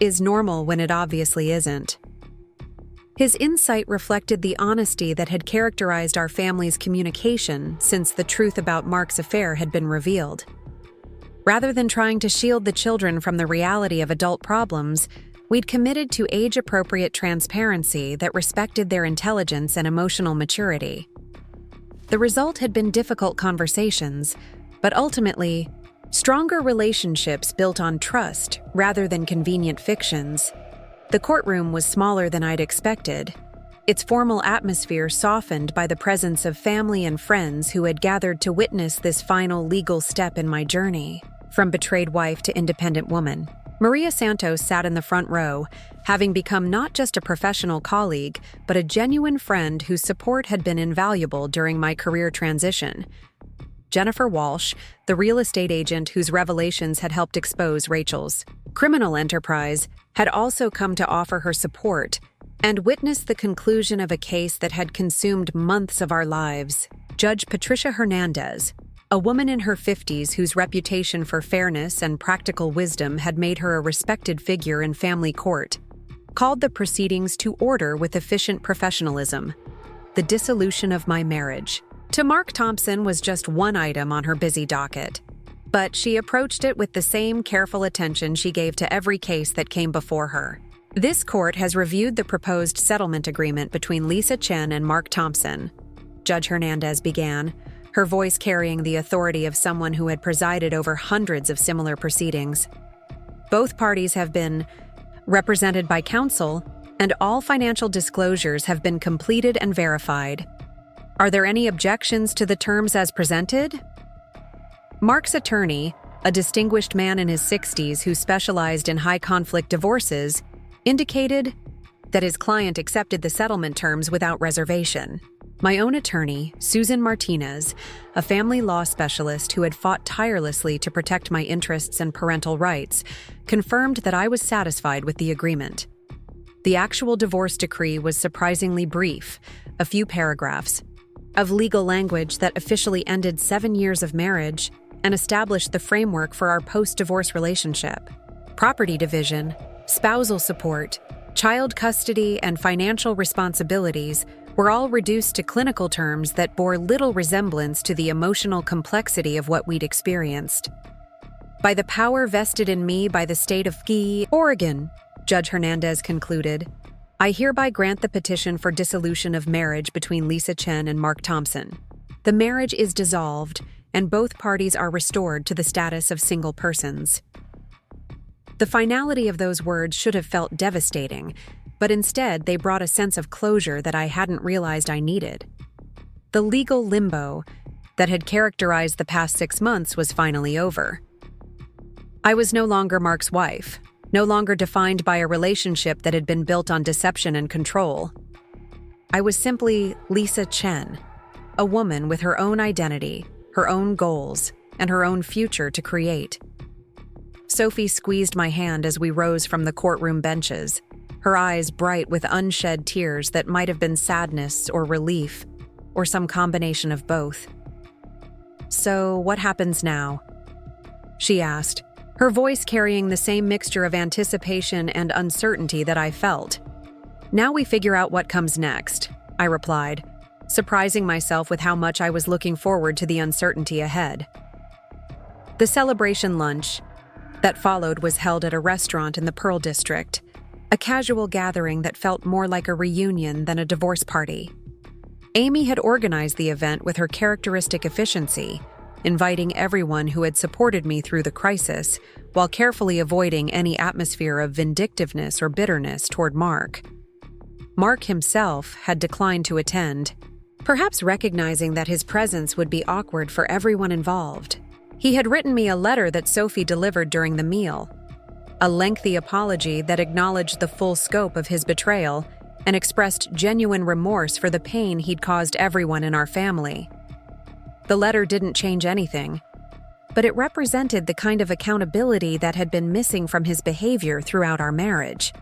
is normal when it obviously isn't." His insight reflected the honesty that had characterized our family's communication since the truth about Mark's affair had been revealed. Rather than trying to shield the children from the reality of adult problems, we'd committed to age-appropriate transparency that respected their intelligence and emotional maturity. The result had been difficult conversations, but ultimately, stronger relationships built on trust rather than convenient fictions. The courtroom was smaller than I'd expected, its formal atmosphere softened by the presence of family and friends who had gathered to witness this final legal step in my journey, from betrayed wife to independent woman. Maria Santos sat in the front row, having become not just a professional colleague, but a genuine friend whose support had been invaluable during my career transition. Jennifer Walsh, the real estate agent whose revelations had helped expose Rachel's criminal enterprise, had also come to offer her support and witness the conclusion of a case that had consumed months of our lives. Judge Patricia Hernandez, a woman in her 50s whose reputation for fairness and practical wisdom had made her a respected figure in family court, called the proceedings to order with efficient professionalism. The dissolution of my marriage to Mark Thompson was just one item on her busy docket, but she approached it with the same careful attention she gave to every case that came before her. "This court has reviewed the proposed settlement agreement between Lisa Chen and Mark Thompson," Judge Hernandez began, her voice carrying the authority of someone who had presided over hundreds of similar proceedings. "Both parties have been represented by counsel, and all financial disclosures have been completed and verified. Are there any objections to the terms as presented?" Mark's attorney, a distinguished man in his 60s who specialized in high-conflict divorces, indicated that his client accepted the settlement terms without reservation. My own attorney, Susan Martinez, a family law specialist who had fought tirelessly to protect my interests and parental rights, confirmed that I was satisfied with the agreement. The actual divorce decree was surprisingly brief, a few paragraphs, of legal language that officially ended 7 years of marriage and established the framework for our post-divorce relationship. Property division, spousal support, child custody, and financial responsibilities were all reduced to clinical terms that bore little resemblance to the emotional complexity of what we'd experienced. By the power vested in me by the state of Oregon, Judge Hernandez concluded, I hereby grant the petition for dissolution of marriage between Lisa Chen and Mark Thompson. The marriage is dissolved, and both parties are restored to the status of single persons. The finality of those words should have felt devastating, but instead they brought a sense of closure that I hadn't realized I needed. The legal limbo that had characterized the past 6 months was finally over. I was no longer Mark's wife, no longer defined by a relationship that had been built on deception and control. I was simply Lisa Chen, a woman with her own identity, her own goals, and her own future to create. Sophie squeezed my hand as we rose from the courtroom benches, her eyes bright with unshed tears that might have been sadness or relief, or some combination of both. "So, what happens now?" she asked, her voice carrying the same mixture of anticipation and uncertainty that I felt. "Now we figure out what comes next," I replied, surprising myself with how much I was looking forward to the uncertainty ahead. The celebration lunch that followed was held at a restaurant in the Pearl District, a casual gathering that felt more like a reunion than a divorce party. Amy had organized the event with her characteristic efficiency, inviting everyone who had supported me through the crisis, while carefully avoiding any atmosphere of vindictiveness or bitterness toward Mark. Mark himself had declined to attend, perhaps recognizing that his presence would be awkward for everyone involved. He had written me a letter that Sophie delivered during the meal, a lengthy apology that acknowledged the full scope of his betrayal and expressed genuine remorse for the pain he'd caused everyone in our family. The letter didn't change anything, but it represented the kind of accountability that had been missing from his behavior throughout our marriage.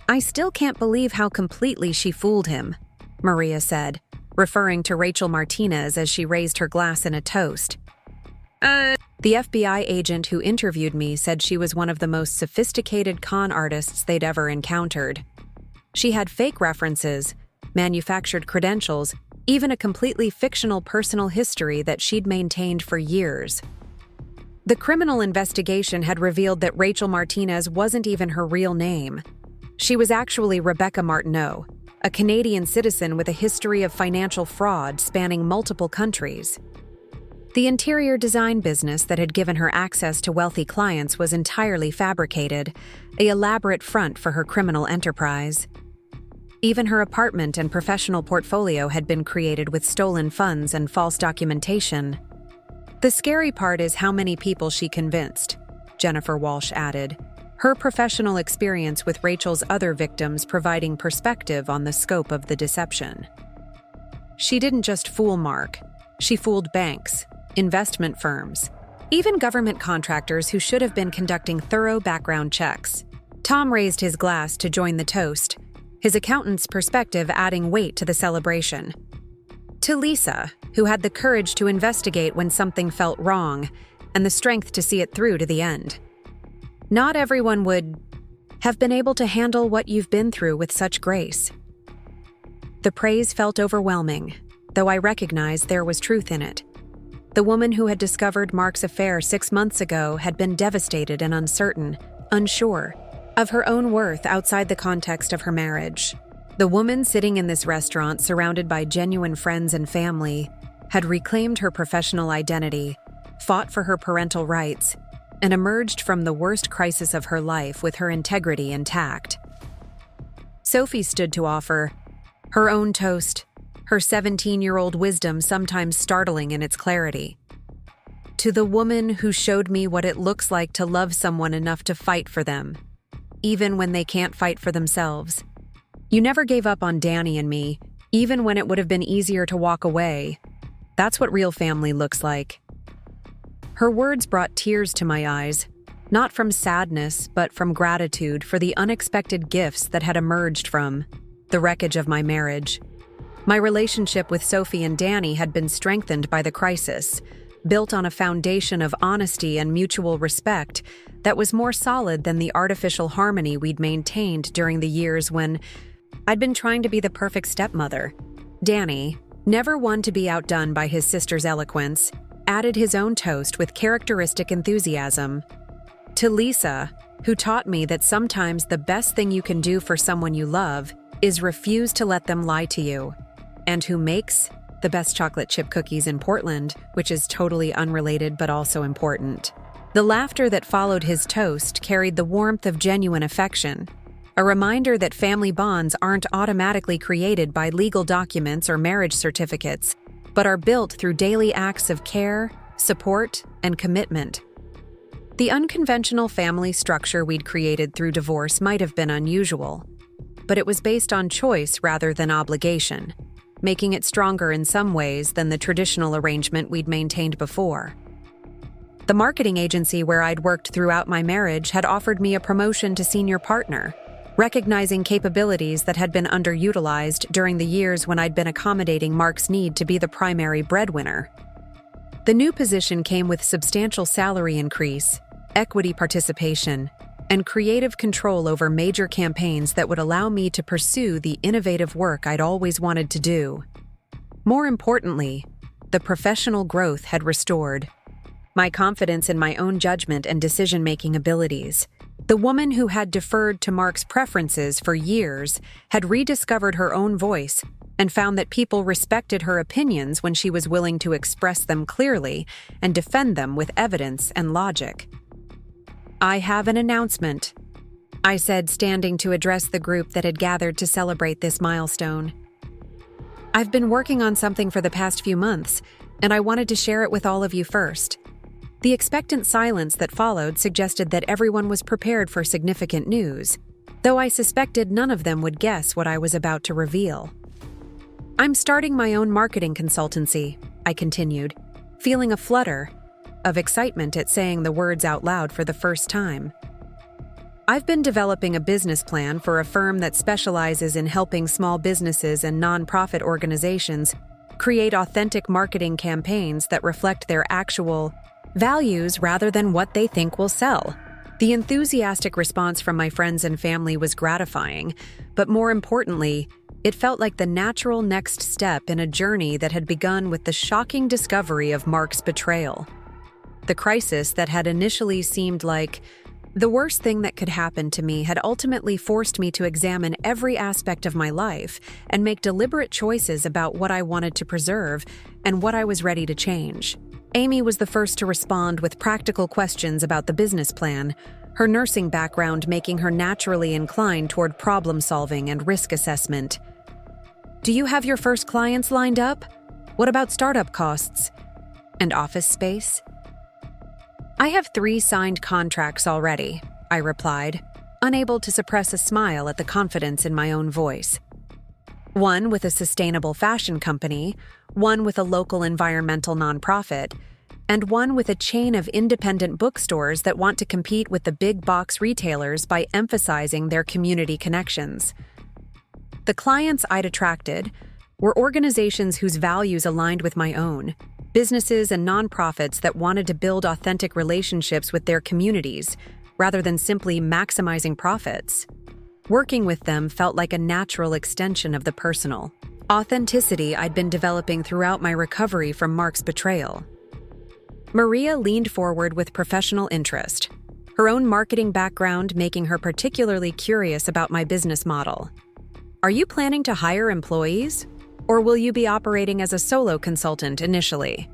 "I still can't believe how completely she fooled him," Maria said, referring to Rachel Martinez as she raised her glass in a toast. The FBI agent who interviewed me said she was one of the most sophisticated con artists they'd ever encountered. She had fake references, manufactured credentials, even a completely fictional personal history that she'd maintained for years. The criminal investigation had revealed that Rachel Martinez wasn't even her real name. She was actually Rebecca Martineau, a Canadian citizen with a history of financial fraud spanning multiple countries. The interior design business that had given her access to wealthy clients was entirely fabricated, an elaborate front for her criminal enterprise. Even her apartment and professional portfolio had been created with stolen funds and false documentation. "The scary part is how many people she convinced," Jennifer Walsh added, her professional experience with Rachel's other victims providing perspective on the scope of the deception. "She didn't just fool Mark. She fooled banks, investment firms, even government contractors who should have been conducting thorough background checks." Tom raised his glass to join the toast, his accountant's perspective adding weight to the celebration. "To Lisa, who had the courage to investigate when something felt wrong and the strength to see it through to the end. Not everyone would have been able to handle what you've been through with such grace." The praise felt overwhelming, though I recognized there was truth in it. The woman who had discovered Mark's affair 6 months ago had been devastated and uncertain, unsure of her own worth outside the context of her marriage. The woman sitting in this restaurant, surrounded by genuine friends and family, had reclaimed her professional identity, fought for her parental rights, and emerged from the worst crisis of her life with her integrity intact. Sophie stood to offer her own toast, her 17-year-old wisdom sometimes startling in its clarity. "To the woman who showed me what it looks like to love someone enough to fight for them, even when they can't fight for themselves. You never gave up on Danny and me, even when it would have been easier to walk away. That's what real family looks like. Her words brought tears to my eyes, not from sadness, but from gratitude for the unexpected gifts that had emerged from the wreckage of my marriage. My relationship with Sophie and Danny had been strengthened by the crisis, built on a foundation of honesty and mutual respect that was more solid than the artificial harmony we'd maintained during the years when I'd been trying to be the perfect stepmother. Danny, never one to be outdone by his sister's eloquence, added his own toast with characteristic enthusiasm. To Lisa, who taught me that sometimes the best thing you can do for someone you love is refuse to let them lie to you, and who makes the best chocolate chip cookies in Portland, which is totally unrelated but also important. The laughter that followed his toast carried the warmth of genuine affection, a reminder that family bonds aren't automatically created by legal documents or marriage certificates, but are built through daily acts of care, support, and commitment. The unconventional family structure we'd created through divorce might have been unusual, but it was based on choice rather than obligation, making it stronger in some ways than the traditional arrangement we'd maintained before. The marketing agency where I'd worked throughout my marriage had offered me a promotion to senior partner, recognizing capabilities that had been underutilized during the years when I'd been accommodating Mark's need to be the primary breadwinner. The new position came with substantial salary increase, equity participation, and creative control over major campaigns that would allow me to pursue the innovative work I'd always wanted to do. More importantly, the professional growth had restored my confidence in my own judgment and decision-making abilities. The woman who had deferred to Mark's preferences for years had rediscovered her own voice and found that people respected her opinions when she was willing to express them clearly and defend them with evidence and logic. "I have an announcement," I said, standing to address the group that had gathered to celebrate this milestone. "I've been working on something for the past few months, and I wanted to share it with all of you first." The expectant silence that followed suggested that everyone was prepared for significant news, though I suspected none of them would guess what I was about to reveal. "I'm starting my own marketing consultancy," I continued, feeling a flutter of excitement at saying the words out loud for the first time. "I've been developing a business plan for a firm that specializes in helping small businesses and nonprofit organizations create authentic marketing campaigns that reflect their actual values rather than what they think will sell." The enthusiastic response from my friends and family was gratifying, but more importantly, it felt like the natural next step in a journey that had begun with the shocking discovery of Mark's betrayal. The crisis that had initially seemed like the worst thing that could happen to me had ultimately forced me to examine every aspect of my life and make deliberate choices about what I wanted to preserve and what I was ready to change. Amy was the first to respond with practical questions about the business plan, her nursing background making her naturally inclined toward problem-solving and risk assessment. "Do you have your first clients lined up? What about startup costs? And office space?" "I have 3 signed contracts already," I replied, unable to suppress a smile at the confidence in my own voice. "One with a sustainable fashion company, one with a local environmental nonprofit, and one with a chain of independent bookstores that want to compete with the big box retailers by emphasizing their community connections." The clients I'd attracted were organizations whose values aligned with my own, businesses and nonprofits that wanted to build authentic relationships with their communities rather than simply maximizing profits. Working with them felt like a natural extension of the personal authenticity I'd been developing throughout my recovery from Mark's betrayal. Maria leaned forward with professional interest, her own marketing background making her particularly curious about my business model. "Are you planning to hire employees? Or will you be operating as a solo consultant initially?"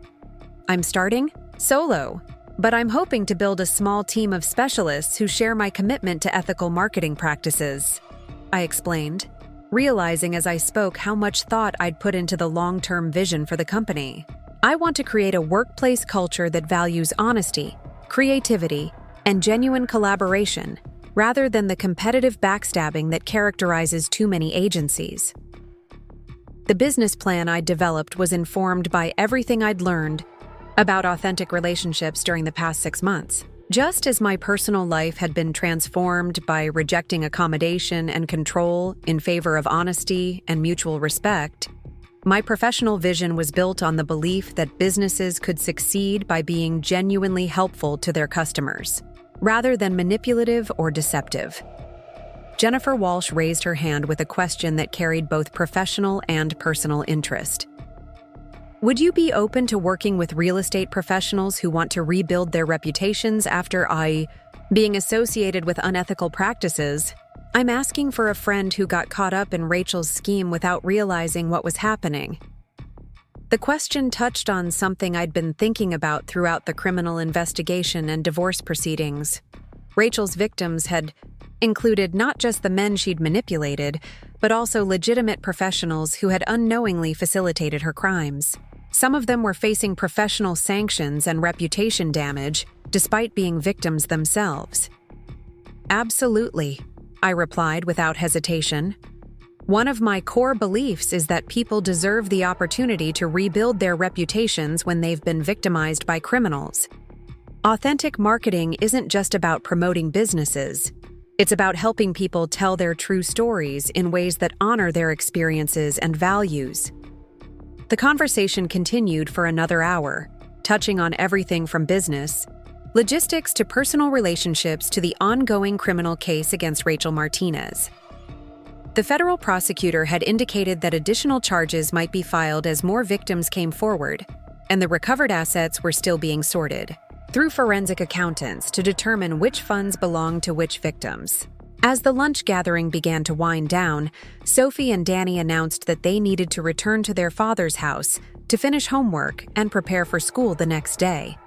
"I'm starting solo, but I'm hoping to build a small team of specialists who share my commitment to ethical marketing practices," I explained, realizing as I spoke how much thought I'd put into the long-term vision for the company. "I want to create a workplace culture that values honesty, creativity, and genuine collaboration, rather than the competitive backstabbing that characterizes too many agencies." The business plan I'd developed was informed by everything I'd learned about authentic relationships during the past 6 months. Just as my personal life had been transformed by rejecting accommodation and control in favor of honesty and mutual respect, my professional vision was built on the belief that businesses could succeed by being genuinely helpful to their customers, rather than manipulative or deceptive. Jennifer Walsh raised her hand with a question that carried both professional and personal interest. Would you be open to working with real estate professionals who want to rebuild their reputations after being associated with unethical practices? I'm asking for a friend who got caught up in Rachel's scheme without realizing what was happening. The question touched on something I'd been thinking about throughout the criminal investigation and divorce proceedings. Rachel's victims had included not just the men she'd manipulated, but also legitimate professionals who had unknowingly facilitated her crimes. Some of them were facing professional sanctions and reputation damage, despite being victims themselves. Absolutely, I replied without hesitation. One of my core beliefs is that people deserve the opportunity to rebuild their reputations when they've been victimized by criminals. Authentic marketing isn't just about promoting businesses. It's about helping people tell their true stories in ways that honor their experiences and values. The conversation continued for another hour, touching on everything from business, logistics to personal relationships to the ongoing criminal case against Rachel Martinez. The federal prosecutor had indicated that additional charges might be filed as more victims came forward, and the recovered assets were still being sorted through forensic accountants to determine which funds belonged to which victims. As the lunch gathering began to wind down, Sophie and Danny announced that they needed to return to their father's house to finish homework and prepare for school the next day.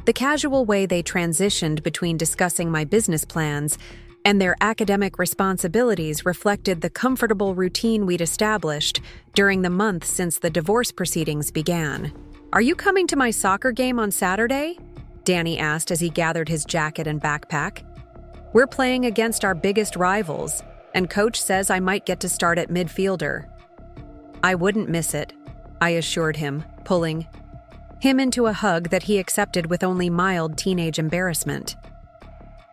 The casual way they transitioned between discussing my business plans and their academic responsibilities reflected the comfortable routine we'd established during the month since the divorce proceedings began. "Are you coming to my soccer game on Saturday?" Danny asked as he gathered his jacket and backpack. "We're playing against our biggest rivals, and Coach says I might get to start at midfielder." "I wouldn't miss it," I assured him, pulling him into a hug that he accepted with only mild teenage embarrassment.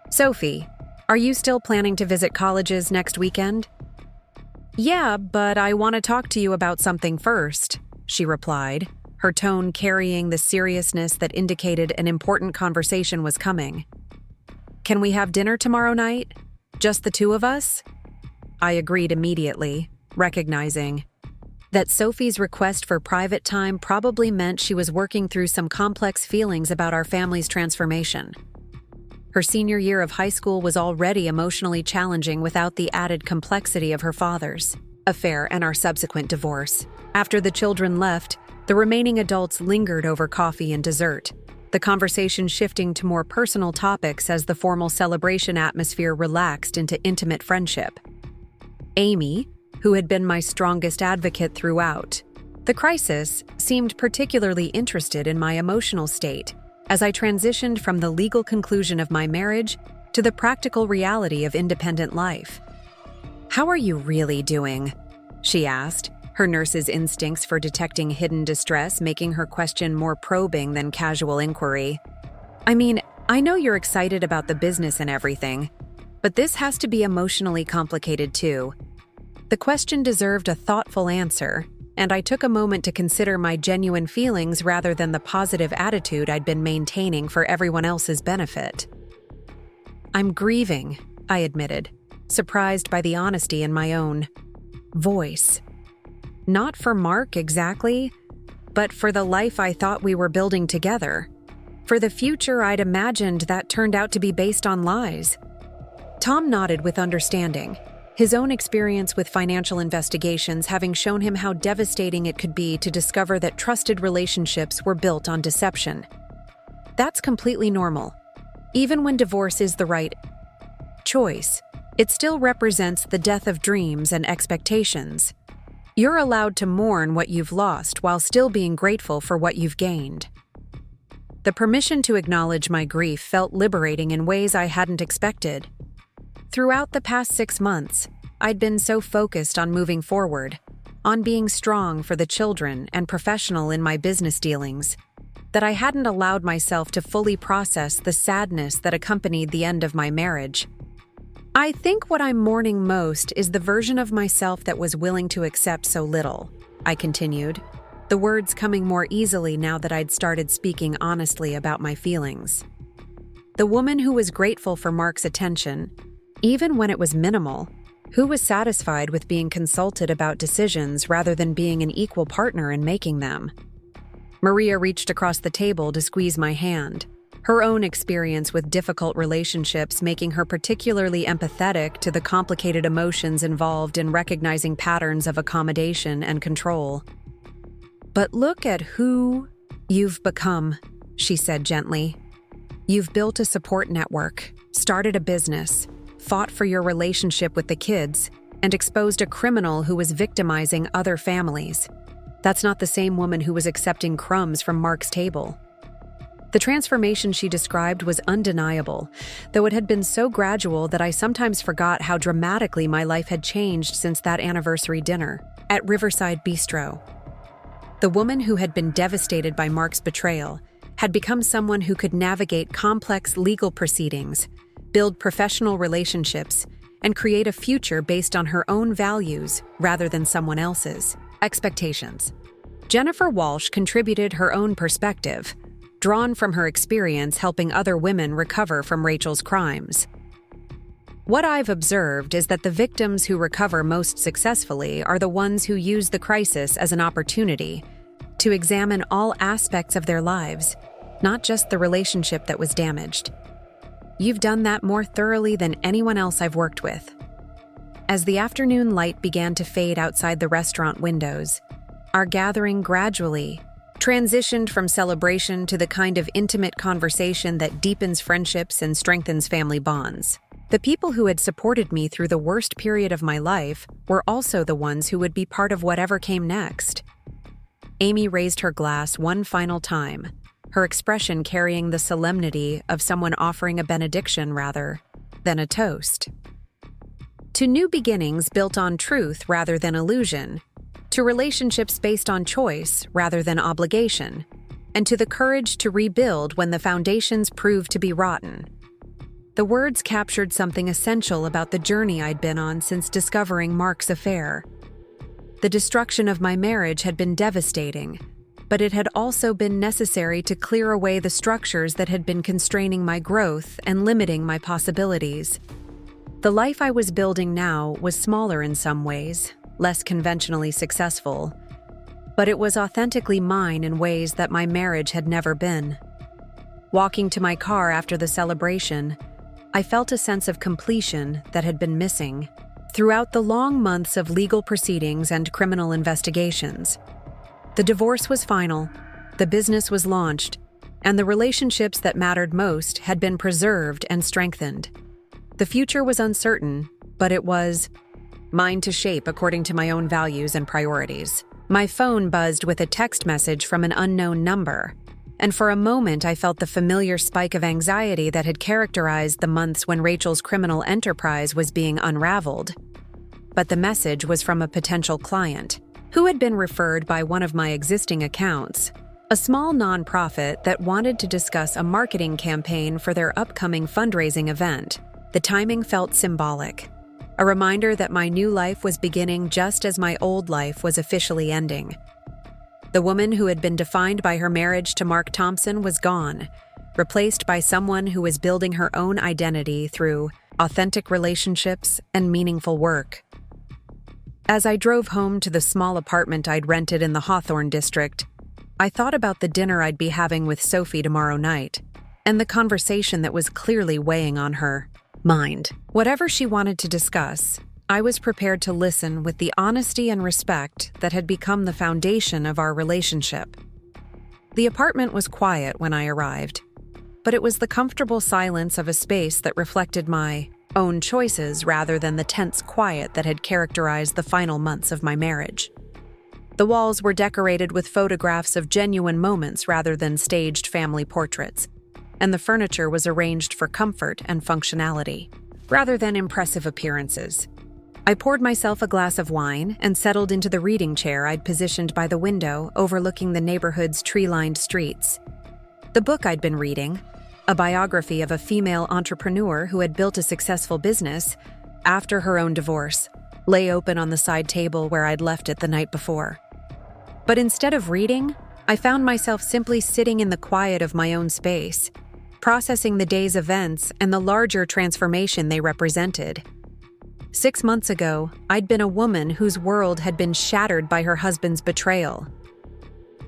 "Sophie, are you still planning to visit colleges next weekend?" "Yeah, but I want to talk to you about something first," she replied, her tone carrying the seriousness that indicated an important conversation was coming. "Can we have dinner tomorrow night? Just the two of us?" I agreed immediately, recognizing that Sophie's request for private time probably meant she was working through some complex feelings about our family's transformation. Her senior year of high school was already emotionally challenging without the added complexity of her father's affair and our subsequent divorce. After the children left, the remaining adults lingered over coffee and dessert, the conversation shifting to more personal topics as the formal celebration atmosphere relaxed into intimate friendship. Amy, who had been my strongest advocate throughout the crisis, seemed particularly interested in my emotional state as I transitioned from the legal conclusion of my marriage to the practical reality of independent life. "How are you really doing?" she asked, her nurse's instincts for detecting hidden distress making her question more probing than casual inquiry. "I mean, I know you're excited about the business and everything, but this has to be emotionally complicated too." The question deserved a thoughtful answer, and I took a moment to consider my genuine feelings rather than the positive attitude I'd been maintaining for everyone else's benefit. "I'm grieving," I admitted, surprised by the honesty in my own voice. Not for Mark exactly, but for the life I thought we were building together. For the future I'd imagined that turned out to be based on lies. Tom nodded with understanding, his own experience with financial investigations having shown him how devastating it could be to discover that trusted relationships were built on deception. "That's completely normal. Even when divorce is the right choice, it still represents the death of dreams and expectations. You're allowed to mourn what you've lost while still being grateful for what you've gained." The permission to acknowledge my grief felt liberating in ways I hadn't expected. Throughout the past 6 months, I'd been so focused on moving forward, on being strong for the children and professional in my business dealings, that I hadn't allowed myself to fully process the sadness that accompanied the end of my marriage. I think what I'm mourning most is the version of myself that was willing to accept so little, I continued, the words coming more easily now that I'd started speaking honestly about my feelings. The woman who was grateful for Mark's attention, even when it was minimal, who was satisfied with being consulted about decisions rather than being an equal partner in making them. Maria reached across the table to squeeze my hand, her own experience with difficult relationships making her particularly empathetic to the complicated emotions involved in recognizing patterns of accommodation and control. "But look at who you've become," she said gently. "You've built a support network, started a business, fought for your relationship with the kids, and exposed a criminal who was victimizing other families. That's not the same woman who was accepting crumbs from Mark's table." The transformation she described was undeniable, though it had been so gradual that I sometimes forgot how dramatically my life had changed since that anniversary dinner at Riverside Bistro. The woman who had been devastated by Mark's betrayal had become someone who could navigate complex legal proceedings, build professional relationships, and create a future based on her own values rather than someone else's expectations. Jennifer Walsh contributed her own perspective, drawn from her experience helping other women recover from Rachel's crimes. What I've observed is that the victims who recover most successfully are the ones who use the crisis as an opportunity to examine all aspects of their lives, not just the relationship that was damaged. You've done that more thoroughly than anyone else I've worked with. As the afternoon light began to fade outside the restaurant windows, our gathering gradually transitioned from celebration to the kind of intimate conversation that deepens friendships and strengthens family bonds. The people who had supported me through the worst period of my life were also the ones who would be part of whatever came next. Amy raised her glass one final time, her expression carrying the solemnity of someone offering a benediction rather than a toast. To new beginnings built on truth rather than illusion, to relationships based on choice rather than obligation, and to the courage to rebuild when the foundations proved to be rotten. The words captured something essential about the journey I'd been on since discovering Mark's affair. The destruction of my marriage had been devastating, but it had also been necessary to clear away the structures that had been constraining my growth and limiting my possibilities. The life I was building now was smaller in some ways, less conventionally successful, but it was authentically mine in ways that my marriage had never been. Walking to my car after the celebration, I felt a sense of completion that had been missing throughout the long months of legal proceedings and criminal investigations. The divorce was final, the business was launched, and the relationships that mattered most had been preserved and strengthened. The future was uncertain, but it was mine to shape according to my own values and priorities. My phone buzzed with a text message from an unknown number, and for a moment I felt the familiar spike of anxiety that had characterized the months when Rachel's criminal enterprise was being unraveled. But the message was from a potential client, who had been referred by one of my existing accounts, a small nonprofit that wanted to discuss a marketing campaign for their upcoming fundraising event. The timing felt symbolic, a reminder that my new life was beginning just as my old life was officially ending. The woman who had been defined by her marriage to Mark Thompson was gone, replaced by someone who was building her own identity through authentic relationships and meaningful work. As I drove home to the small apartment I'd rented in the Hawthorne district, I thought about the dinner I'd be having with Sophie tomorrow night, and the conversation that was clearly weighing on her mind. Whatever she wanted to discuss, I was prepared to listen with the honesty and respect that had become the foundation of our relationship. The apartment was quiet when I arrived, but it was the comfortable silence of a space that reflected my own choices rather than the tense quiet that had characterized the final months of my marriage. The walls were decorated with photographs of genuine moments rather than staged family portraits, and the furniture was arranged for comfort and functionality, rather than impressive appearances. I poured myself a glass of wine and settled into the reading chair I'd positioned by the window overlooking the neighborhood's tree-lined streets. The book I'd been reading, a biography of a female entrepreneur who had built a successful business after her own divorce, lay open on the side table where I'd left it the night before. But instead of reading, I found myself simply sitting in the quiet of my own space, processing the day's events and the larger transformation they represented. 6 months ago, I'd been a woman whose world had been shattered by her husband's betrayal.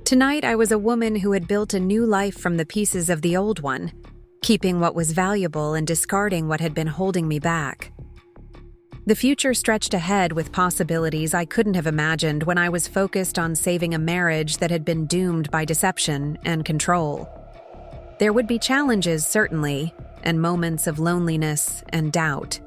Tonight, I was a woman who had built a new life from the pieces of the old one, keeping what was valuable and discarding what had been holding me back. The future stretched ahead with possibilities I couldn't have imagined when I was focused on saving a marriage that had been doomed by deception and control. There would be challenges, certainly, and moments of loneliness and doubt.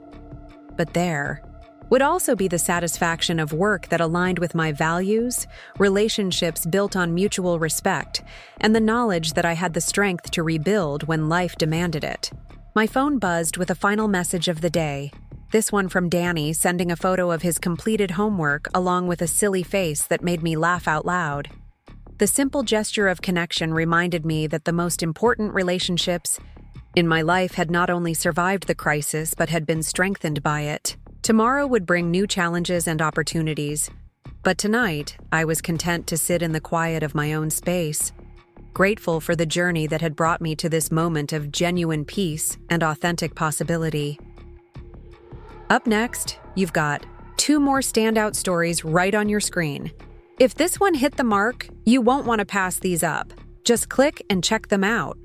But there would also be the satisfaction of work that aligned with my values, relationships built on mutual respect, and the knowledge that I had the strength to rebuild when life demanded it. My phone buzzed with a final message of the day, this one from Danny sending a photo of his completed homework along with a silly face that made me laugh out loud. The simple gesture of connection reminded me that the most important relationships in my life had not only survived the crisis but had been strengthened by it. Tomorrow would bring new challenges and opportunities, but tonight I was content to sit in the quiet of my own space, grateful for the journey that had brought me to this moment of genuine peace and authentic possibility. Up next, you've got 2 more standout stories right on your screen. If this one hit the mark, you won't want to pass these up. Just click and check them out.